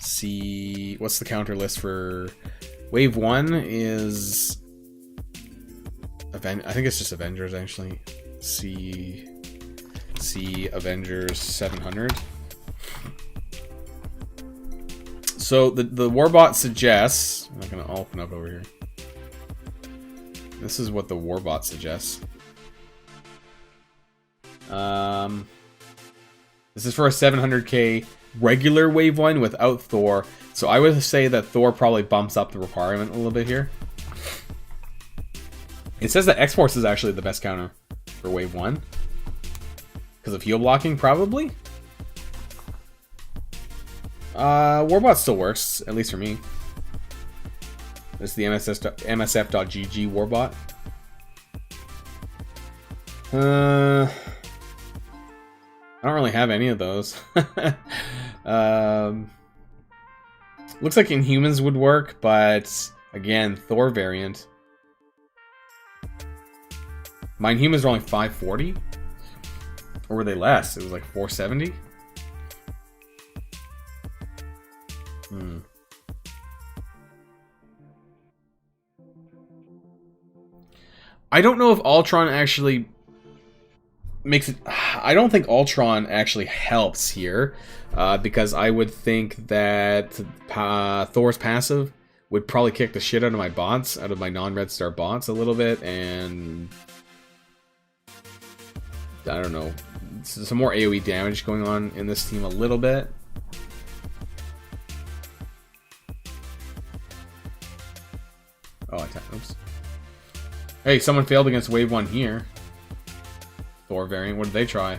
See, what's the counter list for Wave 1 is I think it's just Avengers actually. See Avengers 700. So the Warbot suggests, I'm not gonna open up over here. This is what the Warbot suggests. This is for a 700k regular Wave 1 without Thor. So I would say that Thor probably bumps up the requirement a little bit here. It says that X-Force is actually the best counter for Wave 1. Because of heal blocking, probably? Warbot still works, at least for me. This is the MSF.GG Warbot. I don't really have any of those. Looks like Inhumans would work, but again, Thor variant. My Inhumans are only 540? Or were they less? It was like 470? I don't know if Ultron actually makes it. I don't think Ultron actually helps here, because I would think that Thor's passive would probably kick the shit out of my bots, out of my non-red star bots a little bit, and I don't know, some more AoE damage going on in this team a little bit. Oh, oops. Hey, someone failed against Wave 1 here. Thor variant, what did they try?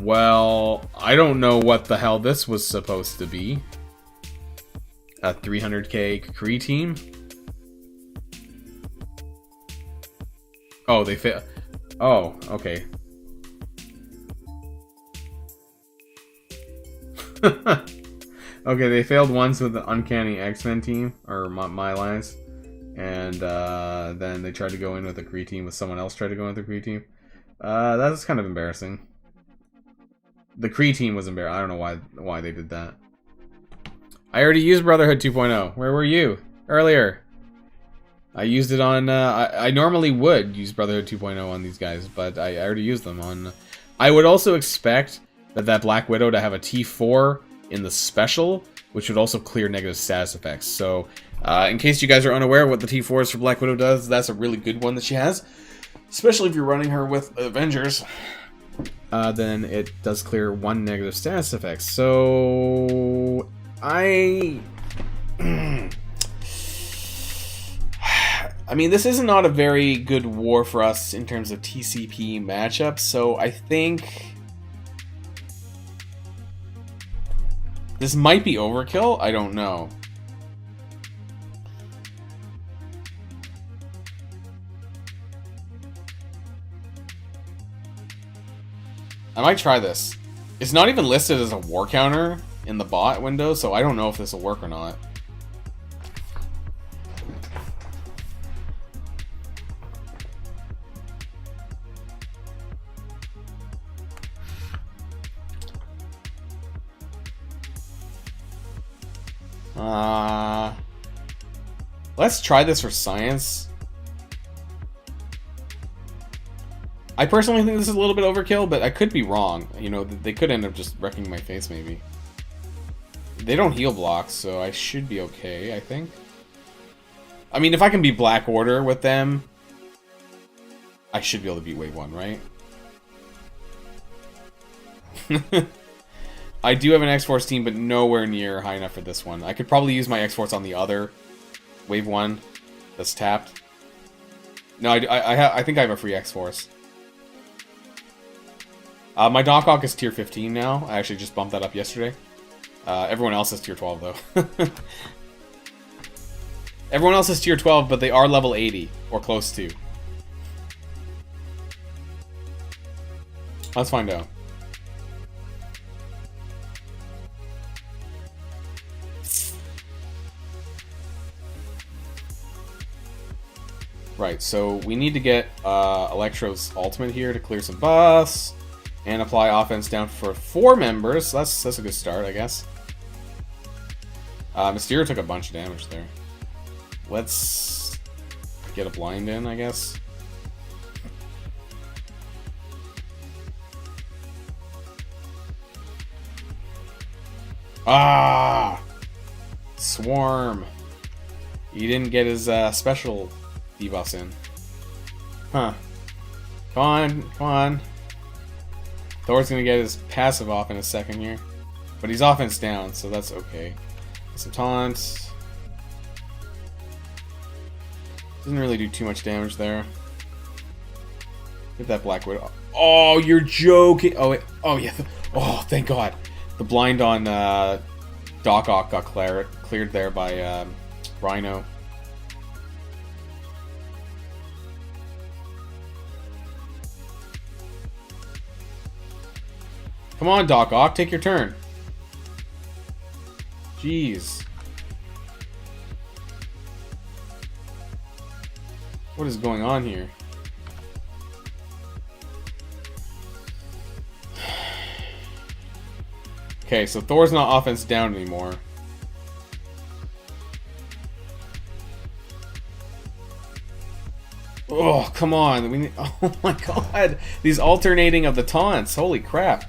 Well, I don't know what the hell this was supposed to be. A 300k Kree team? Oh, they failed. Oh, okay. Okay, they failed once with the Uncanny X-Men team, or my alliance. And then they tried to go in with a Kree team with someone else tried to go in with a Kree team. That's kind of embarrassing. The Kree team was embarrassing. I don't know why they did that. I already used Brotherhood 2.0. Where were you? Earlier. I used it on... I normally would use Brotherhood 2.0 on these guys, but I already used them on... I would also expect that Black Widow to have a T4 in the special, which would also clear negative status effects. So... in case you guys are unaware of what the T4s for Black Widow does, that's a really good one that she has. Especially if you're running her with Avengers. Then it does clear 1 negative status effect. So... I I mean, this is not a very good war for us in terms of TCP matchups, so I think this might be overkill. I don't know. I might try this. It's not even listed as a war counter in the bot window, so I don't know if this will work or not. Let's try this for science. I personally think this is a little bit overkill, but I could be wrong. You know, they could end up just wrecking my face, maybe. They don't heal blocks, so I should be okay, I think. I mean, if I can be Black Order with them, I should be able to beat Wave 1, right? I do have an X-Force team, but nowhere near high enough for this one. I could probably use my X-Force on the other Wave 1 that's tapped. No, I think I have a free X-Force. My Doc Ock is tier 15 now. I actually just bumped that up yesterday. Everyone else is tier 12, though. Everyone else is tier 12, but they are level 80, or close to. Let's find out. Right, so we need to get Electro's ultimate here to clear some buffs and apply offense down for 4 members. So that's a good start, I guess. Mysterio took a bunch of damage there. Let's get a blind in, I guess. Ah! Swarm. He didn't get his special debuffs in. Huh. Come on, come on. Thor's gonna get his passive off in a second here. But he's offense down, so that's okay. Some taunts. Doesn't really do too much damage there. Get that Black Widow. Oh, you're joking! Oh, wait. Oh, yeah. Oh, thank God. The blind on Doc Ock got cleared there by Rhino. Come on, Doc Ock, take your turn. Jeez. What is going on here? Okay, so Thor's not offense down anymore. Oh, come on. We need, oh my God. These alternating of the taunts. Holy crap.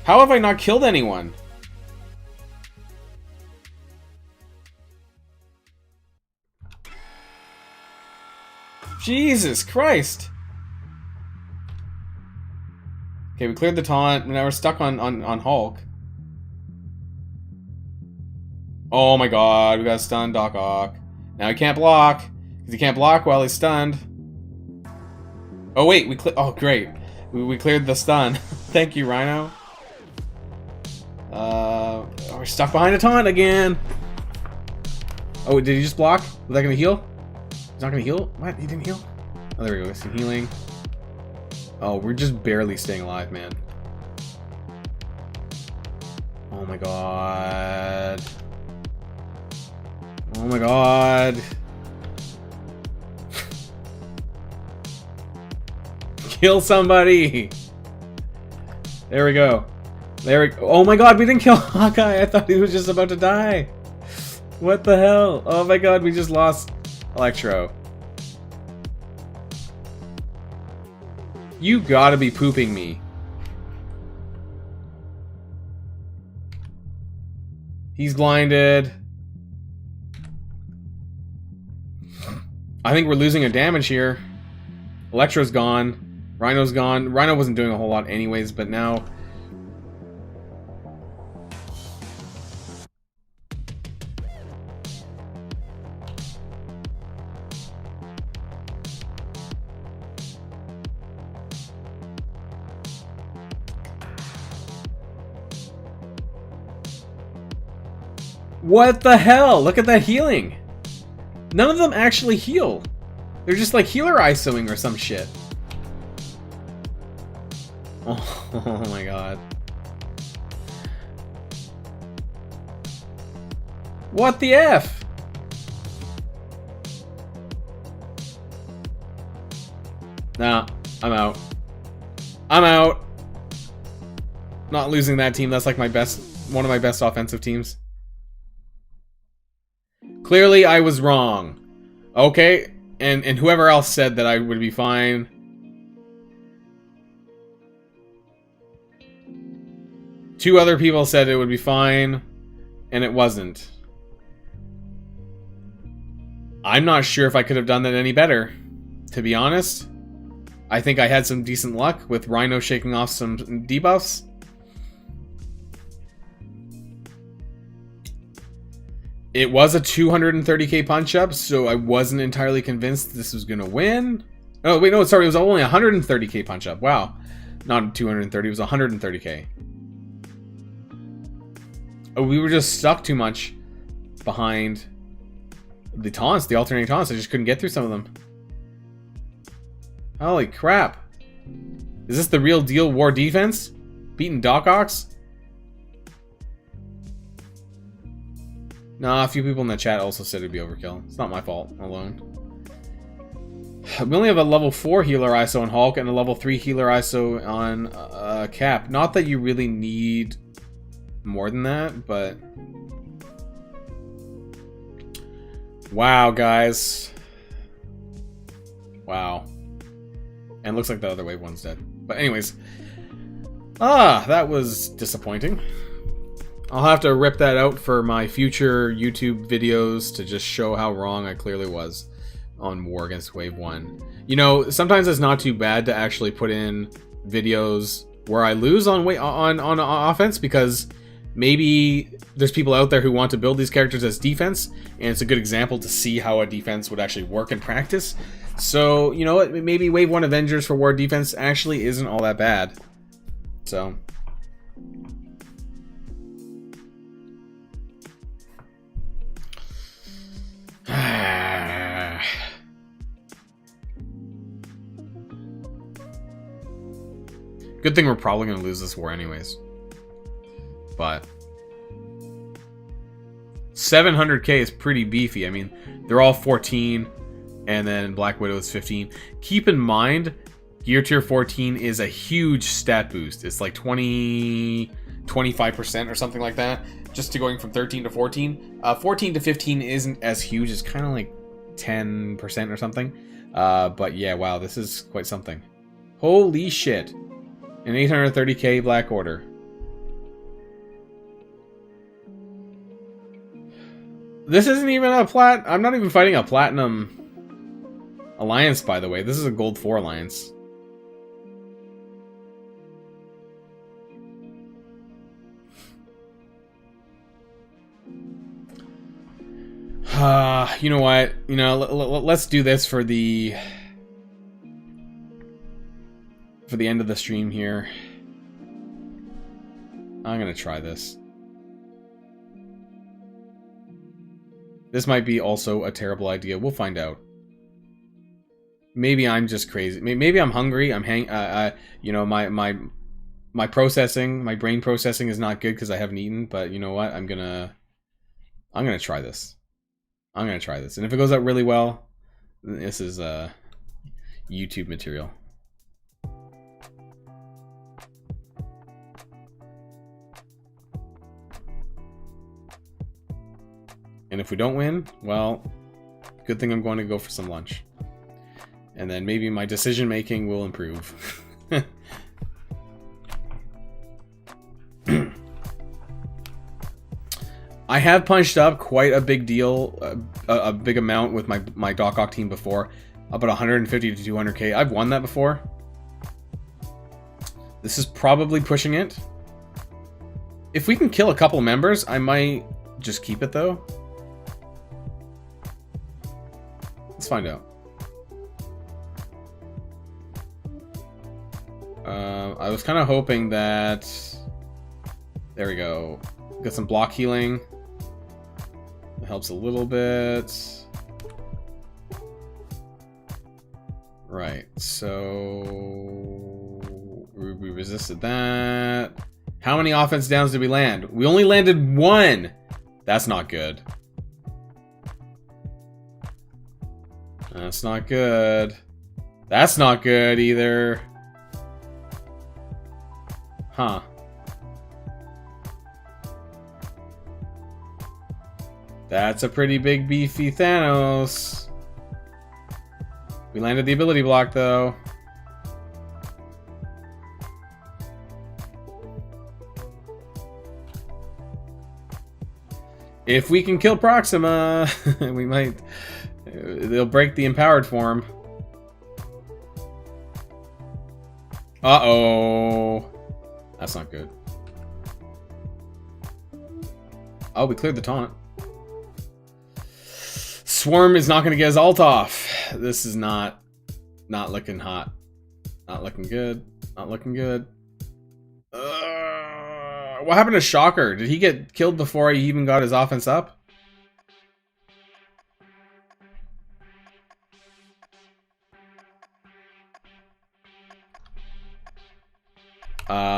How have I not killed anyone? Jesus Christ! Okay, we cleared the taunt. Now we're stuck on Hulk. Oh my God, we got stunned Doc Ock. Now he can't block because he can't block while he's stunned. Oh wait, oh great, we cleared the stun. Thank you, Rhino. We're stuck behind a taunt again. Oh, did he just block? Was that gonna heal? He's not gonna heal? What? He didn't heal? Oh, there we go. Some healing. Oh, we're just barely staying alive, man. Oh my God. Oh my God. Kill somebody. There we go. There we go. Oh my God, we didn't kill Hawkeye. I thought he was just about to die. What the hell? Oh my God, we just lost Electro. You gotta be pooping me. He's blinded. I think we're losing a damage here. Electro's gone. Rhino's gone. Rhino wasn't doing a whole lot anyways, but now... What the hell? Look at that healing. None of them actually heal. They're just like healer ISOing or some shit. Oh my god. What the F? Nah, I'm out. I'm out. Not losing that team. That's like my best, one of my best offensive teams. Clearly, I was wrong. Okay, and whoever else said that I would be fine. Two other people said it would be fine, and it wasn't. I'm not sure if I could have done that any better, to be honest. I think I had some decent luck with Rhino shaking off some debuffs. It was a 230k punch-up, so I wasn't entirely convinced this was going to win. Oh, wait, no, sorry, it was only 130k punch-up. Wow. Not 230, it was 130k. Oh, we were just stuck too much behind the taunts, the alternating taunts. I just couldn't get through some of them. Holy crap. Is this the real deal war defense? Beating Doc Ox? Nah, a few people in the chat also said it'd be overkill. It's not my fault alone. We only have a level 4 healer ISO on Hulk and a level 3 healer ISO on Cap. Not that you really need more than that, but... Wow, guys. Wow. And it looks like the other wave one's dead. But anyways. That was disappointing. I'll have to rip that out for my future YouTube videos to just show how wrong I clearly was on War Against Wave 1. You know, sometimes it's not too bad to actually put in videos where I lose on offense, because maybe there's people out there who want to build these characters as defense, and it's a good example to see how a defense would actually work in practice. So, you know what, maybe Wave 1 Avengers for War Defense actually isn't all that bad. So... Good thing we're probably going to lose this war anyways. But 700k is pretty beefy. I mean, they're all 14, and then Black Widow is 15. Keep in mind, Gear Tier 14 is a huge stat boost. It's like 25% or something like that, just to going from 13 to 14. 14 to 15 isn't as huge. It's kind of like 10% or something. But yeah, wow, this is quite something. Holy shit. An 830k Black Order. This isn't even a I'm not even fighting a Platinum Alliance, by the way. This is a Gold 4 Alliance. You know what? You know, let's do this for the end of the stream here. I'm gonna try this. This might be also a terrible idea. We'll find out. Maybe I'm just crazy. Maybe I'm hungry. You know, my processing, my brain processing is not good because I haven't eaten. But you know what? I'm gonna try this. I'm gonna try this, and if it goes out really well, this is YouTube material. And if we don't win, well, good thing I'm going to go for some lunch. And then maybe my decision making will improve. I have punched up quite a big deal, a big amount with my Doc Ock team before. About 150 to 200k. I've won that before. This is probably pushing it. If we can kill a couple members, I might just keep it though. Let's find out. I was kind of hoping that... There we go. Got some block healing. That helps a little bit. Right, so... We resisted that. How many offense downs did we land? We only landed 1! That's not good. That's not good. That's not good either. Huh. That's a pretty big beefy Thanos. We landed the ability block though. If we can kill Proxima, we might... They'll break the empowered form. Uh-oh. That's not good. Oh, we cleared the taunt. Swarm is not going to get his ult off. This is not looking hot. Not looking good. Not looking good. What happened to Shocker? Did he get killed before he even got his offense up?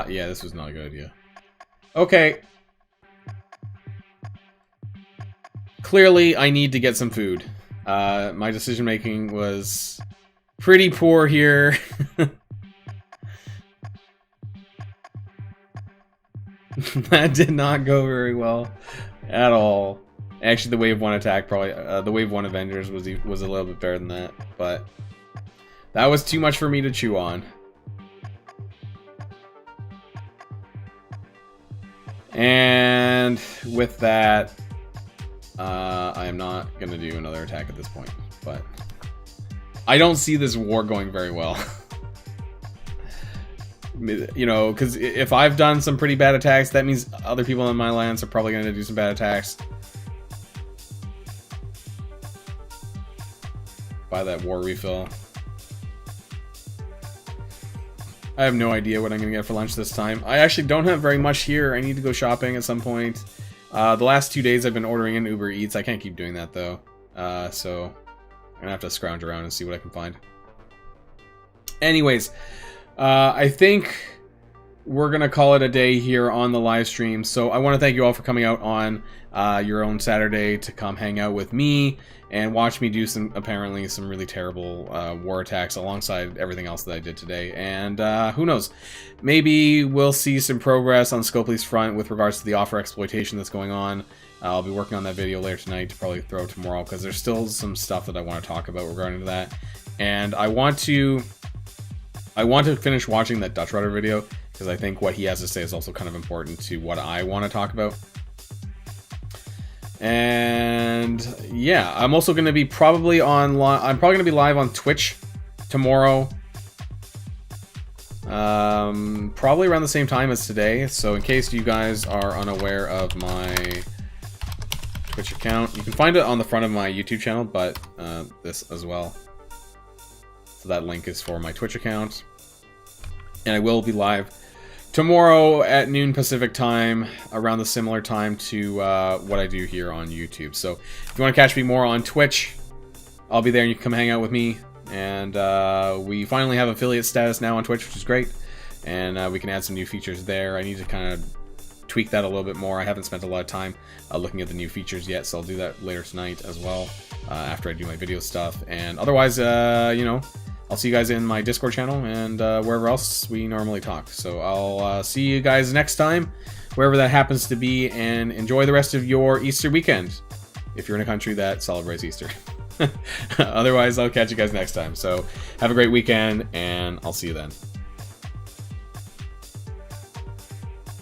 Yeah, this was not a good idea. Okay. Clearly, I need to get some food. My decision making was pretty poor here. That did not go very well at all. Actually, the Wave 1 attack probably... the Wave 1 Avengers was a little bit better than that, but... That was too much for me to chew on. And with that, I am not going to do another attack at this point, but I don't see this war going very well. You know, because if I've done some pretty bad attacks, that means other people in my lands are probably going to do some bad attacks. Buy that war refill. I have no idea what I'm going to get for lunch this time. I actually don't have very much here. I need to go shopping at some point. The last 2 days I've been ordering in Uber Eats. I can't keep doing that though. So I'm going to have to scrounge around and see what I can find. Anyways, I think we're going to call it a day here on the live stream. So I want to thank you all for coming out on your own Saturday to come hang out with me and watch me do apparently some really terrible war attacks alongside everything else that I did today. And who knows, maybe we'll see some progress on Scopely's front with regards to the offer exploitation that's going on. I'll be working on that video later tonight to probably throw tomorrow, because there's still some stuff that I want to talk about regarding that. And I want to finish watching that Dutch Rudder video, because I think what he has to say is also kind of important to what I want to talk about. And yeah, I'm also going to be probably I'm probably going to be live on Twitch tomorrow. Probably around the same time as today. So in case you guys are unaware of my Twitch account, you can find it on the front of my YouTube channel, but this as well. So that link is for my Twitch account. And I will be live tomorrow at noon Pacific time, around the similar time to what I do here on YouTube. So if you want to catch me more on Twitch, I'll be there and you can come hang out with me. And we finally have affiliate status now on Twitch, which is great. And we can add some new features there. I need to kind of tweak that a little bit more. I haven't spent a lot of time looking at the new features yet, so I'll do that later tonight as well, after I do my video stuff. And otherwise, you know, I'll see you guys in my Discord channel and wherever else we normally talk. So I'll see you guys next time, wherever that happens to be, and enjoy the rest of your Easter weekend, if you're in a country that celebrates Easter. Otherwise, I'll catch you guys next time. So have a great weekend, and I'll see you then.